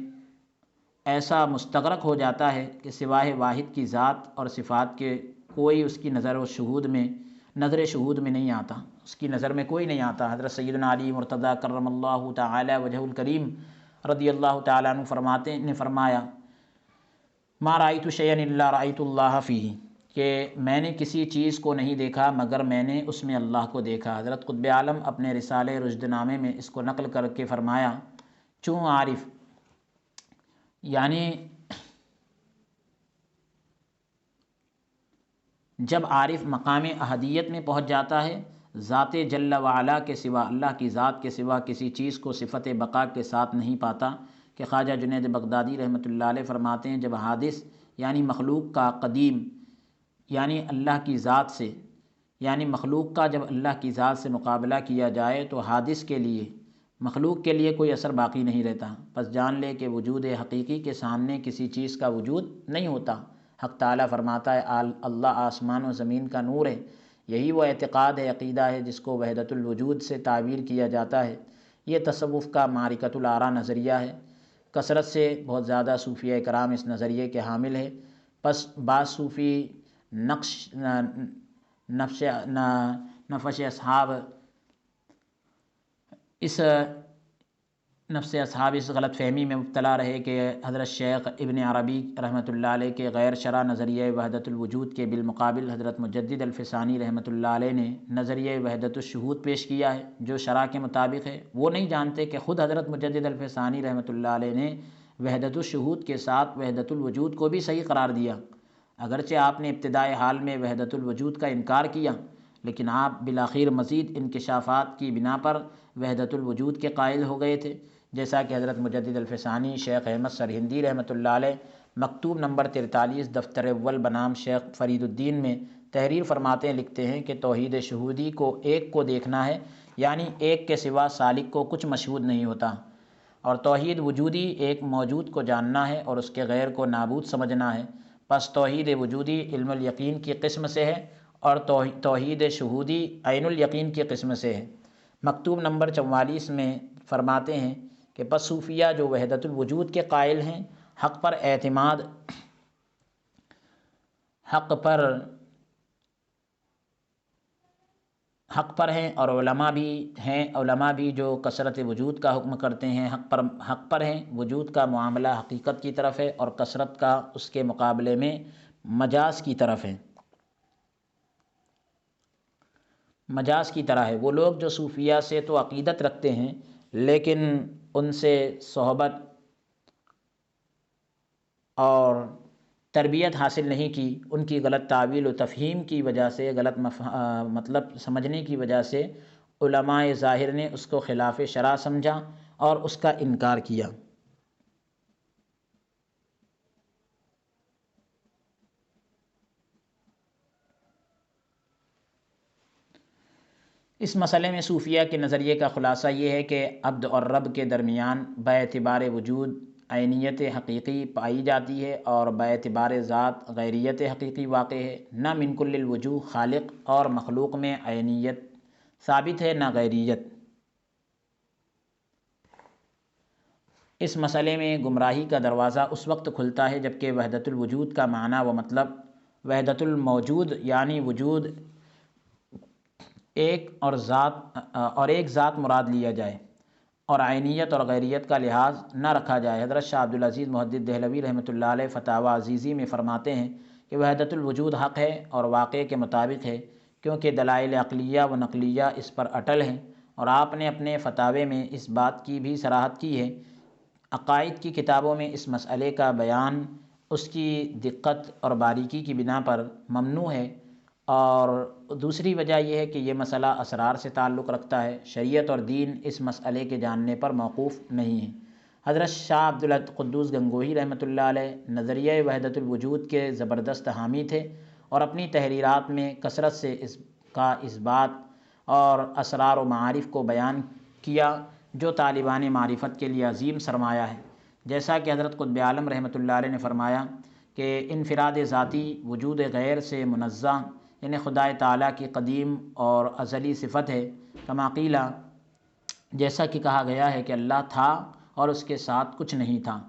ایسا مستغرق ہو جاتا ہے کہ سوائے واحد کی ذات اور صفات کے کوئی اس کی نظر شہود میں نہیں آتا، اس کی نظر میں کوئی نہیں آتا۔ حضرت سیدنا علی مرتضیٰ کرم اللہ تعالی وجہ الکریم رضی اللہ تعالیٰ عنہ نے فرمایا ما رأیت شیئا الا رأیت اللہ فیہ، کہ میں نے کسی چیز کو نہیں دیکھا مگر میں نے اس میں اللہ کو دیکھا۔ حضرت قطب عالم اپنے رسالے رشد نامے میں اس کو نقل کر کے فرمایا چوں عارف، یعنی جب عارف مقام احدیت میں پہنچ جاتا ہے، ذات جل وعلا کے سوا، اللہ کی ذات کے سوا کسی چیز کو صفت بقا کے ساتھ نہیں پاتا، کہ خواجہ جنید بغدادی رحمۃ اللہ علیہ فرماتے ہیں جب حادث یعنی مخلوق کا قدیم یعنی اللہ کی ذات سے، یعنی مخلوق کا جب اللہ کی ذات سے مقابلہ کیا جائے تو حادث کے لیے، مخلوق کے لیے کوئی اثر باقی نہیں رہتا۔ پس جان لے کہ وجود حقیقی کے سامنے کسی چیز کا وجود نہیں ہوتا۔ حق تعالیٰ فرماتا ہے اللہ آسمان و زمین کا نور ہے، یہی وہ اعتقاد ہے، عقیدہ ہے جس کو وحدت الوجود سے تعبیر کیا جاتا ہے۔ یہ تصوف کا معرکۃ الآراء نظریہ ہے، کثرت سے بہت زیادہ صوفیہ کرام اس نظریے کے حامل ہے۔ پس بعض صوفی نفس اصحاب اس غلط فہمی میں مبتلا رہے کہ حضرت شیخ ابن عربی رحمۃ اللہ علیہ کے غیر شرع نظریہ وحدت الوجود کے بالمقابل حضرت مجدد الفسانی رحمۃ اللہ علیہ نے نظریہ وحدت الشہود پیش کیا ہے جو شرع کے مطابق ہے۔ وہ نہیں جانتے کہ خود حضرت مجدد الفسانی رحمۃ اللہ علیہ نے وحدت الشہود کے ساتھ وحدت الوجود کو بھی صحیح قرار دیا، اگرچہ آپ نے ابتدائے حال میں وحدت الوجود کا انکار کیا، لیکن آپ بالآخر مزید انکشافات کی بنا پر وحدت الوجود کے قائل ہو گئے تھے، جیسا کہ حضرت مجدد الفسانی شیخ احمد سرہندی رحمۃ اللہ علیہ مکتوب نمبر 43 دفتر اول بنام شیخ فرید الدین میں تحریر فرماتے ہیں، لکھتے ہیں کہ توحید شہودی کو ایک کو دیکھنا ہے، یعنی ایک کے سوا سالک کو کچھ مشہود نہیں ہوتا، اور توحید وجودی ایک موجود کو جاننا ہے اور اس کے غیر کو نابود سمجھنا ہے۔ پس توحید وجودی علم الیقین کی قسم سے ہے اور توحید شہودی عین الیقین کی قسم سے ہے۔ مکتوب نمبر 44 میں فرماتے ہیں کہ پس صوفیہ جو وحدت الوجود کے قائل ہیں، حق پر اعتماد، حق پر ہیں، اور علماء بھی جو کثرت وجود کا حکم کرتے ہیں حق پر ہیں۔ وجود کا معاملہ حقیقت کی طرف ہے اور کثرت کا اس کے مقابلے میں مجاز کی طرف ہے، مجاز کی طرح ہے۔ وہ لوگ جو صوفیہ سے تو عقیدت رکھتے ہیں لیکن ان سے صحبت اور تربیت حاصل نہیں کی، ان کی غلط تعویل و تفہیم کی وجہ سے، غلط مطلب سمجھنے کی وجہ سے علماء ظاہر نے اس کو خلاف شرع سمجھا اور اس کا انکار کیا۔ اس مسئلے میں صوفیہ کے نظریے کا خلاصہ یہ ہے کہ عبد اور رب کے درمیان باعتبار وجود عینیت حقیقی پائی جاتی ہے اور باعتبار ذات غیریت حقیقی واقع ہے۔ نہ من کل الوجوہ خالق اور مخلوق میں عینیت ثابت ہے نہ غیریت۔ اس مسئلے میں گمراہی کا دروازہ اس وقت کھلتا ہے جبکہ وحدت الوجود کا معنی و مطلب وحدت الموجود یعنی وجود ایک ذات مراد لیا جائے اور عینیت اور غیریت کا لحاظ نہ رکھا جائے۔ حضرت شاہ عبدالعزیز محدث دہلوی رحمۃ اللہ علیہ فتاوی عزیزی میں فرماتے ہیں کہ وحدت الوجود حق ہے اور واقعے کے مطابق ہے، کیونکہ دلائل عقلیہ و نقلیہ اس پر اٹل ہیں، اور آپ نے اپنے فتاوے میں اس بات کی بھی صراحت کی ہے۔ عقائد کی کتابوں میں اس مسئلے کا بیان اس کی دقت اور باریکی کی بنا پر ممنوع ہے، اور دوسری وجہ یہ ہے کہ یہ مسئلہ اسرار سے تعلق رکھتا ہے، شریعت اور دین اس مسئلے کے جاننے پر موقوف نہیں ہے۔ حضرت شاہ عبدالقدوس گنگوہی رحمۃ اللہ علیہ نظریہ وحدت الوجود کے زبردست حامی تھے اور اپنی تحریرات میں کثرت سے اس کا اثبات اور اسرار و معارف کو بیان کیا جو طالبان معرفت کے لیے عظیم سرمایہ ہے۔ جیسا کہ حضرت قطب عالم رحمۃ اللہ علیہ نے فرمایا کہ انفراد ذاتی وجود غیر سے منزہ، یعنی خدائے تعالیٰ کی قدیم اور ازلی صفت ہے، کما قیل، جیسا کہ کہا گیا ہے کہ اللہ تھا اور اس کے ساتھ کچھ نہیں تھا۔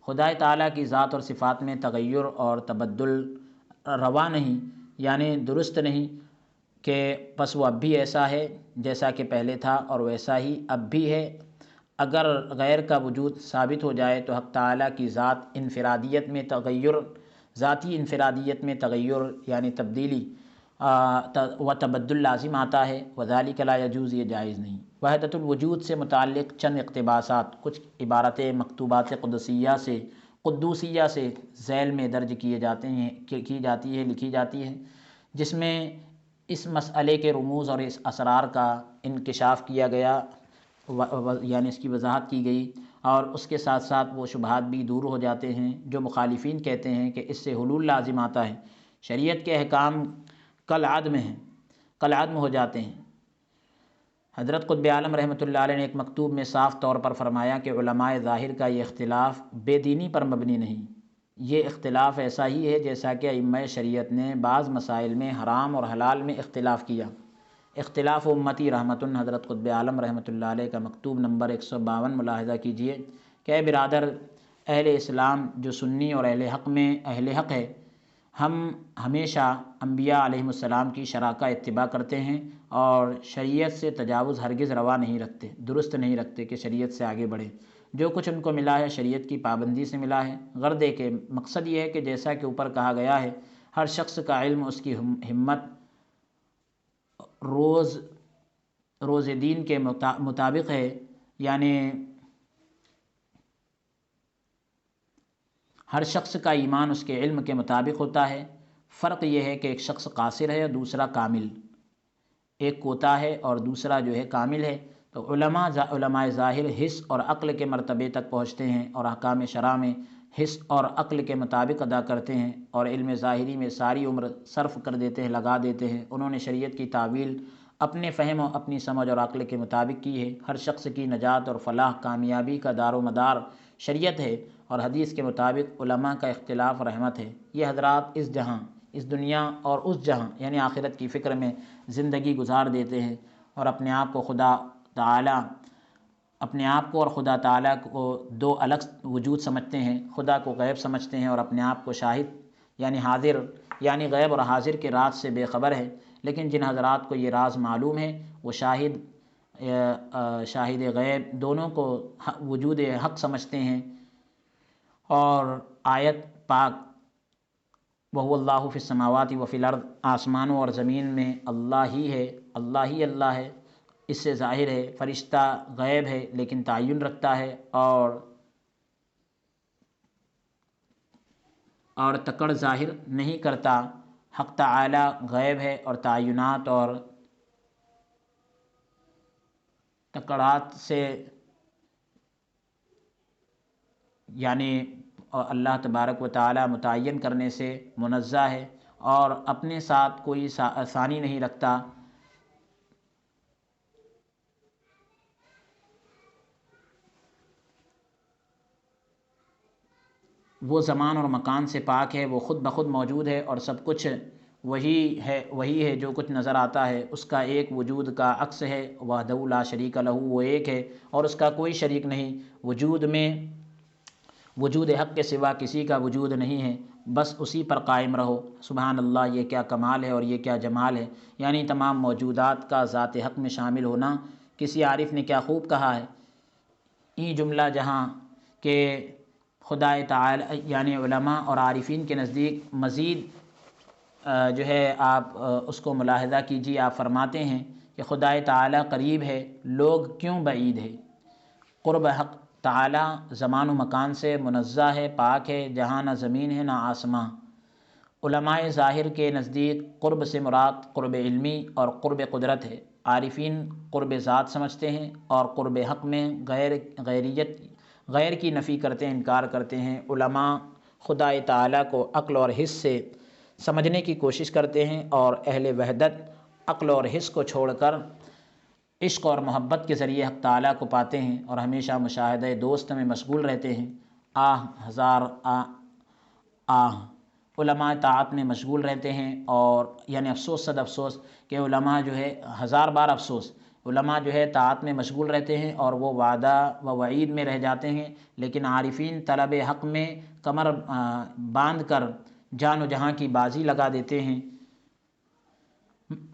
خدائے تعالیٰ کی ذات اور صفات میں تغیر اور تبدل روا نہیں، یعنی درست نہیں، کہ پس وہ اب بھی ایسا ہے جیسا کہ پہلے تھا اور ویسا ہی اب بھی ہے۔ اگر غیر کا وجود ثابت ہو جائے تو حق تعالیٰ کی ذاتی انفرادیت میں تغیر یعنی تبدیلی و تبدل لازم آتا ہے، وذالک لا یجوز، یہ جائز نہیں۔ وحدت الوجود سے متعلق چند اقتباسات، کچھ عبارتیں مکتوبات قدوسیہ سے ذیل میں درج کی جاتی ہیں، جس میں اس مسئلے کے رموز اور اس اسرار کا انکشاف کیا گیا، یعنی اس کی وضاحت کی گئی، اور اس کے ساتھ ساتھ وہ شبہات بھی دور ہو جاتے ہیں جو مخالفین کہتے ہیں کہ اس سے حلول لازم آتا ہے، شریعت کے احکام کالعدم ہو جاتے ہیں۔ حضرت قطب عالم رحمۃ اللہ علیہ نے ایک مکتوب میں صاف طور پر فرمایا کہ علماء ظاہر کا یہ اختلاف بے دینی پر مبنی نہیں، یہ اختلاف ایسا ہی ہے جیسا کہ ائمہ شریعت نے بعض مسائل میں حرام اور حلال میں اختلاف کیا۔ اختلاف امتی رحمت، حضرت قطب عالم رحمۃ اللہ علیہ کا مکتوب نمبر 152 ملاحظہ کیجئے کہ اے برادر اہل اسلام جو سنی اور اہل حق ہے، ہم ہمیشہ انبیاء علیہم السلام کی شرع کا اتباع کرتے ہیں اور شریعت سے تجاوز ہرگز روا نہیں رکھتے، درست نہیں رکھتے کہ شریعت سے آگے بڑھے۔ جو کچھ ان کو ملا ہے شریعت کی پابندی سے ملا ہے، غرض کہ مقصد یہ ہے کہ جیسا کہ اوپر کہا گیا ہے، ہر شخص کا علم اس کی ہمت روز دین کے مطابق ہے، یعنی ہر شخص کا ایمان اس کے علم کے مطابق ہوتا ہے۔ فرق یہ ہے کہ ایک شخص قاصر ہے اور دوسرا کامل، ایک کوتا ہے اور دوسرا جو ہے کامل ہے۔ تو علماء ظاہر حس اور عقل کے مرتبے تک پہنچتے ہیں اور احکام شرع میں حس اور عقل کے مطابق ادا کرتے ہیں، اور علم ظاہری میں ساری عمر صرف کر دیتے ہیں، لگا دیتے ہیں۔ انہوں نے شریعت کی تعویل اپنے فہم و اپنی سمجھ اور عقل کے مطابق کی ہے۔ ہر شخص کی نجات اور فلاح کامیابی کا دار و مدار شریعت ہے، اور حدیث کے مطابق علماء کا اختلاف رحمت ہے۔ یہ حضرات اس جہاں، اس دنیا اور اس جہاں یعنی آخرت کی فکر میں زندگی گزار دیتے ہیں، اور اپنے آپ کو اور خدا تعالیٰ کو دو الگ وجود سمجھتے ہیں۔ خدا کو غیب سمجھتے ہیں اور اپنے آپ کو شاہد یعنی حاضر، یعنی غیب اور حاضر کے راز سے بے خبر ہے۔ لیکن جن حضرات کو یہ راز معلوم ہے وہ شاہد غیب دونوں کو وجود حق سمجھتے ہیں، اور آیت پاک وَهُوَ اللَّهُ فِي السَّمَاوَاتِ وَفِي الْأَرْضِ، آسمانوں اور زمین میں اللہ ہی ہے، اللہ ہے، اس سے ظاہر ہے۔ فرشتہ غیب ہے لیکن تعین رکھتا ہے، اور تکڑ ظاہر نہیں کرتا۔ حق تعالی غیب ہے اور تعینات اور تکڑات سے یعنی اللہ تبارک و تعالی متعین کرنے سے منزہ ہے، اور اپنے ساتھ کوئی ثانی نہیں رکھتا۔ وہ زمان اور مکان سے پاک ہے، وہ خود بخود موجود ہے، اور سب کچھ وہی ہے جو کچھ نظر آتا ہے اس کا ایک وجود کا عکس ہے۔ وحدہ لا شریک لہ، وہ ایک ہے اور اس کا کوئی شریک نہیں۔ وجود میں وجود حق کے سوا کسی کا وجود نہیں ہے، بس اسی پر قائم رہو۔ سبحان اللہ، یہ کیا کمال ہے اور یہ کیا جمال ہے، یعنی تمام موجودات کا ذات حق میں شامل ہونا۔ کسی عارف نے کیا خوب کہا ہے، یہ جملہ جہاں کہ خدا تعالی یعنی علماء اور عارفین کے نزدیک مزید جو ہے آپ اس کو ملاحظہ کیجیے۔ آپ فرماتے ہیں کہ خدا تعالی قریب ہے، لوگ کیوں بعید ہے۔ قرب حق تعالی زمان و مکان سے منزہ ہے، پاک ہے، جہاں نہ زمین ہے نہ آسماں۔ علماء ظاہر کے نزدیک قرب سے مراد قرب علمی اور قرب قدرت ہے۔ عارفین قرب ذات سمجھتے ہیں، اور قرب حق میں غیر کی نفی کرتے ہیں، انکار کرتے ہیں۔ علماء خدا تعالی کو عقل اور حس سے سمجھنے کی کوشش کرتے ہیں، اور اہل وحدت عقل اور حس کو چھوڑ کر عشق اور محبت کے ذریعے حق تعالیٰ کو پاتے ہیں، اور ہمیشہ مشاہدہ دوست میں مشغول رہتے ہیں۔ ہزار آہ علماء طاعت میں مشغول رہتے ہیں، اور یعنی افسوس صد افسوس کہ علماء جو ہے ہزار بار افسوس، علماء جو ہے طاعت میں مشغول رہتے ہیں اور وہ وعدہ و وعید میں رہ جاتے ہیں، لیکن عارفین طلب حق میں کمر باندھ کر جان و جہاں کی بازی لگا دیتے ہیں۔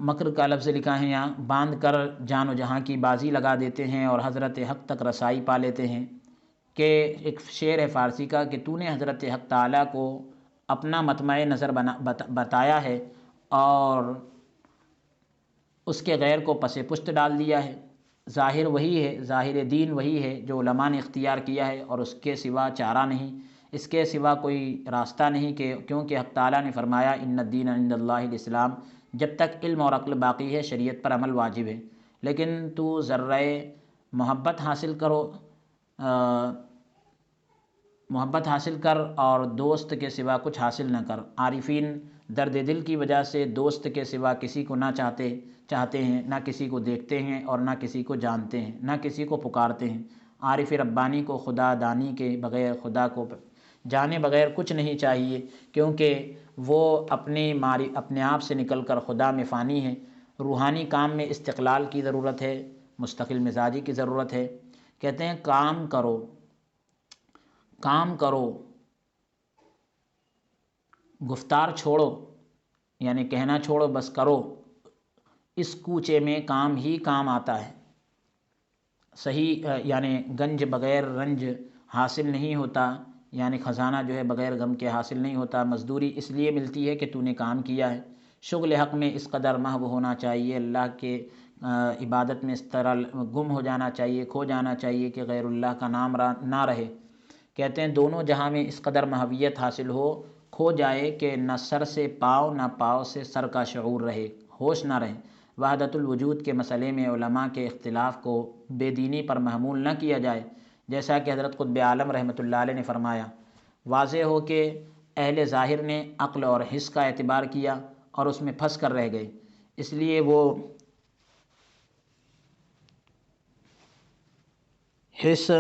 مکر کا لفظ لکھا ہے یہاں، باندھ کر جان و جہاں کی بازی لگا دیتے ہیں اور حضرت حق تک رسائی پا لیتے ہیں۔ کہ ایک شعر ہے فارسی کا کہ تو نے حضرت حق تعالیٰ کو اپنا مطمع نظر بتایا ہے اور اس کے غیر کو پس پشت ڈال دیا ہے۔ ظاہر وہی ہے، ظاہر دین وہی ہے جو علماء نے اختیار کیا ہے، اور اس کے سوا چارہ نہیں، اس کے سوا کوئی راستہ نہیں، کیونکہ حق تعالیٰ نے فرمایا ان الدین عند اللہ الاسلام۔ جب تک علم اور عقل باقی ہے شریعت پر عمل واجب ہے، لیکن تو ذرہ محبت حاصل کر اور دوست کے سوا کچھ حاصل نہ کر۔ عارفین درد دل کی وجہ سے دوست کے سوا کسی کو نہ چاہتے ہیں، نہ کسی کو دیکھتے ہیں اور نہ کسی کو جانتے ہیں، نہ کسی کو پکارتے ہیں۔ عارف ربانی کو خدا دانی کے بغیر، خدا کو جانے بغیر کچھ نہیں چاہیے، کیونکہ وہ اپنے آپ سے نکل کر خدا میں فانی ہے۔ روحانی کام میں استقلال کی ضرورت ہے، مستقل مزاجی کی ضرورت ہے۔ کہتے ہیں کام کرو، گفتار چھوڑو، یعنی کہنا چھوڑو، بس کرو۔ اس کوچے میں کام ہی کام آتا ہے۔ صحیح یعنی گنج بغیر رنج حاصل نہیں ہوتا، یعنی خزانہ جو ہے بغیر غم کے حاصل نہیں ہوتا۔ مزدوری اس لیے ملتی ہے کہ تو نے کام کیا ہے۔ شغل حق میں اس قدر محو ہونا چاہیے، اللہ کے عبادت میں اس طرح گم ہو جانا چاہیے، کھو جانا چاہیے کہ غیر اللہ کا نام نہ رہے۔ کہتے ہیں دونوں جہاں میں اس قدر محویت حاصل کھو جائے کہ نہ سر سے پاؤں، نہ پاؤں سے سر کا شعور رہے، ہوش نہ رہے۔ وحدت الوجود کے مسئلے میں علماء کے اختلاف کو بے دینی پر محمول نہ کیا جائے، جیسا کہ حضرت قطب عالم رحمۃ اللہ علیہ نے فرمایا۔ واضح ہو کہ اہل ظاہر نے عقل اور حس کا اعتبار کیا اور اس میں پھنس کر رہ گئے، اس لیے وہ حس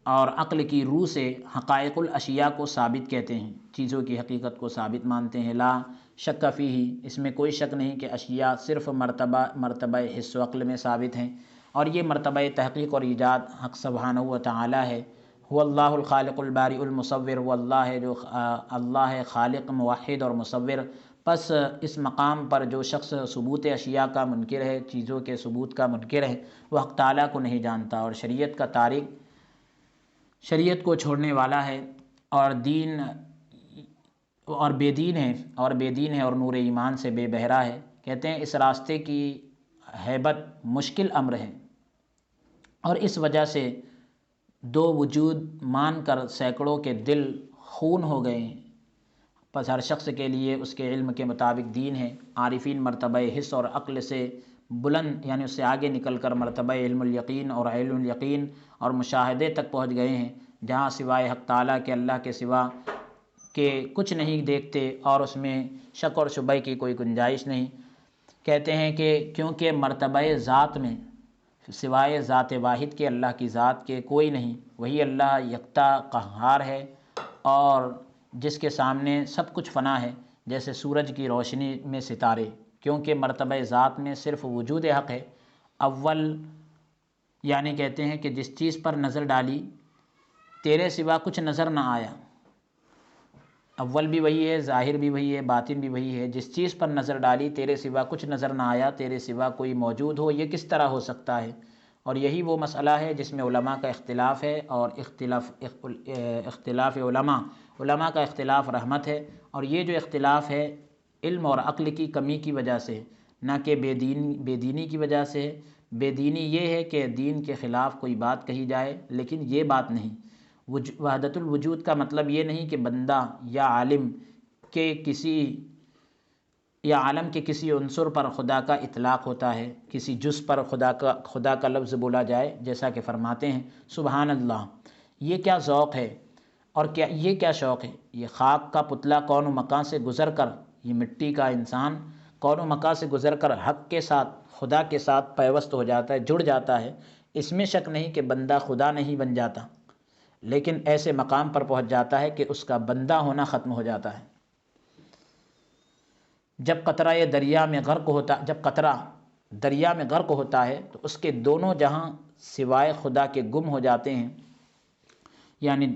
اور عقل کی روح سے حقائق الاشیاء کو ثابت کہتے ہیں، چیزوں کی حقیقت کو ثابت مانتے ہیں۔ لا شک فیہ، اس میں کوئی شک نہیں کہ اشیاء صرف مرتبہ حس و عقل میں ثابت ہیں، اور یہ مرتبہ تحقیق اور ایجاد حق سبحانہ و تعالی ہے۔ هو اللہ الخالق البارئ المصور، وہ اللہ ہے جو اللہ ہے خالق، موحد اور مصور۔ پس اس مقام پر جو شخص ثبوت اشیاء کا منکر ہے، چیزوں کے ثبوت کا منکر ہے، وہ حق تعالیٰ کو نہیں جانتا اور شریعت کا تارک، شریعت کو چھوڑنے والا ہے، اور بے دین ہے اور نور ایمان سے بے بہرا ہے۔ کہتے ہیں اس راستے کی ہیبت مشکل امر ہے، اور اس وجہ سے دو وجود مان کر سینکڑوں کے دل خون ہو گئے ہیں۔ پس ہر شخص کے لیے اس کے علم کے مطابق دین ہے۔ عارفین مرتبہ حس اور عقل سے بلند، یعنی اس سے آگے نکل کر مرتبہ علم الیقین اور علم الیقین اور مشاہدے تک پہنچ گئے ہیں، جہاں سوائے حق تعالیٰ کے اللہ کے سوا کے کچھ نہیں دیکھتے اور اس میں شک اور شبہ کی کوئی گنجائش نہیں۔ کہتے ہیں کہ کیونکہ مرتبہ ذات میں سوائے ذات واحد کے اللہ کی ذات کے کوئی نہیں، وہی اللہ یکتا قہار ہے اور جس کے سامنے سب کچھ فنا ہے، جیسے سورج کی روشنی میں ستارے۔ کیونکہ مرتبہ ذات میں صرف وجود حق ہے، اول یعنی کہتے ہیں کہ جس چیز پر نظر ڈالی تیرے سوا کچھ نظر نہ آیا، اول بھی وہی ہے، ظاہر بھی وہی ہے، باطن بھی وہی ہے۔ جس چیز پر نظر ڈالی تیرے سوا کچھ نظر نہ آیا، تیرے سوا کوئی موجود ہو یہ کس طرح ہو سکتا ہے؟ اور یہی وہ مسئلہ ہے جس میں علماء کا اختلاف ہے، اور اختلاف علماء کا اختلاف رحمت ہے، اور یہ جو اختلاف ہے علم اور عقل کی کمی کی وجہ سے، نہ کہ بے دینی کی وجہ سے۔ بے دینی یہ ہے کہ دین کے خلاف کوئی بات کہی جائے، لیکن یہ بات نہیں۔ وحدت الوجود کا مطلب یہ نہیں کہ بندہ یا عالم کے کسی عنصر پر خدا کا اطلاق ہوتا ہے، کسی جز پر خدا کا لفظ بولا جائے، جیسا کہ فرماتے ہیں سبحان اللہ۔ یہ کیا ذوق ہے اور یہ کیا شوق ہے؟ یہ خاک کا پتلا کون و مکان سے گزر کر، یہ مٹی کا انسان کون و مکان سے گزر کر حق کے ساتھ، خدا کے ساتھ پیوست ہو جاتا ہے، جڑ جاتا ہے۔ اس میں شک نہیں کہ بندہ خدا نہیں بن جاتا، لیکن ایسے مقام پر پہنچ جاتا ہے کہ اس کا بندہ ہونا ختم ہو جاتا ہے۔ جب قطرہ دریا میں غرق ہوتا ہے تو اس کے دونوں جہاں سوائے خدا کے گم ہو جاتے ہیں، یعنی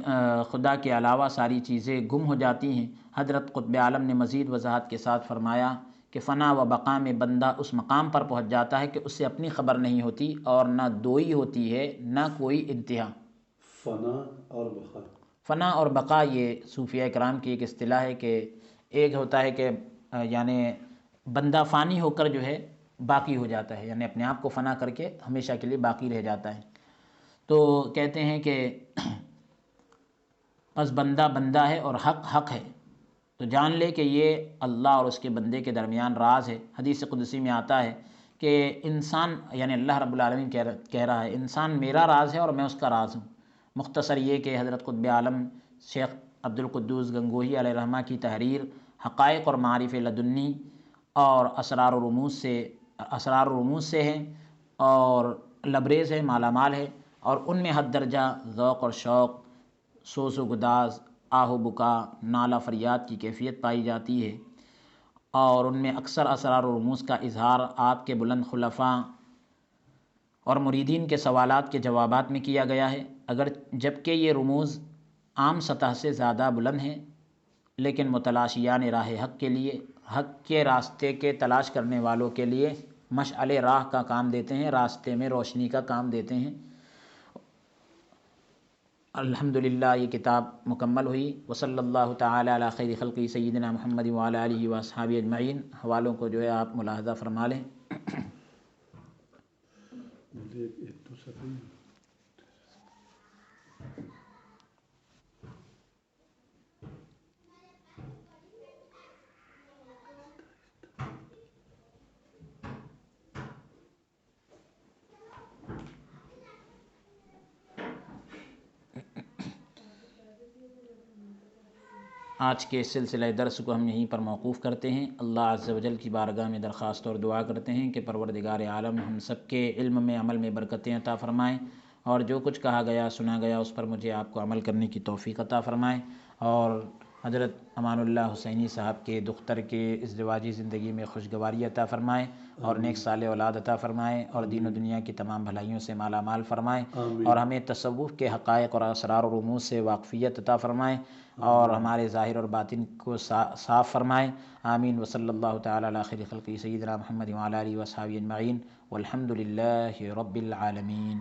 خدا کے علاوہ ساری چیزیں گم ہو جاتی ہیں۔ حضرت قطب عالم نے مزید وضاحت کے ساتھ فرمایا کہ فنا و بقا میں بندہ اس مقام پر پہنچ جاتا ہے کہ اس سے اپنی خبر نہیں ہوتی، اور نہ دوئی ہوتی ہے نہ کوئی انتہا۔ فنا اور بقا یہ صوفیہ کرام کی ایک اصطلاح ہے کہ ایک ہوتا ہے کہ یعنی بندہ فانی ہو کر جو ہے باقی ہو جاتا ہے، یعنی اپنے آپ کو فنا کر کے ہمیشہ کے لیے باقی رہ جاتا ہے۔ تو کہتے ہیں کہ بس بندہ ہے اور حق ہے، تو جان لے کہ یہ اللہ اور اس کے بندے کے درمیان راز ہے۔ حدیث قدسی میں آتا ہے کہ انسان، یعنی اللہ رب العالمین کہہ رہا ہے انسان میرا راز ہے اور میں اس کا راز ہوں۔ مختصر یہ کہ حضرت قطب عالم شیخ عبدالقدوس گنگوہی علیہ الرحمہ کی تحریر حقائق اور معارف لدنی اور اسرار و رموز سے ہے، اور لبریز ہے، مالا مال ہے، اور ان میں حد درجہ ذوق اور شوق، سوز و گداز، آہ و بکا، نالہ فریاد کی کیفیت پائی جاتی ہے، اور ان میں اکثر اسرار و رموز کا اظہار آپ کے بلند خلفاء اور مریدین کے سوالات کے جوابات میں کیا گیا ہے۔ جبکہ یہ رموز عام سطح سے زیادہ بلند ہیں، لیکن متلاشیان راہ حق کے لیے، حق کے راستے کے تلاش کرنے والوں کے لیے مشعل راہ کا کام دیتے ہیں، راستے میں روشنی کا کام دیتے ہیں۔ الحمدللہ یہ کتاب مکمل ہوئی۔ وصلی اللہ تعالی علی خیر خلقی سیدنا محمد وعلی آلہ واصحابہ اجمعین۔ حوالوں کو جو ہے آپ ملاحظہ فرما لیں۔ آج کے سلسلہ درس کو ہم یہیں پر موقوف کرتے ہیں۔ اللہ عز و جل کی بارگاہ میں درخواست اور دعا کرتے ہیں کہ پروردگار عالم ہم سب کے علم میں عمل میں برکتیں عطا فرمائیں، اور جو کچھ کہا گیا سنا گیا اس پر مجھے آپ کو عمل کرنے کی توفیق عطا فرمائیں، اور حضرت امان اللہ حسینی صاحب کے دختر کے ازدواجی زندگی میں خوشگواری عطا فرمائیں، اور نیک صالح اولاد عطا فرمائیں، اور دین و دنیا کی تمام بھلائیوں سے مالا مال فرمائیں، اور ہمیں تصوف کے حقائق اور اسرار و رموز سے واقفیت عطا فرمائیں، اور ہمارے ظاہر اور باطن کو صاف فرمائیں۔ آمین۔ وصلی اللہ تعالی علی خیر خلقہ سیدنا محمد وعلی آلہ وصحبہ اجمعین، والحمد للہ رب العالمین۔